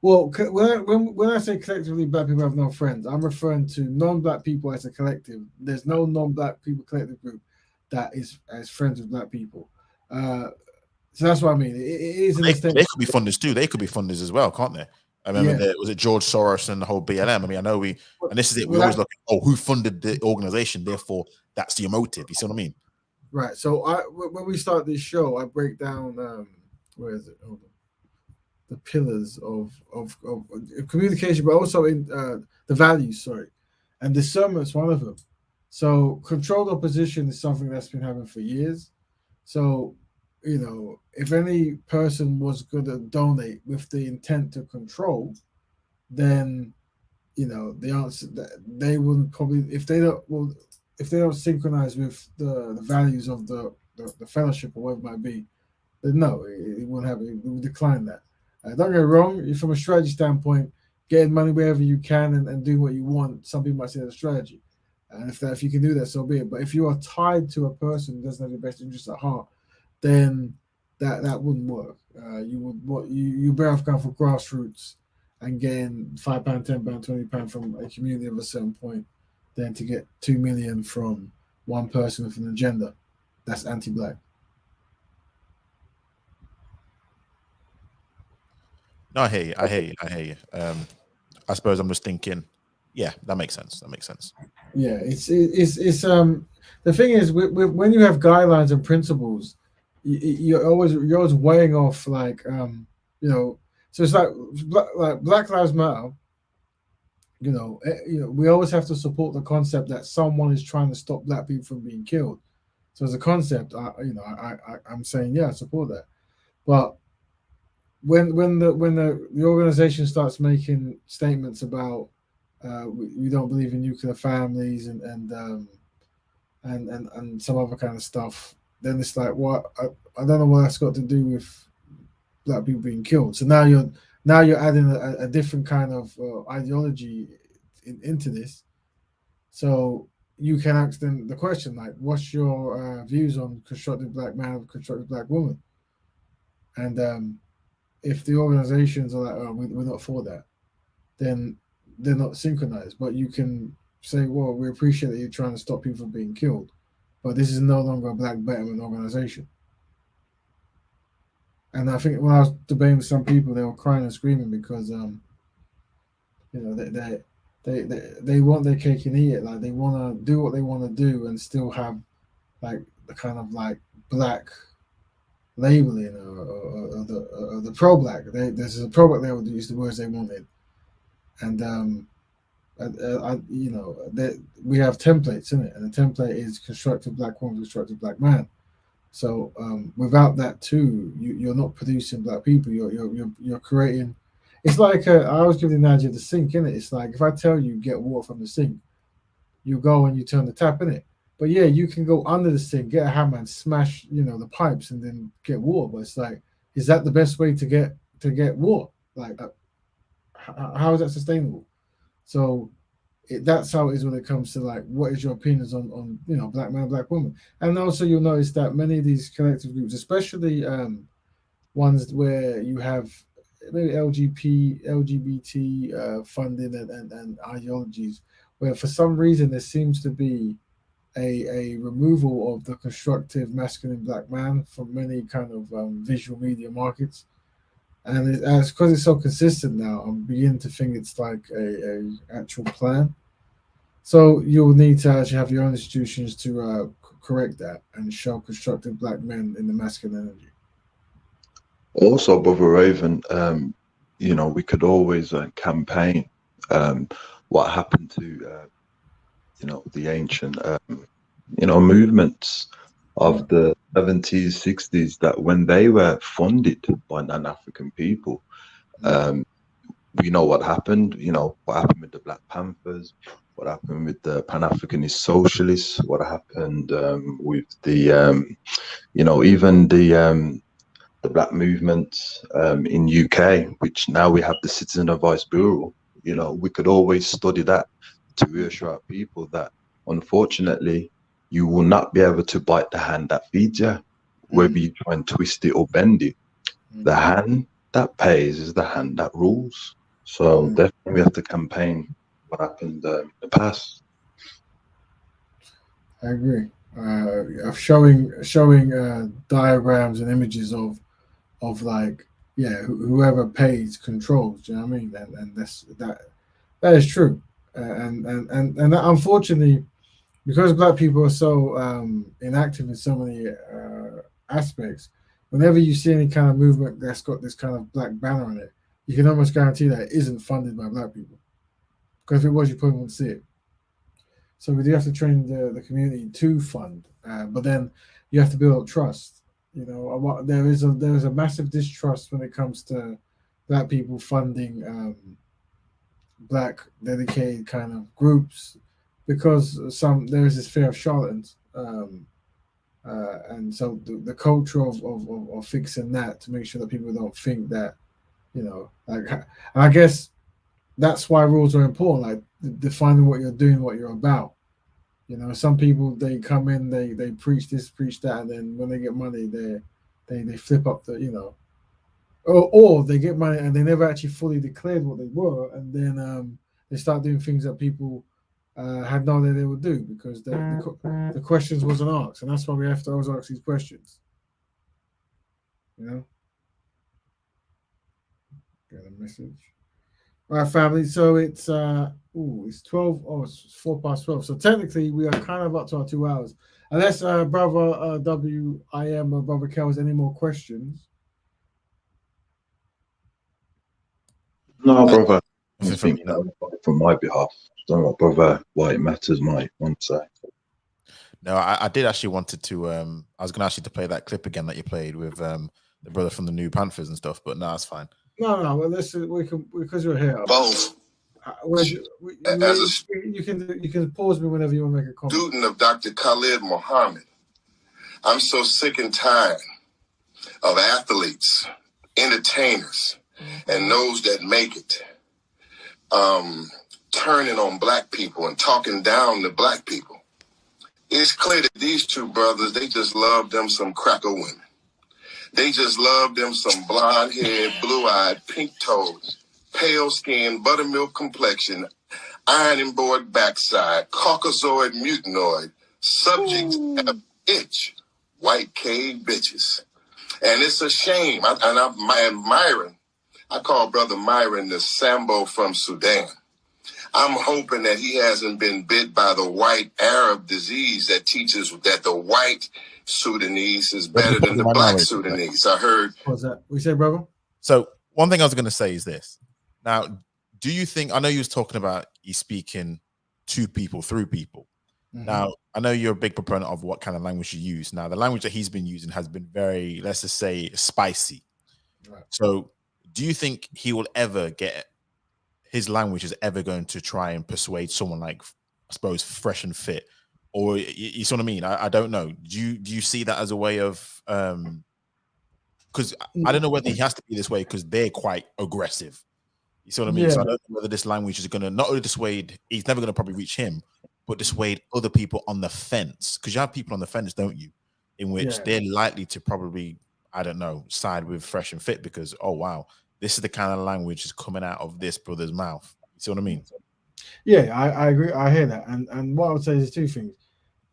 Well, when I say collectively black people have no friends, I'm referring to non-black people as a collective. There's no non-black people collective group that is as friends with black people. So that's what I mean. It is They could be funders too. They could be funders as well, can't they? I remember was it George Soros and the whole BLM? I mean, I know and this is it. We always look at, who funded the organization? Therefore, that's your motive. You see what I mean? Right. So when we start this show, I break down where is it? Hold on. The pillars of communication, but also in the values. Sorry, and discernment's one of them. So controlled opposition is something that's been happening for years. So if any person was going to donate with the intent to control, then the answer that they wouldn't probably if they don't synchronize with the values of the fellowship or whatever it might be, then no, it won't happen. It will decline that. Don't get me wrong. From a strategy standpoint, getting money wherever you can and doing what you want, some people might say that's a strategy. And if you can do that, so be it. But if you are tied to a person who doesn't have your best interests at heart, then that wouldn't work. You would what you better off going for grassroots and getting £5, £10, £20 from a community of a certain point, than to get 2 million from one person with an agenda that's anti-black. No, I hear you. I hear you. I hear you. I suppose I'm just thinking, yeah, that makes sense. That makes sense. Yeah, it's the thing is when you have guidelines and principles, you're always weighing off like you know, so it's like Black Lives Matter. We always have to support the concept that someone is trying to stop black people from being killed. So as a concept, I'm saying yeah, I support that. But when the organization starts making statements about we don't believe in nuclear families and some other kind of stuff, then it's like what I don't know what that's got to do with black people being killed. So now you're adding a different kind of ideology into this. So you can ask them the question like, what's your views on constructive black man, constructive black woman? And if the organizations are like, oh, we're not for that, then they're not synchronized. But you can say, well, we appreciate that you're trying to stop people from being killed, but this is no longer a black betterment organization. And I think when I was debating with some people, they were crying and screaming because they want their cake and eat it. Like they want to do what they want to do and still have like the kind of like black labeling or the pro black. There's a pro black label that used the words they wanted, and that we have templates in it, and the template is constructive black woman, constructive black man. So without that too, you're not producing black people. You're creating. It's like I always give the analogy of the sink in it. It's like if I tell you get water from the sink, you go and you turn the tap in it. But yeah, you can go under the sink, get a hammer and smash the pipes and then get water. But it's like, is that the best way to get water? Like, how is that sustainable? So that's how it is when it comes to like what is your opinions on black man, black woman. And also you'll notice that many of these collective groups, especially ones where you have maybe LGBT funding and ideologies, where for some reason there seems to be a removal of the constructive masculine black man from many kind of visual media markets. And it's because it's so consistent now, I'm beginning to think it's like a actual plan. So you'll need to actually have your own institutions to correct that and show constructive black men in the masculine energy. Also, Brother Raven, we could always campaign what happened to, the ancient, movements of the 70s, 60s, that when they were funded by non-African people, we know what happened, what happened with the Black Panthers, what happened with the Pan-Africanist Socialists, what happened with the, even the black movement in UK, which now we have the Citizen Advice Bureau. We could always study that to reassure our people that unfortunately you will not be able to bite the hand that feeds you, whether you try and twist it or bend it. The hand that pays is the hand that rules. So definitely we have to campaign what happened in the past. I agree. Of showing diagrams and images of like whoever pays controls. Do you know what I mean? And that is true. And that, unfortunately, because black people are so inactive in so many aspects, whenever you see any kind of movement that's got this kind of black banner on it, you can almost guarantee that it isn't funded by black people. Because if it was, you probably wouldn't see it. So we do have to train the community to fund, but then you have to build up trust. There is a massive distrust when it comes to black people funding black dedicated kind of groups, because there is this fear of charlatans. And so the culture of fixing that to make sure that people don't think that, like, and I guess that's why rules are important, like defining what you're doing, what you're about. Some people, they come in, they preach this, preach that, and then when they get money, they flip up or they get money and they never actually fully declared what they were, and then they start doing things that people had no idea they would do because the questions wasn't asked, and that's why we have to always ask these questions. Get a message. All right, family. So it's 12. Oh, it's 4:12. So technically, we are kind of up to our 2 hours. Unless brother WIM or brother Kel has any more questions. No, brother. I This is think from from my behalf. Don't know what brother White Matters might want to say. No, I did actually wanted to. I was going to ask you to play that clip again that you played with the brother from the New Panthers and stuff, but no, it's fine. No. Well, listen, we can, because we're here. Both. You can pause me whenever you want to make a comment. Student of Dr. Khalid Muhammad, I'm so sick and tired of athletes, entertainers, and those that make it, turning on black people and talking down to black people. It's clear that these two brothers, they just love them some cracker women. They just love them some blonde-haired, blue-eyed, pink-toed, pale-skinned, buttermilk complexion, ironing board backside, Caucasoid mutanoid, subjects have itch, white cave bitches. And it's a shame. I call Brother Myron the Sambo from Sudan. I'm hoping that he hasn't been bit by the white Arab disease that teaches that the white Sudanese is better than the black Sudanese. I heard. What's that? We say, brother? So one thing I was going to say is this. Now, do you think, I know you was talking about you speaking to people, through people. Mm-hmm. Now, I know you're a big proponent of what kind of language you use. Now, the language that he's been using has been very, let's just say, spicy. Right. So do you think he will ever get, his language is ever going to try and persuade someone like, I suppose, Fresh and Fit? Or you see what I mean? I don't know. Do you see that as a way of, because I don't know whether he has to be this way because they're quite aggressive. You see what I mean? Yeah. So I don't know whether this language is going to not only dissuade, he's never going to probably reach him, but dissuade other people on the fence. Because you have people on the fence, don't you? In which they're likely to probably, I don't know, side with Fresh and Fit because, oh, wow, this is the kind of language that's coming out of this brother's mouth. You see what I mean? Yeah, I agree. I hear that. And what I would say is two things.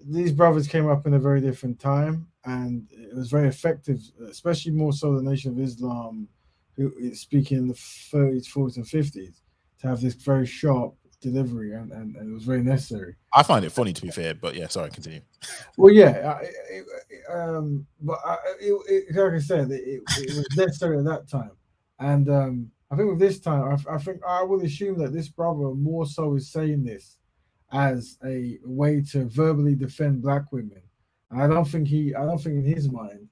These brothers came up in a very different time, and it was very effective, especially more so the Nation of Islam, who is speaking in the 30s, 40s, and 50s, to have this very sharp delivery, and it was very necessary. I find it funny, to be fair, but yeah, sorry, continue. Well, yeah, like I said, it was necessary at that time, and I think with this time, I think I would assume that this brother more so is saying this as a way to verbally defend black women. And I don't think in his mind,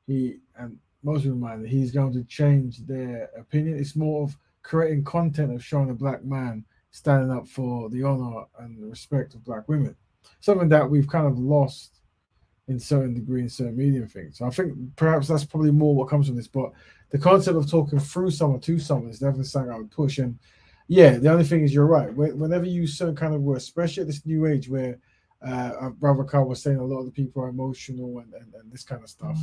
and most people's mind, he's going to change their opinion. It's more of creating content of showing a black man standing up for the honor and the respect of black women. Something that we've kind of lost in certain degree in certain media things. So I think perhaps that's probably more what comes from this. But the concept of talking through someone to someone is definitely something I would push. And yeah, the only thing is you're right. Whenever you use certain kind of words, especially at this new age where Brother Carl was saying a lot of the people are emotional and this kind of stuff.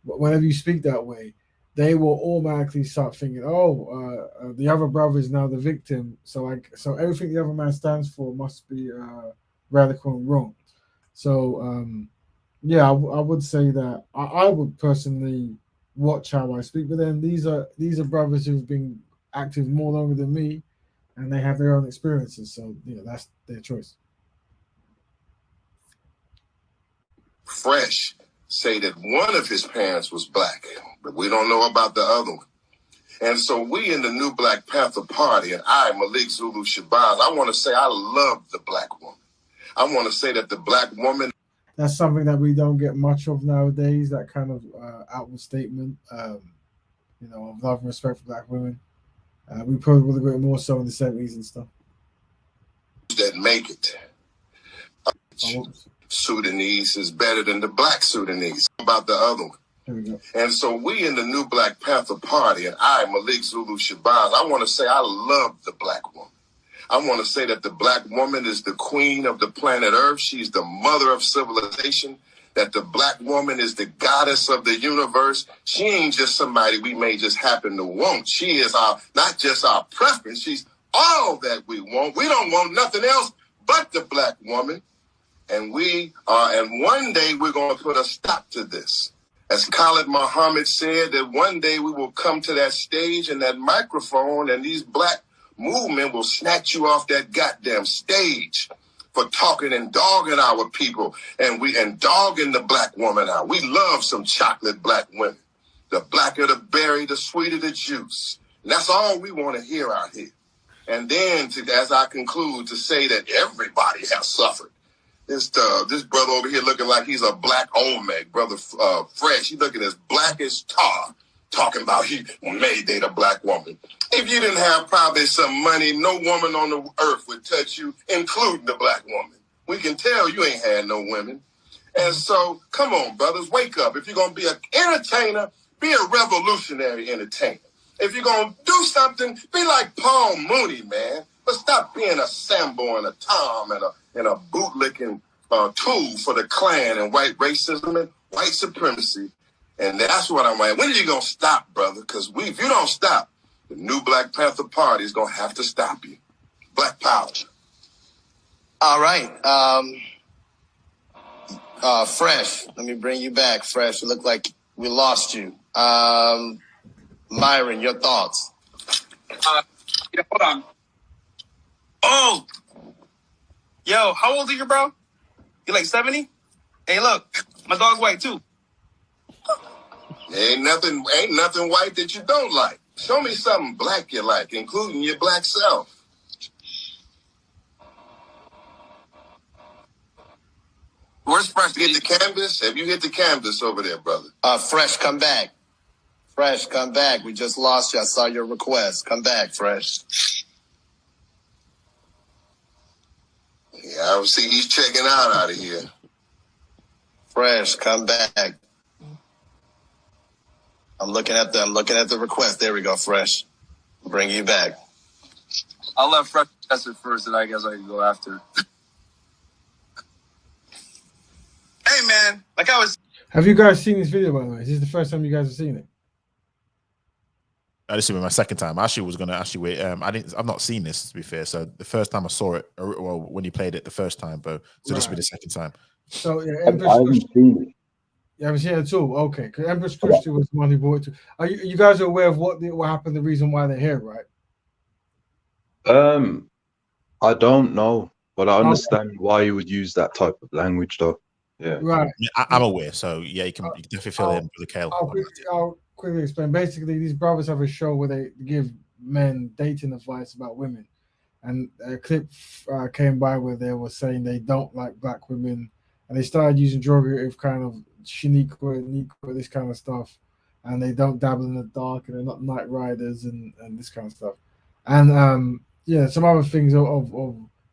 Whenever you speak that way, they will automatically start thinking, the other brother is now the victim. So everything the other man stands for must be radical and wrong. So I would say that I would personally watch how I speak. But then these are brothers who've been active more longer than me, and they have their own experiences. So that's their choice. Fresh say that one of his parents was black, but we don't know about the other one. And so we in the new Black Panther Party, and I, Malik Zulu Shabazz, I want to say I love the black woman. I want to say that the black woman. That's something that we don't get much of nowadays, that kind of outward statement, of love and respect for black women. We probably would have got more so in the 70s and stuff. That make it. Sudanese is better than the black Sudanese. About the other one. There we go. And so we in the new Black Panther Party, and I, Malik Zulu Shabazz, I want to say I love the black woman. I want to say that the black woman is the queen of the planet Earth. She's the mother of civilization. That the black woman is the goddess of the universe. She ain't just somebody we may just happen to want. She is our, not just our preference. She's all that we want. We don't want nothing else but the black woman. And and one day we're going to put a stop to this. As Khalid Muhammad said, that one day we will come to that stage and that microphone, and these black movement will snatch you off that goddamn stage for talking and dogging our people, and dogging the black woman out. We love some chocolate black women. The blacker the berry, the sweeter the juice. And that's all we want to hear out here. And then, as I conclude, to say that everybody has suffered. This brother over here looking like he's a black Olmec, brother Fresh. He's looking as black as tar, talking about he may date a black woman. If you didn't have probably some money, no woman on the earth would touch you, including the black woman. We can tell you ain't had no women. And so, come on, brothers, wake up. If you're going to be an entertainer, be a revolutionary entertainer. If you're going to do something, be like Paul Mooney, man. But stop being a Sambo and a Tom and a bootlicking tool for the Klan and white racism and white supremacy. And that's what I'm like. When are you going to stop, brother? Because if you don't stop, the new Black Panther Party is going to have to stop you. Black power. All right. Fresh, let me bring you back. Fresh, it looked like we lost you. Myron, your thoughts? Yeah, hold on. Oh, yo, how old are you, bro? You like 70? Hey, look, my dog's white too. Ain't nothing white that you don't like. Show me something black you like, including your black self. Where's Fresh? Hit the canvas? Have you hit the canvas over there, brother? Fresh, come back. Fresh, come back. We just lost you. I saw your request. Come back, Fresh. Yeah, I see he's checking out of here. Fresh, come back. I'm looking at the request. There we go, Fresh. Bring you back. I'll let Fresh test it first, and I guess I can go after. Hey, man, like I was. Have you guys seen this video, by the way? Is this the first time you guys have seen it? This will be my second time. I actually was gonna wait. I've not seen this, to be fair. So the first time I saw it, well, when you played it the first time, but so this will be the second time. So yeah, I haven't seen it. You haven't seen it at all? Okay, because Empress Christie was the one who brought it to. Are you guys aware of what happened, the reason why they're here, right? I don't know, but I understand why you would use that type of language, though. Yeah, right. I'm aware, so yeah, you can definitely fill in for the Kale. I'll quickly explain. Basically, these brothers have a show where they give men dating advice about women, and a clip came by where they were saying they don't like black women, and they started using derogative kind of Shaniqua, Niqua, this kind of stuff, and they don't dabble in the dark, and they're not night riders and this kind of stuff, and yeah, some other things of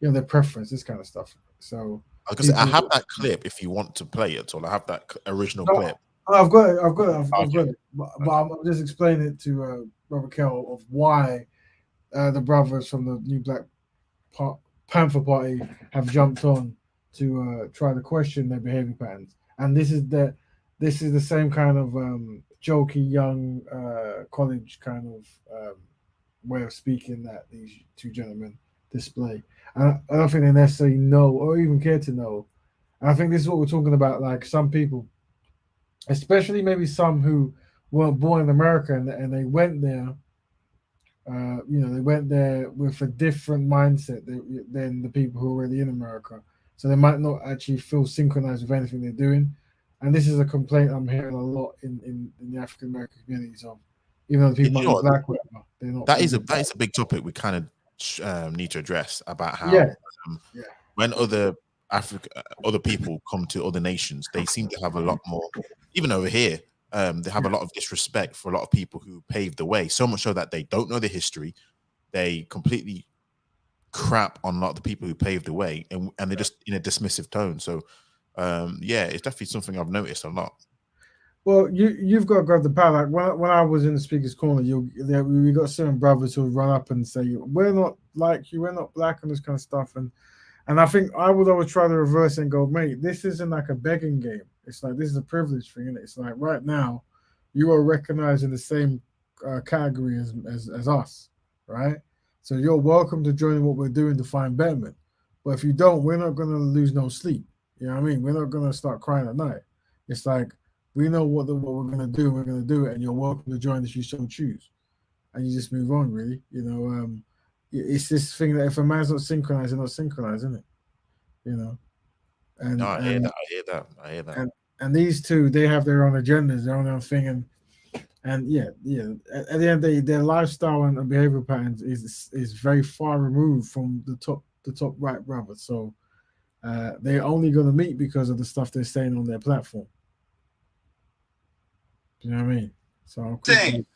their preference, this kind of stuff. So. I have that clip if you want to play it, or I have that original clip. I've got it. But I'm just explaining it to Robert Kell of why the brothers from the new Black Panther Party have jumped on to try to question their behavior patterns. And this is the same kind of jokey young college kind of way of speaking that these two gentlemen display. I don't think they necessarily know or even care to know. And I think this is what we're talking about. Like some people, especially maybe some who weren't born in America and they went there, they went there with a different mindset than the people who are already in America. So they might not actually feel synchronized with anything they're doing. And this is a complaint I'm hearing a lot in the African American communities of, even though the people might be black, they're not. That is a big topic we kind of need to address about how when other people come to other nations, they seem to have a lot more, even over here, they have a lot of disrespect for a lot of people who paved the way, so much so that they don't know the history, they completely crap on a lot of the people who paved the way, and they're just in a dismissive tone. So yeah, it's definitely something I've noticed a lot. Well, you've got to grab the power. Like when I was in the speaker's corner, we got certain brothers who would run up and say, "We're not like you. We're not black," and this kind of stuff. And I think I would always try to reverse and go, "Mate, this isn't like a begging game. It's like this is a privilege thing, and it's like right now, you are recognized in the same category as us, right? So you're welcome to join what we're doing to find betterment. But if you don't, we're not gonna lose no sleep. You know what I mean? We're not gonna start crying at night. It's like we know what we're gonna do. We're gonna do it, and you're welcome to join if you so choose. And you just move on, really. It's this thing that if a man's not synchronized, they're not synchronized, isn't it? You know. And No, I hear and that. I hear that. I hear that. and these two, they have their own agendas, their own thing, and yeah. At the end of the day, their lifestyle and behavioral patterns is very far removed from the top right brother. So they're only going to meet because of the stuff they're saying on their platform. You know what I mean? So Dang.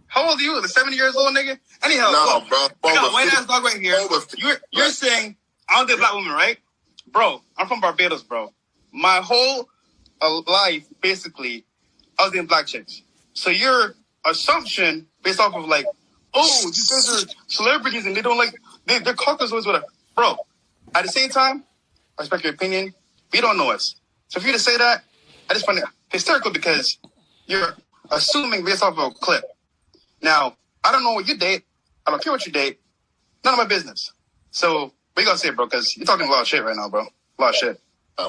How old are you? The 70 years old nigga? Anyhow, No, bro. I got a white ass dog right here. You're saying I don't date black women, right? Bro, I'm from Barbados, bro. My whole life, basically, I was dating black chicks. So your assumption based off of like, oh, these guys are celebrities and they don't like, they're Caucasoids, whatever. Bro, at the same time, I respect your opinion. We don't know us. So for you to say that, I just find it hysterical because you're assuming based off of a clip. Now, I don't know what you date. I don't care what you date. None of my business. So, what you gonna say, bro? Because you're talking a lot of shit right now, bro. A lot of shit.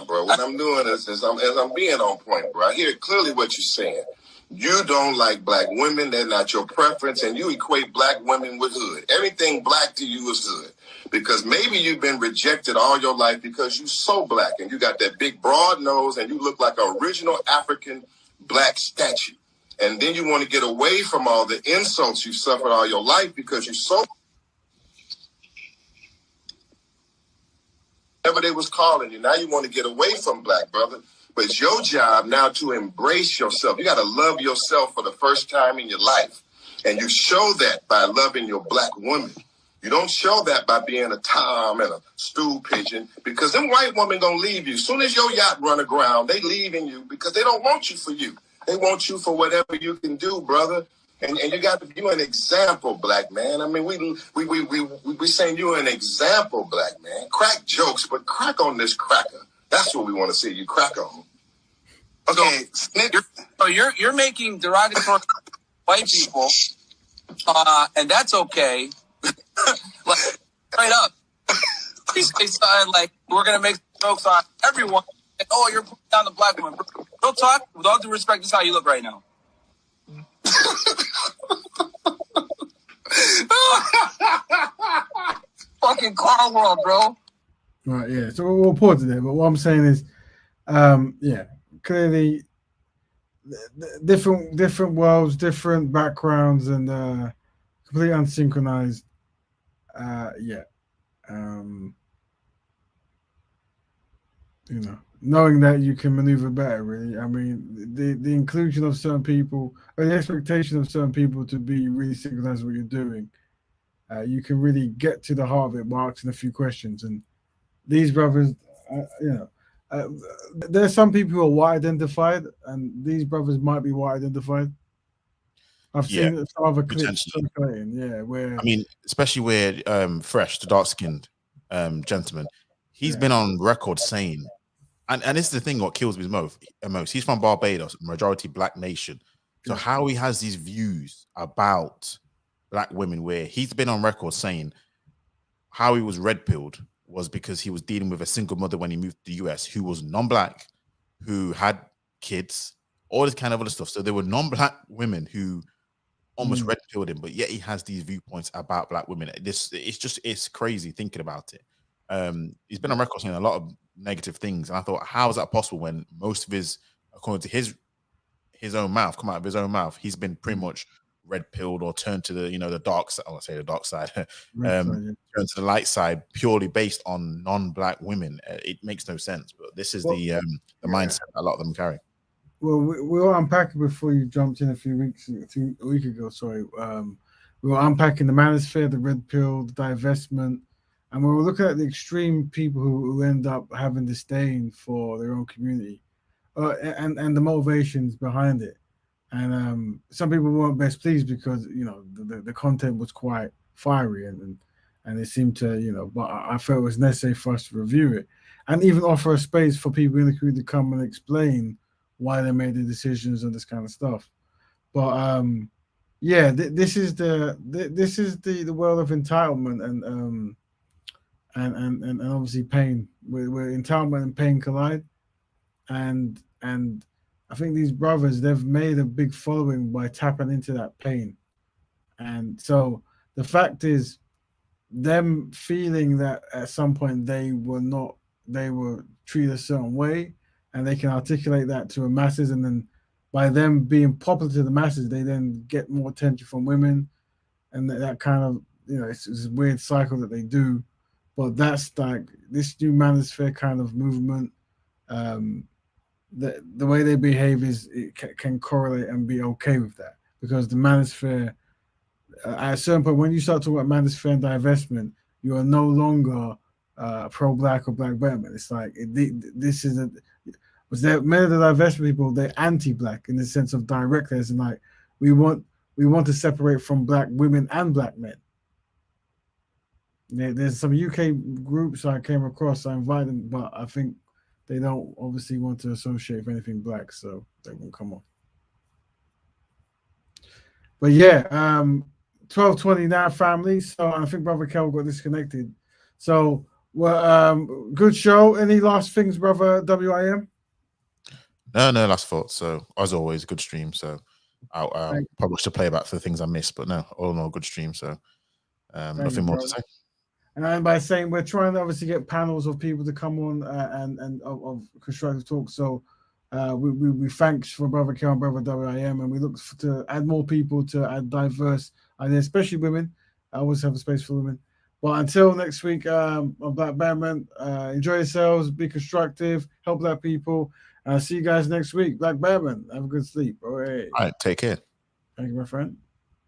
Bro, what I'm doing is I'm being on point, bro. I hear clearly what you're saying. You don't like black women. They're not your preference. And you equate black women with hood. Everything black to you is hood. Because maybe you've been rejected all your life because you're so black and you got that big broad nose and you look like an original African black statue. And then you want to get away from all the insults you've suffered all your life because you're so... Whatever they was calling you, now you want to get away from black, brother. But it's your job now to embrace yourself. You got to love yourself for the first time in your life. And you show that by loving your black woman. You don't show that by being a Tom and a stool pigeon because them white women going to leave you. As soon as your yacht run aground, they leaving you because they don't want you for you. They want you for whatever you can do, brother. And you got to be an example, black man. I mean, we saying you're an example, black man. Crack jokes, but crack on this cracker. That's what we want to see you crack on. Okay, so you're making derogatory white people, and that's okay. Like, straight up, you say something like we're gonna make jokes on everyone. And, oh, you're putting down the black woman. Real talk, with all due respect, this is how you look right now. Fucking car world, bro. Right, yeah. So we'll pause it there. But what I'm saying is, clearly, different worlds, different backgrounds, and completely unsynchronized. Knowing that you can maneuver better, really. I mean, the inclusion of certain people, or the expectation of certain people to be really synchronized with what you're doing, you can really get to the heart of it by asking a few questions. And these brothers, there's some people who are white identified, and these brothers might be white identified. I've seen some other clips circulating, where I mean, especially where Fresh, the dark-skinned gentleman, he's been on record saying, and this is the thing what kills me most. He's from Barbados, majority black nation. So how he has these views about black women, where he's been on record saying how he was red-pilled was because he was dealing with a single mother when he moved to the US who was non-black, who had kids, all this kind of other stuff. So there were non-black women who almost red-pilled him, but yet he has these viewpoints about black women. It's crazy thinking about it. He's been on record saying a lot of negative things, and I thought, how is that possible when most of his, according to his own mouth, come out of his own mouth, he's been pretty much red-pilled or turned to the dark side. I won't say the dark side, turned to the light side purely based on non-black women. It makes no sense, but this is the mindset a lot of them carry. Well, we were unpacking before you jumped in a week ago. Sorry, we were unpacking the manosphere, the red pill, the divestment, And we're looking at the extreme people who end up having disdain for their own community, and the motivations behind it. And some people weren't best pleased because the content was quite fiery and it seemed to But I felt it was necessary for us to review it and even offer a space for people in the community to come and explain why they made the decisions and this kind of stuff. But yeah, this is the world of entitlement and obviously pain, where entitlement and pain collide, and I think these brothers, they've made a big following by tapping into that pain. And so the fact is, them feeling that at some point they were treated a certain way, and they can articulate that to the masses, and then by them being popular to the masses, they then get more attention from women, and that kind of it's a weird cycle that they do. But that's like this new manosphere kind of movement. Um, the way they behave can correlate and be okay with that, because the manosphere, at a certain point, when you start talking about manosphere and divestment, you are no longer pro-black or black betterment. It's like this is a was there many of the divestment people, they're anti-black in the sense of directness, and like we want to separate from black women and black men. There's some UK groups I came across. I invited them, but I think they don't obviously want to associate with anything black, so they won't come on. But yeah, 12:20 now, family. So I think Brother Kel got disconnected. So well, good show. Any last things, Brother WIM? No, last thought. So as always, good stream. So I'll probably should play back for the things I missed, but no, all in all, good stream. So nothing more to say. And by saying we're trying to obviously get panels of people to come on and of constructive talk. So we thanks for Brother Kel and Brother WIM, and we look to add more people to add diverse ideas, especially women. I always have a space for women. But until next week, on Black Betterment, enjoy yourselves, be constructive, help black people. See you guys next week. Black Betterment. Have a good sleep. All right. All right. Take care. Thank you, my friend.